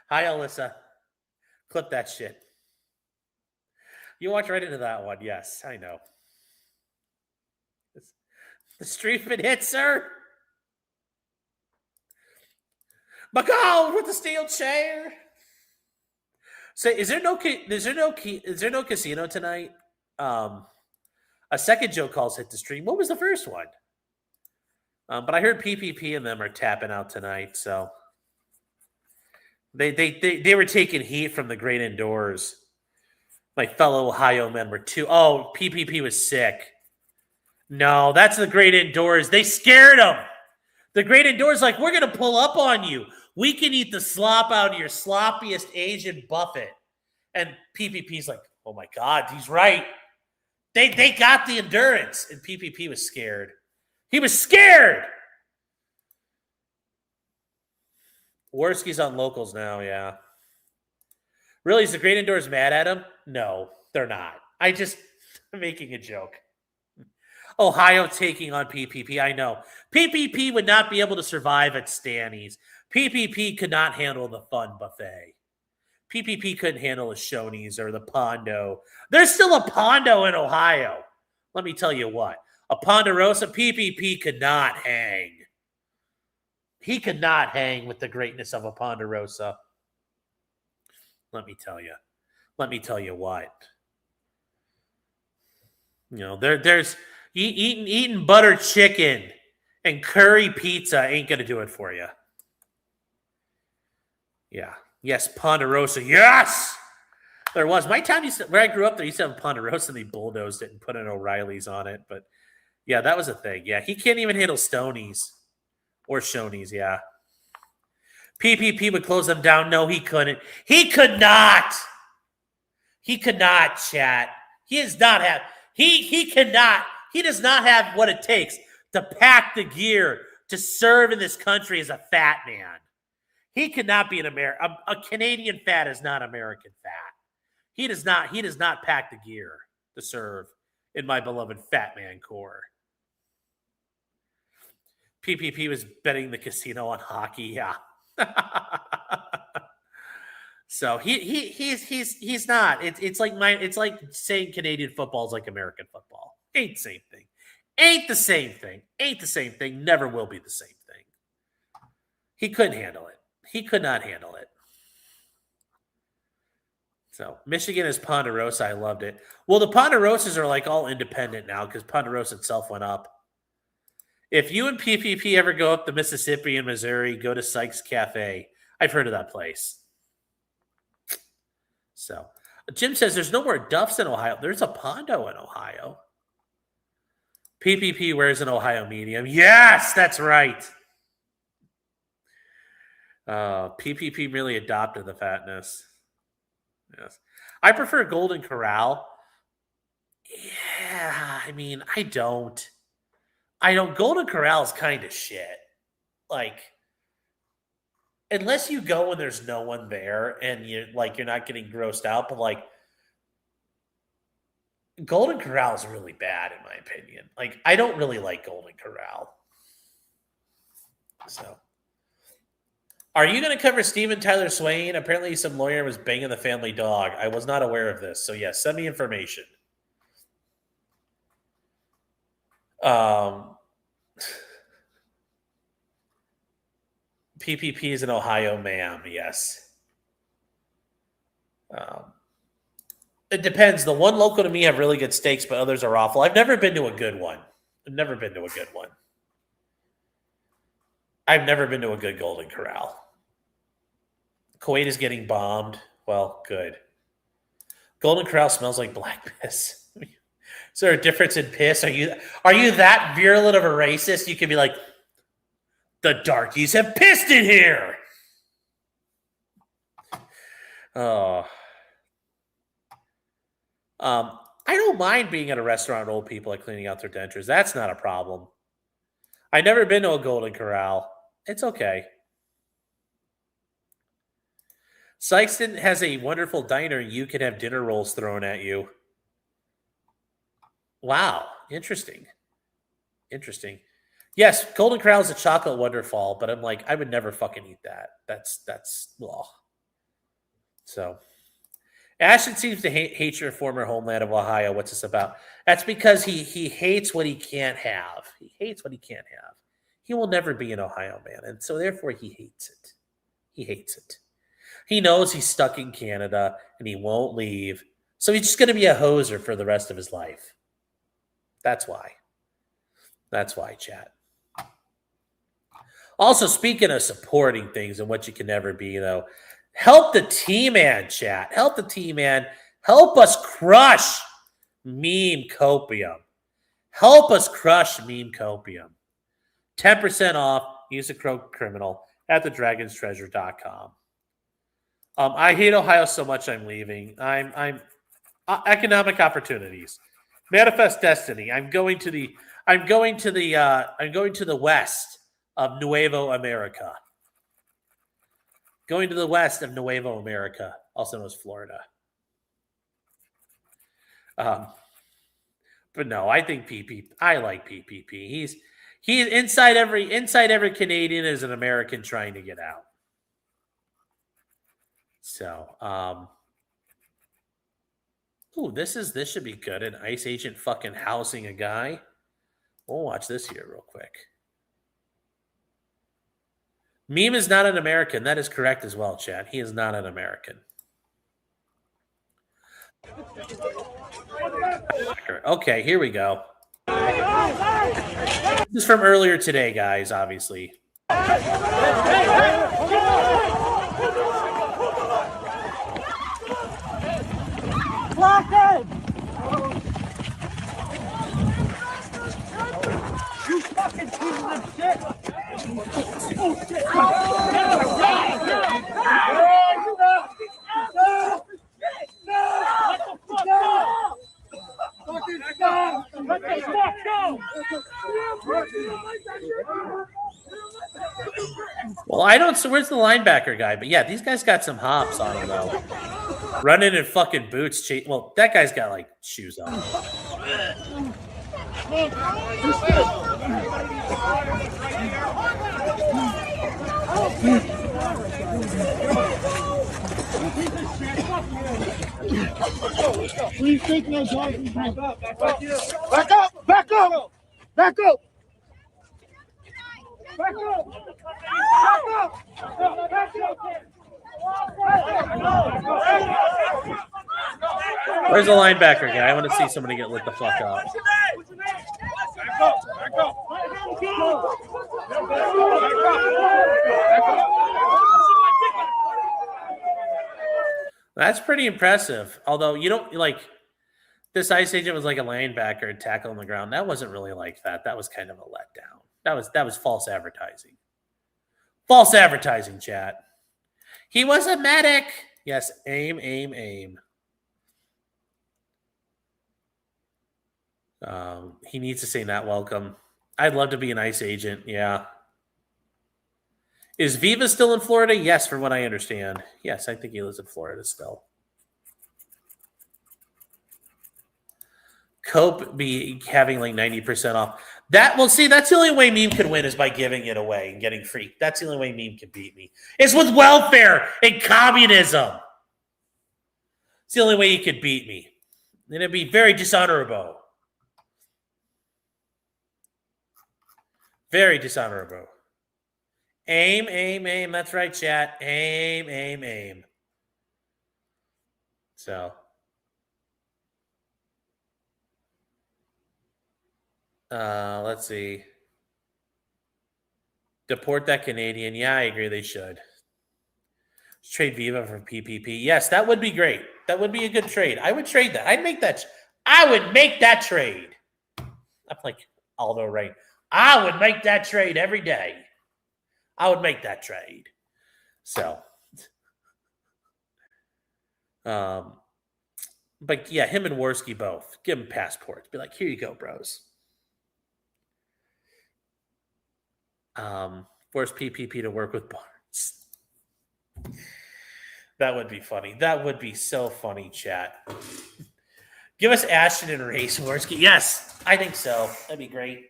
Hi, Alyssa. Clip that shit. You watch right into that one. Yes, I know. The street been hit, sir. McCall with the steel chair. So, is there no casino tonight? A second Joe Calls hit the stream. What was the first one? But I heard PPP and them are tapping out tonight, so they were taking heat from the great indoors. My fellow Ohio men were too. Oh, PPP was sick. No, that's the great indoors. They scared him. The great indoors, like, we're gonna pull up on you. We can eat the slop out of your sloppiest Asian buffet. And PPP's like, oh my God, he's right. They got the endurance, and PPP was scared. He was scared. Worski's on locals now, yeah. Really, is the Great Indoors mad at him? No, they're not. I'm making a joke. Ohio taking on PPP, I know. PPP would not be able to survive at Stanny's. PPP could not handle the fun buffet. PPP couldn't handle a Shoney's or the Pondo. There's still a Pondo in Ohio. Let me tell you what. A Ponderosa, PPP could not hang. He could not hang with the greatness of a Ponderosa. Let me tell you. Let me tell you what. You know, there's eating butter chicken and curry pizza ain't gonna do it for you. Yeah. Yes, Ponderosa. Yes! There was. My time, where I grew up, there used to have Ponderosa, and they bulldozed it and put in O'Reilly's on it. But, yeah, that was a thing. Yeah, he can't even handle Stoney's or Shoney's, yeah. PPP would close them down. No, he couldn't. He could not. He could not, chat. He does not have. He cannot. He does not have what it takes to pack the gear to serve in this country as a fat man. He could not be an American. A Canadian fat is not American fat. He does not pack the gear to serve in my beloved fat man corps. PPP was betting the casino on hockey. Yeah. So he's not. It's like saying Canadian football is like American football. Ain't the same thing. Ain't the same thing. Ain't the same thing. Never will be the same thing. He couldn't handle it. He could not handle it. So Michigan is Ponderosa. I loved it. Well, the Ponderosas are like all independent now because Ponderosa itself went up. If you and PPP ever go up the Mississippi and Missouri, go to Sykes Cafe. I've heard of that place. So Jim says there's no more Duffs in Ohio. There's a Pondo in Ohio. PPP wears an Ohio medium. Yes, that's right. PPP really adopted the fatness. Yes. I prefer Golden Corral. Yeah, I mean, I don't. Golden Corral is kind of shit. Like, unless you go when there's no one there and you're not getting grossed out, but like Golden Corral is really bad in my opinion. Like, I don't really like Golden Corral. So, are you going to cover Steven Tyler Swain? Apparently some lawyer was banging the family dog. I was not aware of this. So yes, send me information. PPP is an Ohio ma'am, yes. It depends. The one local to me have really good steaks, but others are awful. I've never been to a good one. I've never been to a good Golden Corral. Kuwait is getting bombed. Well, good. Golden Corral smells like black piss. Is there a difference in piss? Are you that virulent of a racist? You can be like, the darkies have pissed in here. Oh. I don't mind being at a restaurant with old people and cleaning out their dentures. That's not a problem. I've never been to a Golden Corral. It's okay. Sykeston has a wonderful diner. You can have dinner rolls thrown at you. Wow. Interesting. Yes, Golden Corral is a chocolate wonderfall, but I'm like, I would never fucking eat that. That's ugh. So, Ashton seems to hate your former homeland of Ohio. What's this about? That's because he hates what he can't have. He hates what he can't have. He will never be an Ohio man, and so therefore he hates it. He hates it. He knows he's stuck in Canada and he won't leave, so he's just going to be a hoser for the rest of his life. That's why. That's why, chat. Also, speaking of supporting things and what you can never be, though, help the T-Man, chat. Help the T-Man. Help us crush Meme Copium. Help us crush Meme Copium. 10% off. Use the code criminal at thedragonstreasure.com. I hate Ohio so much I'm leaving. I'm economic opportunities. Manifest destiny. I'm going to the west of Nuevo America. Going to the west of Nuevo America, also known as Florida. But no, I think I like PPP. He's inside every Canadian is an American trying to get out. So, this should be good. An ICE agent fucking housing a guy. We'll watch this here real quick. Meme is not an American. That is correct as well, Chad. He is not an American. Okay, here we go. This is from earlier today, guys, obviously. Blockhead! You fucking pieces of shit! Oh, shit! Well, I don't. So where's the linebacker guy? But yeah, these guys got some hops on them though. Running in fucking boots. Well, that guy's got like shoes on. Please take no dogs. Back up! Back up! Back up! Back up! Back up! Back up! Where's the linebacker guy? I want to see somebody get lit the fuck up. Back up! Back up! That's pretty impressive. Although you don't like this ice agent was like a linebacker tackle on the ground. That wasn't really like that. That was kind of a letdown. That was false advertising. False advertising, chat. He was a medic. Yes, aim. He needs to say not welcome. I'd love to be an ICE agent. Yeah. Is Viva still in Florida? Yes, from what I understand. Yes, I think he lives in Florida still. Cope be having like 90% off. That's the only way Meme could win is by giving it away and getting free. That's the only way Meme can beat me. It's with welfare and communism. It's the only way he could beat me. And it'd be very dishonorable. Very dishonorable. Aim. That's right, chat. Aim. So. Let's see. Deport that Canadian. Yeah, I agree they should. Trade Viva for PPP. Yes, that would be great. That would be a good trade. I would trade that. I would make that trade. I'm like Aldo Ray. I would make that trade every day. I would make that trade. So, but yeah, him and Worski both. Give him passports. Be like, here you go, bros. Force PPP to work with Barnes. That would be funny. That would be so funny, chat. Give us Ashton and Race Worski. Yes, I think so. That'd be great.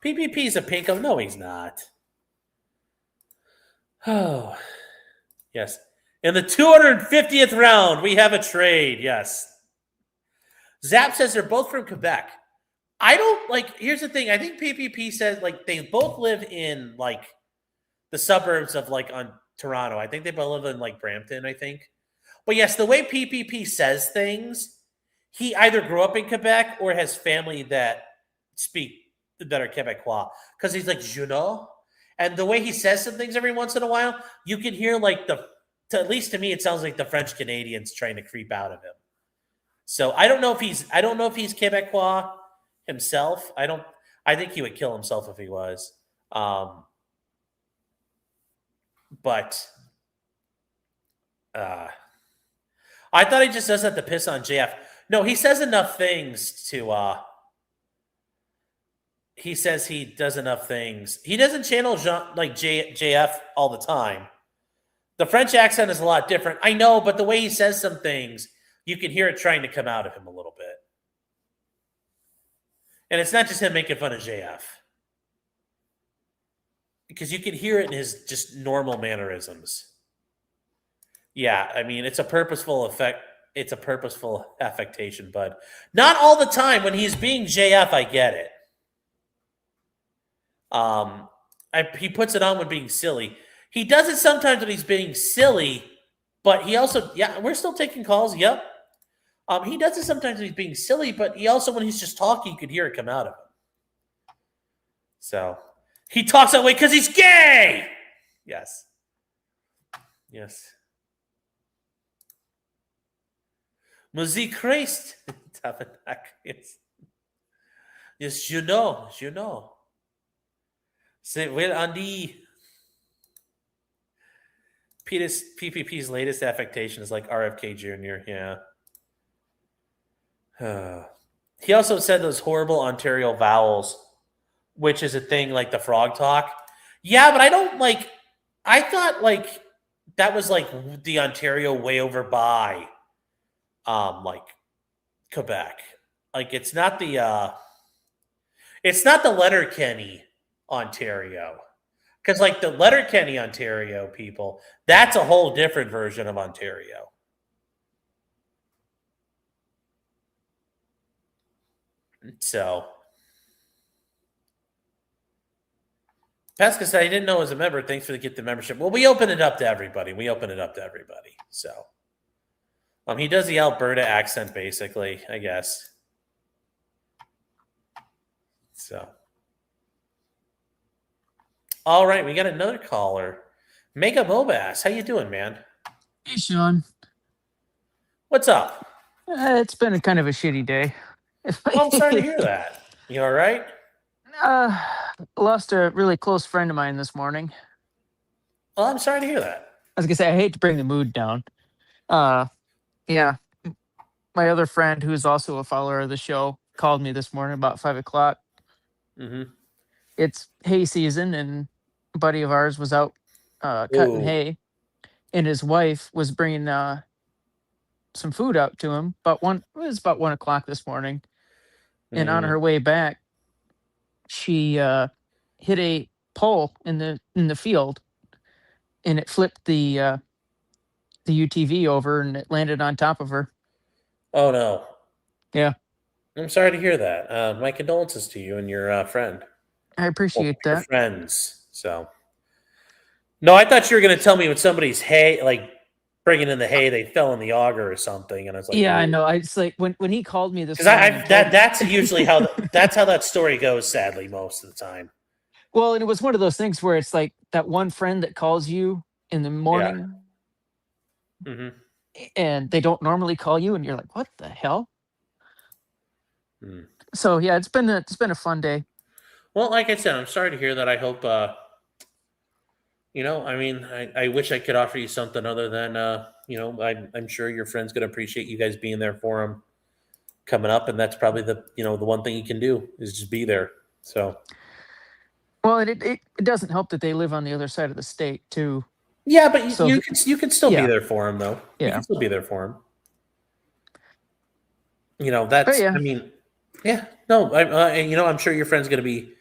PPP's a pinko. No, he's not. Oh, yes. In the 250th round, we have a trade. Yes. Zap says they're both from Quebec. I don't like. Here's the thing. I think PPP says like they both live in like the suburbs of like on Toronto. I think they both live in like Brampton. I think. But yes, the way PPP says things, he either grew up in Quebec or has family that are Quebecois. Because he's like, you know, and the way he says some things every once in a while, you can hear like at least to me, it sounds like the French Canadians trying to creep out of him. So I don't know if he's Quebecois himself. I think he would kill himself if he was. But I thought he just does that to piss on JF. No, he says enough things to he says he does enough things. He doesn't channel JF all the time. The French accent is a lot different. I know, but the way he says some things, you can hear it trying to come out of him a little bit. And it's not just him making fun of JF. Because you can hear it in his just normal mannerisms. Yeah, I mean, it's a purposeful effect. It's a purposeful affectation, but not all the time. When he's being JF, I get it. He puts it on when being silly. He does it sometimes when he's being silly, but he also, we're still taking calls. Yep. He does it sometimes when he's being silly, but he also, when he's just talking, you could hear it come out of him. So he talks that way because he's gay. Yes. Yes. Musique Christ. Yes. Yes, you know. C'est well, Andy. PPP's latest affectation is like RFK Jr. Yeah. He also said those horrible Ontario vowels, which is a thing like the frog talk. Yeah, but I don't like. I thought like that was like the Ontario way over by. like Quebec. Like it's not the Letterkenny, Ontario. Because like the Letterkenny, Ontario people, that's a whole different version of Ontario. So Pesca said, I didn't know I was a member. Thanks for the membership. Well, we open it up to everybody. So he does the Alberta accent, basically, I guess. So all right, we got another caller. Mega Mobas. How you doing, man? Hey, Sean. What's up? It's been a kind of a shitty day. Well, I'm sorry to hear that. You all right? Lost a really close friend of mine this morning. Well, I'm sorry to hear that. I was gonna say, I hate to bring the mood down. Yeah. My other friend, who's also a follower of the show, called me this morning about 5 o'clock. Mm-hmm. It's hay season, and a buddy of ours was out cutting hay, and his wife was bringing some food out to him. It was about 1 o'clock this morning, and on her way back, she hit a pole in the field, and it flipped the UTV over, and it landed on top of her. Oh no! Yeah, I'm sorry to hear that. My condolences to you and your friend. I appreciate that. Friends. So, no, I thought you were going to tell me when somebody's hay, like bringing in the hay, they fell in the auger or something, and I was like, yeah, I know. It's like when he called me this because that's usually how that's how that story goes. Sadly, most of the time. Well, and it was one of those things where it's like that one friend that calls you in the morning, and they don't normally call you, and you're like, what the hell? So yeah, it's been a fun day. Well, like I said, I'm sorry to hear that. I hope, I mean, I wish I could offer you something other than, I'm sure your friend's going to appreciate you guys being there for him coming up. And that's probably the one thing you can do is just be there. So, well, it doesn't help that they live on the other side of the state too. Yeah, but you can still be yeah. there for him though. Yeah. You can still be there for him. That's, yeah. I mean, yeah, no, I'm sure your friend's going to be,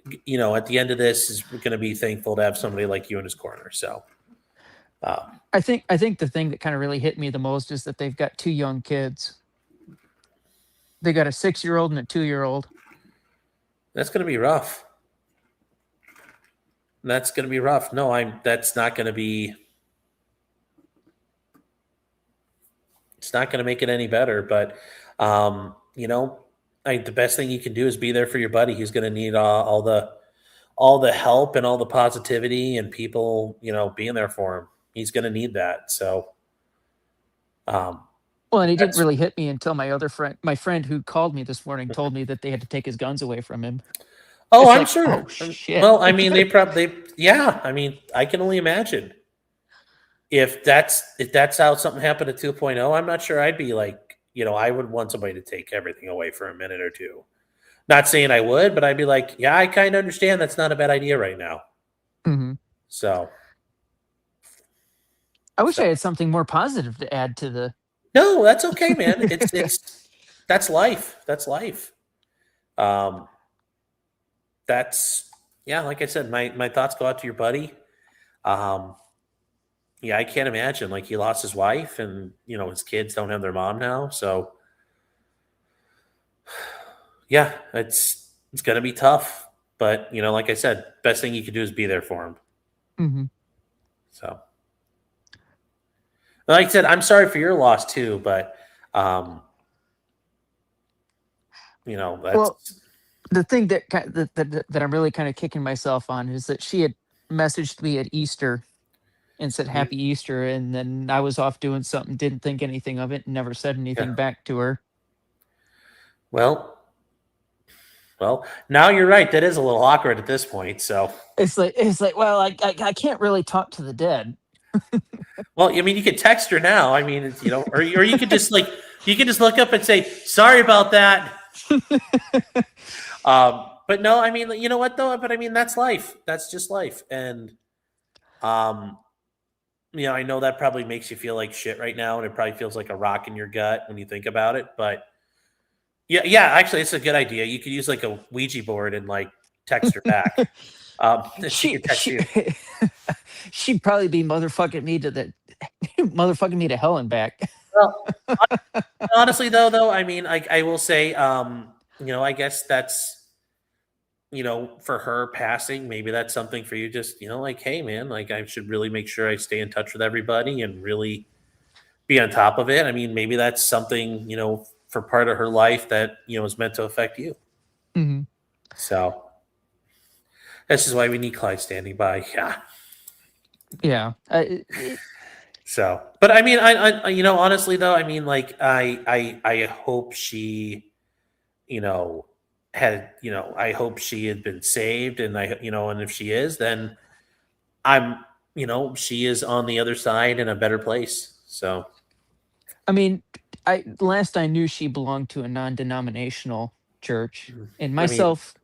at the end of this is going to be thankful to have somebody like you in his corner. So, I think the thing that kind of really hit me the most is that they've got 2 young kids. They got a 6-year-old and a 2-year-old. That's going to be rough. That's going to be rough. No, that's not going to be. It's not going to make it any better. But, the best thing you can do is be there for your buddy. He's going to need all the help and all the positivity and people, being there for him. He's going to need that. So, well, and it didn't really hit me until my friend who called me this morning told me that they had to take his guns away from him. Oh, It's I'm like, sure. oh, shit. Well, I mean, yeah. I mean, I can only imagine if that's how something happened at 2.0. I'm not sure I'd be like, I would want somebody to take everything away for a minute or two. Not saying I would, but I'd be like, yeah, I kind of understand that's not a bad idea right now. Mm-hmm. So, I wish I had something more positive to add to the. No, that's okay, man. It's that's life. That's life. That's like I said, my thoughts go out to your buddy. Yeah, I can't imagine. Like he lost his wife, and his kids don't have their mom now. So, yeah, it's gonna be tough. But like I said, best thing you can do is be there for him. Mm-hmm. So, like I said, I'm sorry for your loss too. But, that's. Well, the thing that I'm really kind of kicking myself on is that she had messaged me at Easter and said Happy Easter, and then I was off doing something, didn't think anything of it, and never said anything back to her. Well, now you're right. That is a little awkward at this point. So it's like, well, I can't really talk to the dead. Well, I mean, you could text her now. I mean, or you could just look up and say, sorry about that. But no, I mean, you know what though? But I mean, that's life. That's just life. And, I know that probably makes you feel like shit right now, and it probably feels like a rock in your gut when you think about it. But yeah, actually, it's a good idea. You could use like a Ouija board and like text her back. She could text you. She'd probably be motherfucking me to hell and back. Well, honestly, though, I mean, I will say, I guess that's, for her passing, maybe that's something for you. Just, like, hey, man, like I should really make sure I stay in touch with everybody and really be on top of it. I mean, maybe that's something, for part of her life that, is meant to affect you. Mm-hmm. So this is why we need Clyde standing by. Yeah. So, but I mean, I honestly though, I mean, like, I hope she, I hope she had been saved, and and if she is, then she is on the other side in a better place. So, I mean, last I knew, she belonged to a non-denominational church, and myself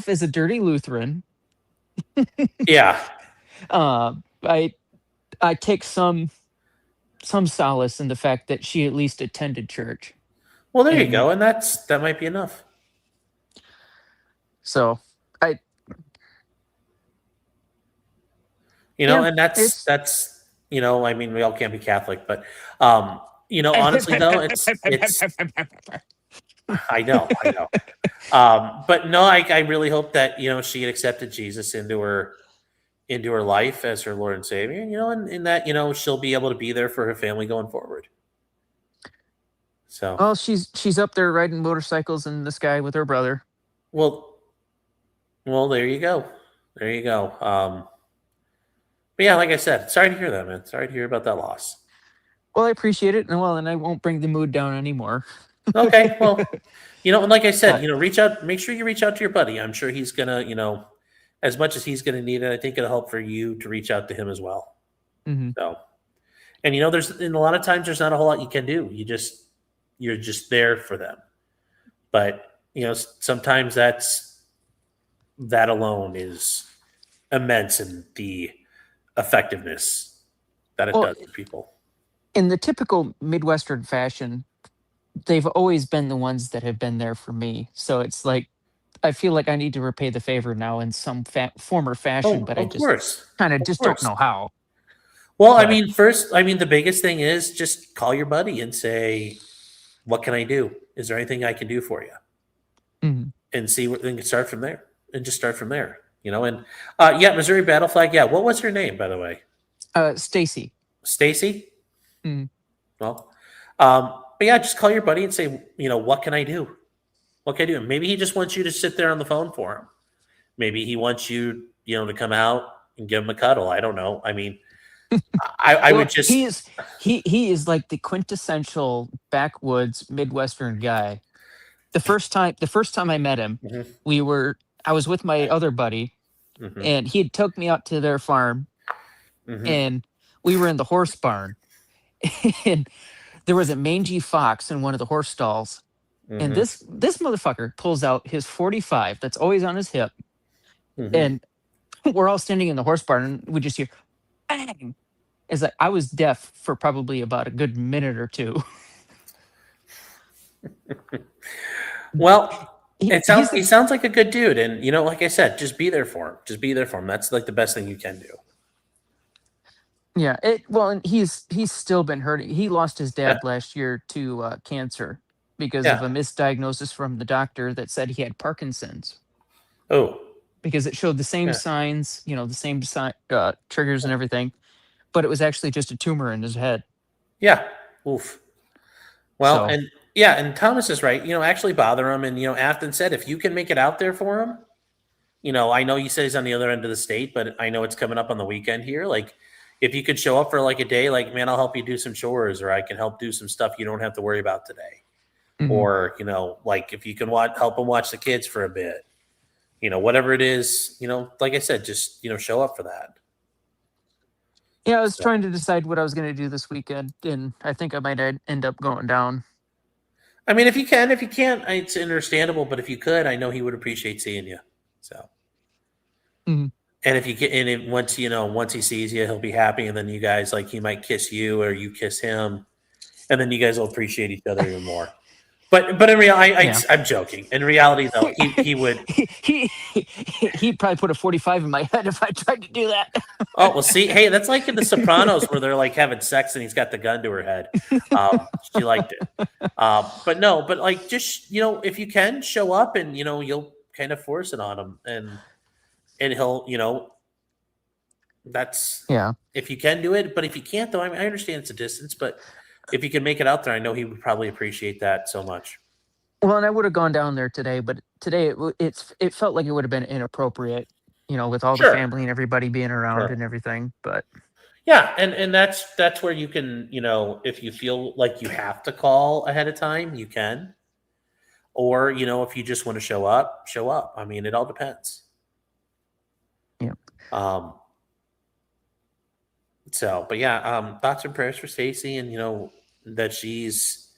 as a dirty Lutheran. Yeah. I take some solace in the fact that she at least attended church. Well, there you go, and that might be enough. So and that's I mean, we all can't be Catholic, but honestly though, it's I know. But no, I really hope that she had accepted Jesus into her life as her Lord and Savior, and that she'll be able to be there for her family going forward. So, well, she's up there riding motorcycles in the sky with her brother. Well, there you go. But yeah, like I said, sorry to hear that, man. Sorry to hear about that loss. Well, I appreciate it, and I won't bring the mood down anymore. Okay, well, and like I said, reach out. Make sure you reach out to your buddy. I'm sure he's gonna, as much as he's gonna need it, I think it'll help for you to reach out to him as well. Mm-hmm. So, and a lot of times there's not a whole lot you can do. You're just there for them. But sometimes that alone is immense in the effectiveness that it does for people. In the typical Midwestern fashion, they've always been the ones that have been there for me. So it's like, I feel like I need to repay the favor now in some form or fashion, but I just kind of don't know how. Well, I mean, the biggest thing is just call your buddy and say, what can I do? Is there anything I can do for you? Mm-hmm. And see what, and start from there. And just start from there, and Missouri Battle Flag. Yeah. What was her name, by the way? Stacy. Stacy? Mm-hmm. Well, but yeah, just call your buddy and say, what can I do? What can I do? Maybe he just wants you to sit there on the phone for him. Maybe he wants you, to come out and give him a cuddle. I don't know. I mean, I would just. He is like the quintessential backwoods Midwestern guy. The first time I met him, mm-hmm. I was with my other buddy, mm-hmm. and he had took me out to their farm, mm-hmm. and we were in the horse barn, and there was a mangy fox in one of the horse stalls. Mm-hmm. And this motherfucker pulls out his 45 that's always on his hip, mm-hmm. and we're all standing in the horse barn, and we just hear bang. It's like I was deaf for probably about a good minute or two. Well, he sounds like a good dude, and like I said, just be there for him. Just be there for him. That's like the best thing you can do. Yeah. And he's still been hurting. He lost his dad last year to cancer because of a misdiagnosis from the doctor that said he had Parkinson's. Oh. Because it showed the same signs, the same triggers and everything, but it was actually just a tumor in his head. Yeah. Oof. Well, and Thomas is right. Actually bother him. And, Afton said, if you can make it out there for him, I know you said he's on the other end of the state, but I know it's coming up on the weekend here. Like, if you could show up for like a day, like, man, I'll help you do some chores, or I can help do some stuff you don't have to worry about today. Mm-hmm. Or, like if you can help them watch the kids for a bit, whatever it is, like I said, just, show up for that. Yeah, I was trying to decide what I was going to do this weekend, and I think I might end up going down. I mean, if you can't, it's understandable, but if you could, I know he would appreciate seeing you. So, mm-hmm. And if you get in it once he sees you, he'll be happy, and then you guys he might kiss you or you kiss him, and then you guys will appreciate each other even more. But in reality, I'm joking. In reality, though, he would he'd probably put a 45 in my head if I tried to do that. Oh well, see, hey, that's like in The Sopranos where they're having sex and he's got the gun to her head. She liked it, but just if you can show up and you'll kind of force it on him and he'll that's if you can do it. But if you can't, though, I understand it's a distance, but if you can make it out there, I know he would probably appreciate that so much. Well, and I would have gone down there today, but today it felt like it would have been inappropriate, with all the family and everybody being around and everything. But yeah, and that's where you can, if you feel like you have to call ahead of time, you can. Or, if you just want to show up, show up. I mean, it all depends. Yeah. But yeah, thoughts and prayers for Stacy, and that she's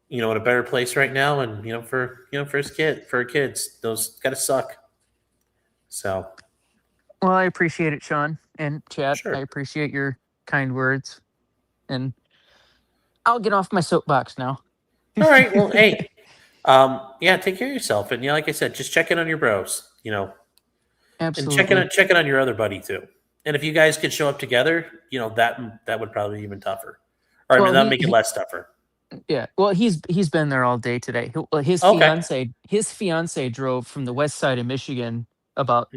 in a better place right now, and for her kids, those gotta suck. So well, I appreciate it, Sean and Chad. I appreciate your kind words, and I'll get off my soapbox now. All right, well, hey, take care of yourself, and like I said, just check in on your bros, Absolutely. and check in on your other buddy too. And if you guys could show up together, that would probably be even tougher. Or that'd make it less tougher. Yeah. Well, he's been there all day today. His fiance drove from the west side of Michigan about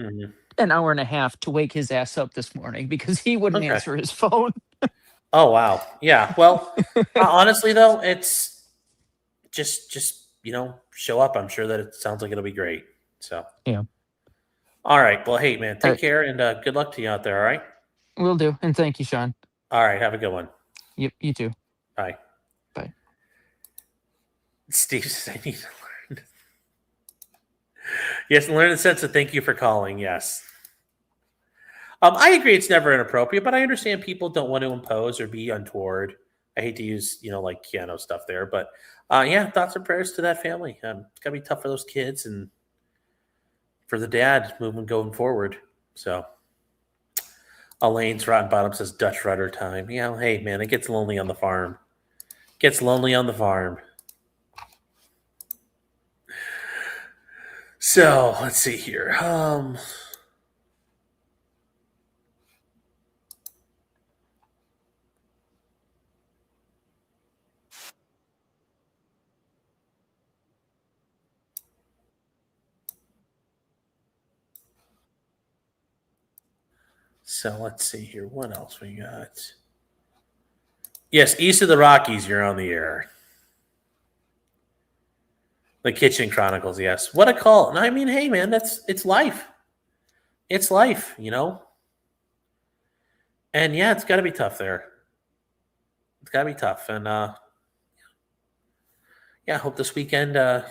an hour and a half to wake his ass up this morning because he wouldn't answer his phone. Oh wow. Yeah. Well, honestly though, it's just show up. I'm sure that it sounds like it'll be great. So yeah. All right. Well, hey man, take care and good luck to you out there. All right. Will do. And thank you, Sean. All right. Have a good one. Yep. You too. Bye. Bye. Steve says, I need to learn. Yes, learn the sense of thank you for calling. Yes. I agree it's never inappropriate, but I understand people don't want to impose or be untoward. I hate to use, Keanu stuff there, but thoughts and prayers to that family. It's gotta be tough for those kids and for the dad going forward. So Elaine's Rotten Bottom says Dutch rudder time. Yeah, hey man, it gets lonely on the farm. So let's see here. So let's see here. What else we got? Yes, East of the Rockies, you're on the air. The Kitchen Chronicles, yes. What a call. And I mean, hey man, it's life. It's life, And yeah, it's gotta be tough there. It's gotta be tough. And I hope this weekend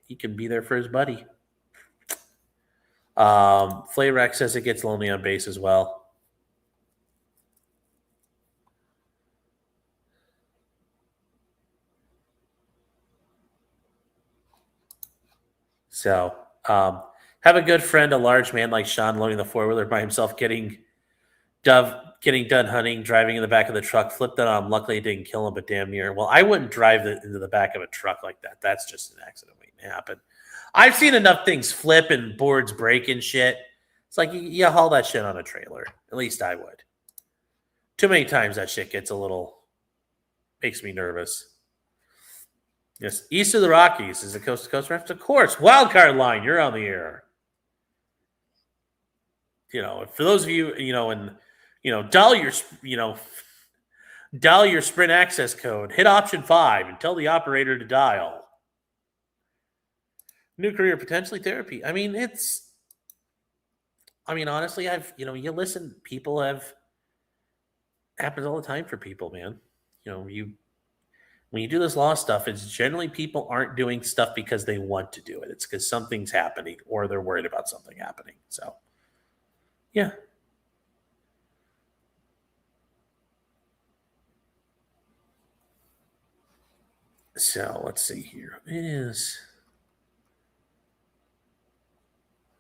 he can be there for his buddy. Flayrex says it gets lonely on base as well. So have a good friend, a large man like Sean loading the four-wheeler by himself, getting done hunting, driving in the back of the truck, flipped it on him. Luckily, it didn't kill him, but damn near. Well, I wouldn't drive into the back of a truck like that. That's just an accident waiting to happen. I've seen enough things flip and boards break and shit. It's like you haul that shit on a trailer. At least I would. Too many times that shit makes me nervous. Yes, East of the Rockies is a coast-to-coast reference. Of course, Wildcard Line, you're on the air. For those of you, dial your Sprint access code, hit option 5, and tell the operator to dial. New career, potentially therapy. I mean, honestly, you listen, happens all the time for people, man. When you do this law stuff, it's generally people aren't doing stuff because they want to do it. It's because something's happening or they're worried about something happening. So, yeah. So, let's see here. It is...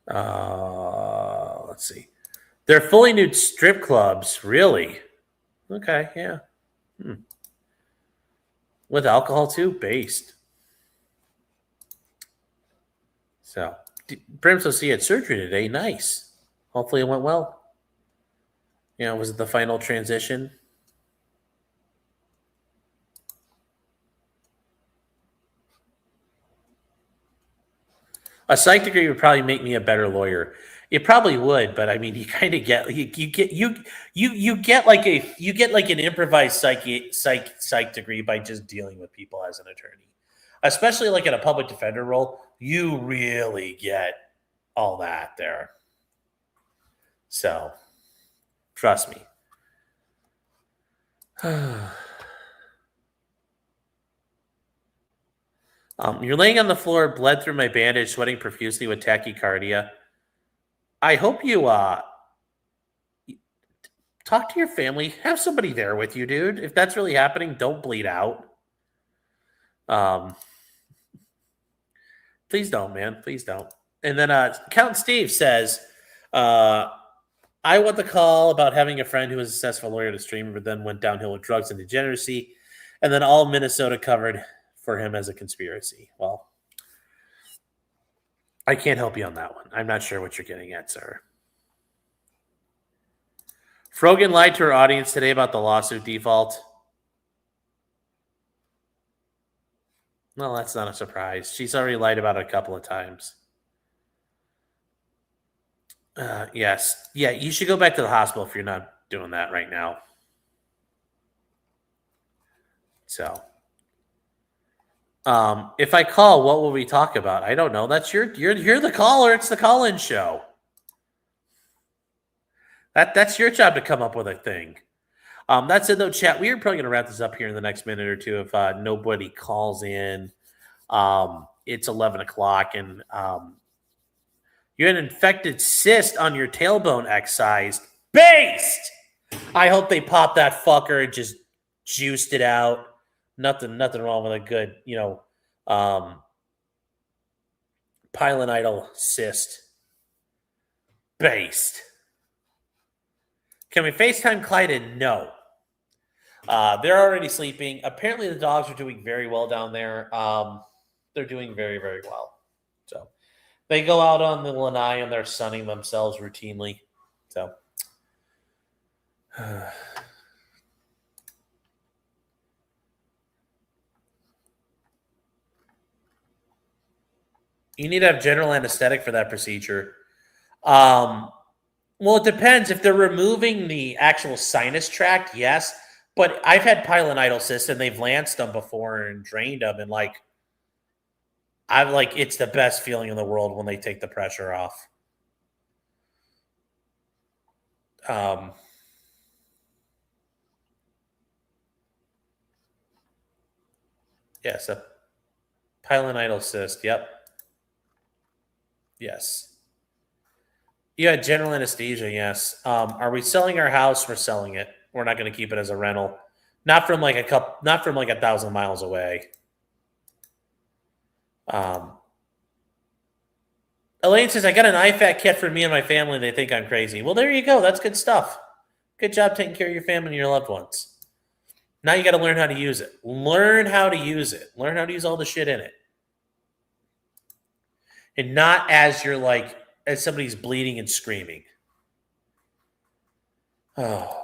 let's see. They're fully nude strip clubs, really? Okay, yeah. With alcohol too? Based. So, Brimstone C had surgery today. Nice. Hopefully it went well. You know, was it the final transition? A psych degree would probably make me a better lawyer. It probably would, but I mean, you kind of get you get like an improvised psych degree by just dealing with people as an attorney, especially like in a public defender role. You really get all that there. So, trust me. You're laying on the floor, bled through my bandage, sweating profusely with tachycardia. I hope you talk to your family. Have somebody there with you, dude. If that's really happening, don't bleed out. Please don't, man. Please don't. And then Count Steve says, I want the call about having a friend who was a successful lawyer to streamer, but then went downhill with drugs and degeneracy, and then all Minnesota covered for him as a conspiracy. Well, I can't help you on that one. I'm not sure what you're getting at, sir. Frogan lied to her audience today about the lawsuit default. Well, that's not a surprise. She's already lied about it a couple of times. Yes. Yeah, you should go back to the hospital if you're not doing that right now. So, if I call, what will we talk about? I don't know. That's you're the caller. It's the call-in show. That's your job to come up with a thing. That's it, though, chat. We are probably going to wrap this up here in the next minute or two if nobody calls in. It's 11 o'clock, and you had an infected cyst on your tailbone excised. Based! I hope they pop that fucker and just juiced it out. Nothing wrong with a good, pilonidal cyst. Based. Can we FaceTime Clyde? No. They're already sleeping. Apparently the dogs are doing very well down there. They're doing very, very well. So they go out on the lanai and they're sunning themselves routinely. So you need to have general anesthetic for that procedure. Well, it depends. If they're removing the actual sinus tract, yes. But I've had pilonidal cysts and they've lanced them before and drained them, and it's the best feeling in the world when they take the pressure off. Yes, a pilonidal cyst. Yep. Yes. You had general anesthesia, yes. Are we selling our house? We're selling it. We're not going to keep it as a rental. Not from 1,000 miles away. Elaine says, I got an IFAC kit for me and my family. They think I'm crazy. Well, there you go. That's good stuff. Good job taking care of your family and your loved ones. Now you got to learn how to use it. Learn how to use it. Learn how to use all the shit in it. And not as as somebody's bleeding and screaming. Oh.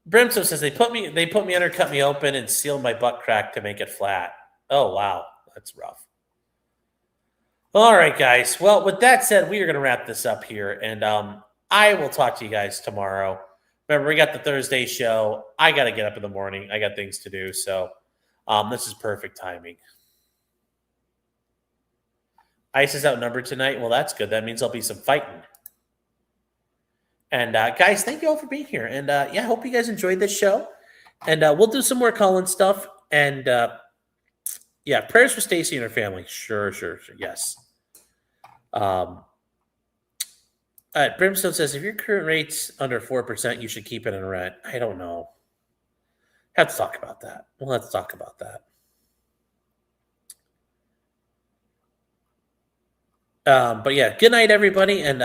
Brimstone says they put me under, cut me open, and sealed my butt crack to make it flat. Oh, wow. That's rough. All right, guys. Well, with that said, we are going to wrap this up here, and I will talk to you guys tomorrow. Remember, we got the Thursday show. I got to get up in the morning. I got things to do, so this is perfect timing. Ice is outnumbered tonight. Well, that's good. That means there'll be some fighting. And guys, thank you all for being here. And I hope you guys enjoyed this show. And we'll do some more call-in stuff. And prayers for Stacy and her family. Sure. Yes. Brimstone says, if your current rate's under 4%, you should keep it in rent. I don't know. Have to talk about that. Well, let's talk about that. But yeah, good night, everybody. And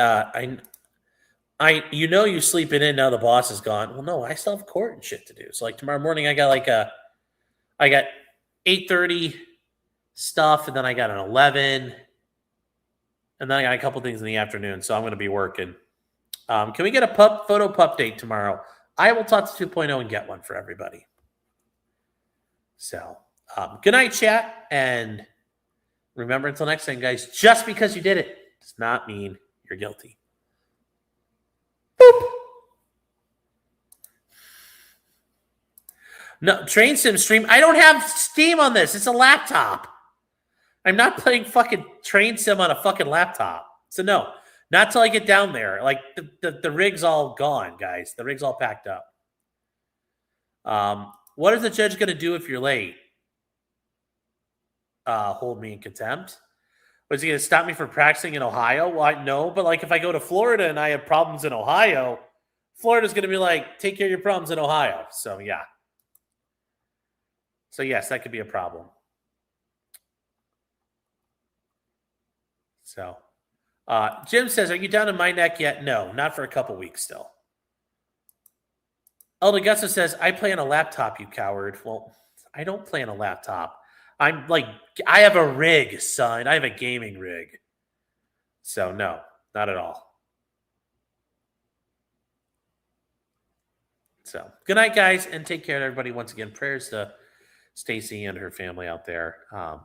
you're sleeping in now. The boss is gone. Well, no, I still have court and shit to do. So like tomorrow morning, I got 8:30 stuff, and then I got an 11, and then I got a couple things in the afternoon. So I'm going to be working. Can we get a photo pup date tomorrow? I will talk to 2.0 and get one for everybody. So good night, chat, and remember until next time, guys. Just because you did it does not mean you're guilty. Boop. No, Train Sim stream. I don't have Steam on this. It's a laptop. I'm not playing fucking Train Sim on a fucking laptop. So no, not till I get down there. Like the rig's all gone, guys. The rig's all packed up. What is the judge going to do if you're late? Hold me in contempt. Was he going to stop me from practicing in Ohio? Well, no, but like if I go to Florida and I have problems in Ohio, Florida's going to be like, take care of your problems in Ohio. So yeah. So yes, that could be a problem. So Jim says, are you down in my neck yet? No, not for a couple weeks still. El Augusta says, I play on a laptop, you coward. Well, I don't play on a laptop. I have a rig, son. I have a gaming rig. So no, not at all. So good night, guys, and take care of everybody. Once again, prayers to Stacy and her family out there. So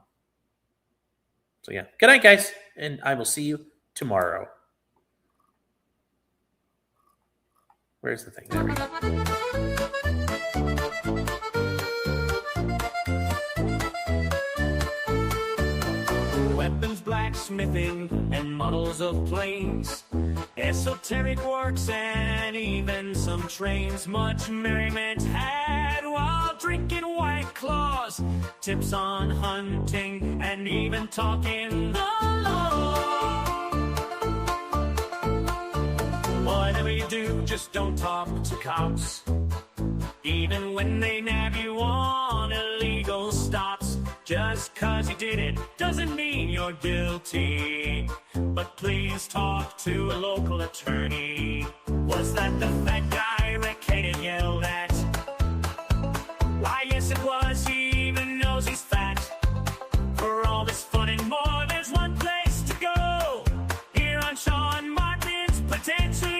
yeah, good night, guys, and I will see you tomorrow. Where's the thing? There we go. Weapons, blacksmithing, and models of planes, esoteric works, and even some trains. Much merriment had while drinking White Claws, tips on hunting, and even talking the law. Whatever you do, just don't talk to cops, even when they nab you on illegal stops. Just 'cause you did it doesn't mean you're guilty, but please talk to a local attorney. Was that the fat guy Rick hated yelled at? Why, yes it was, he even knows he's fat. For all this fun and more, there's one place to go, here on Sean Martin's Potential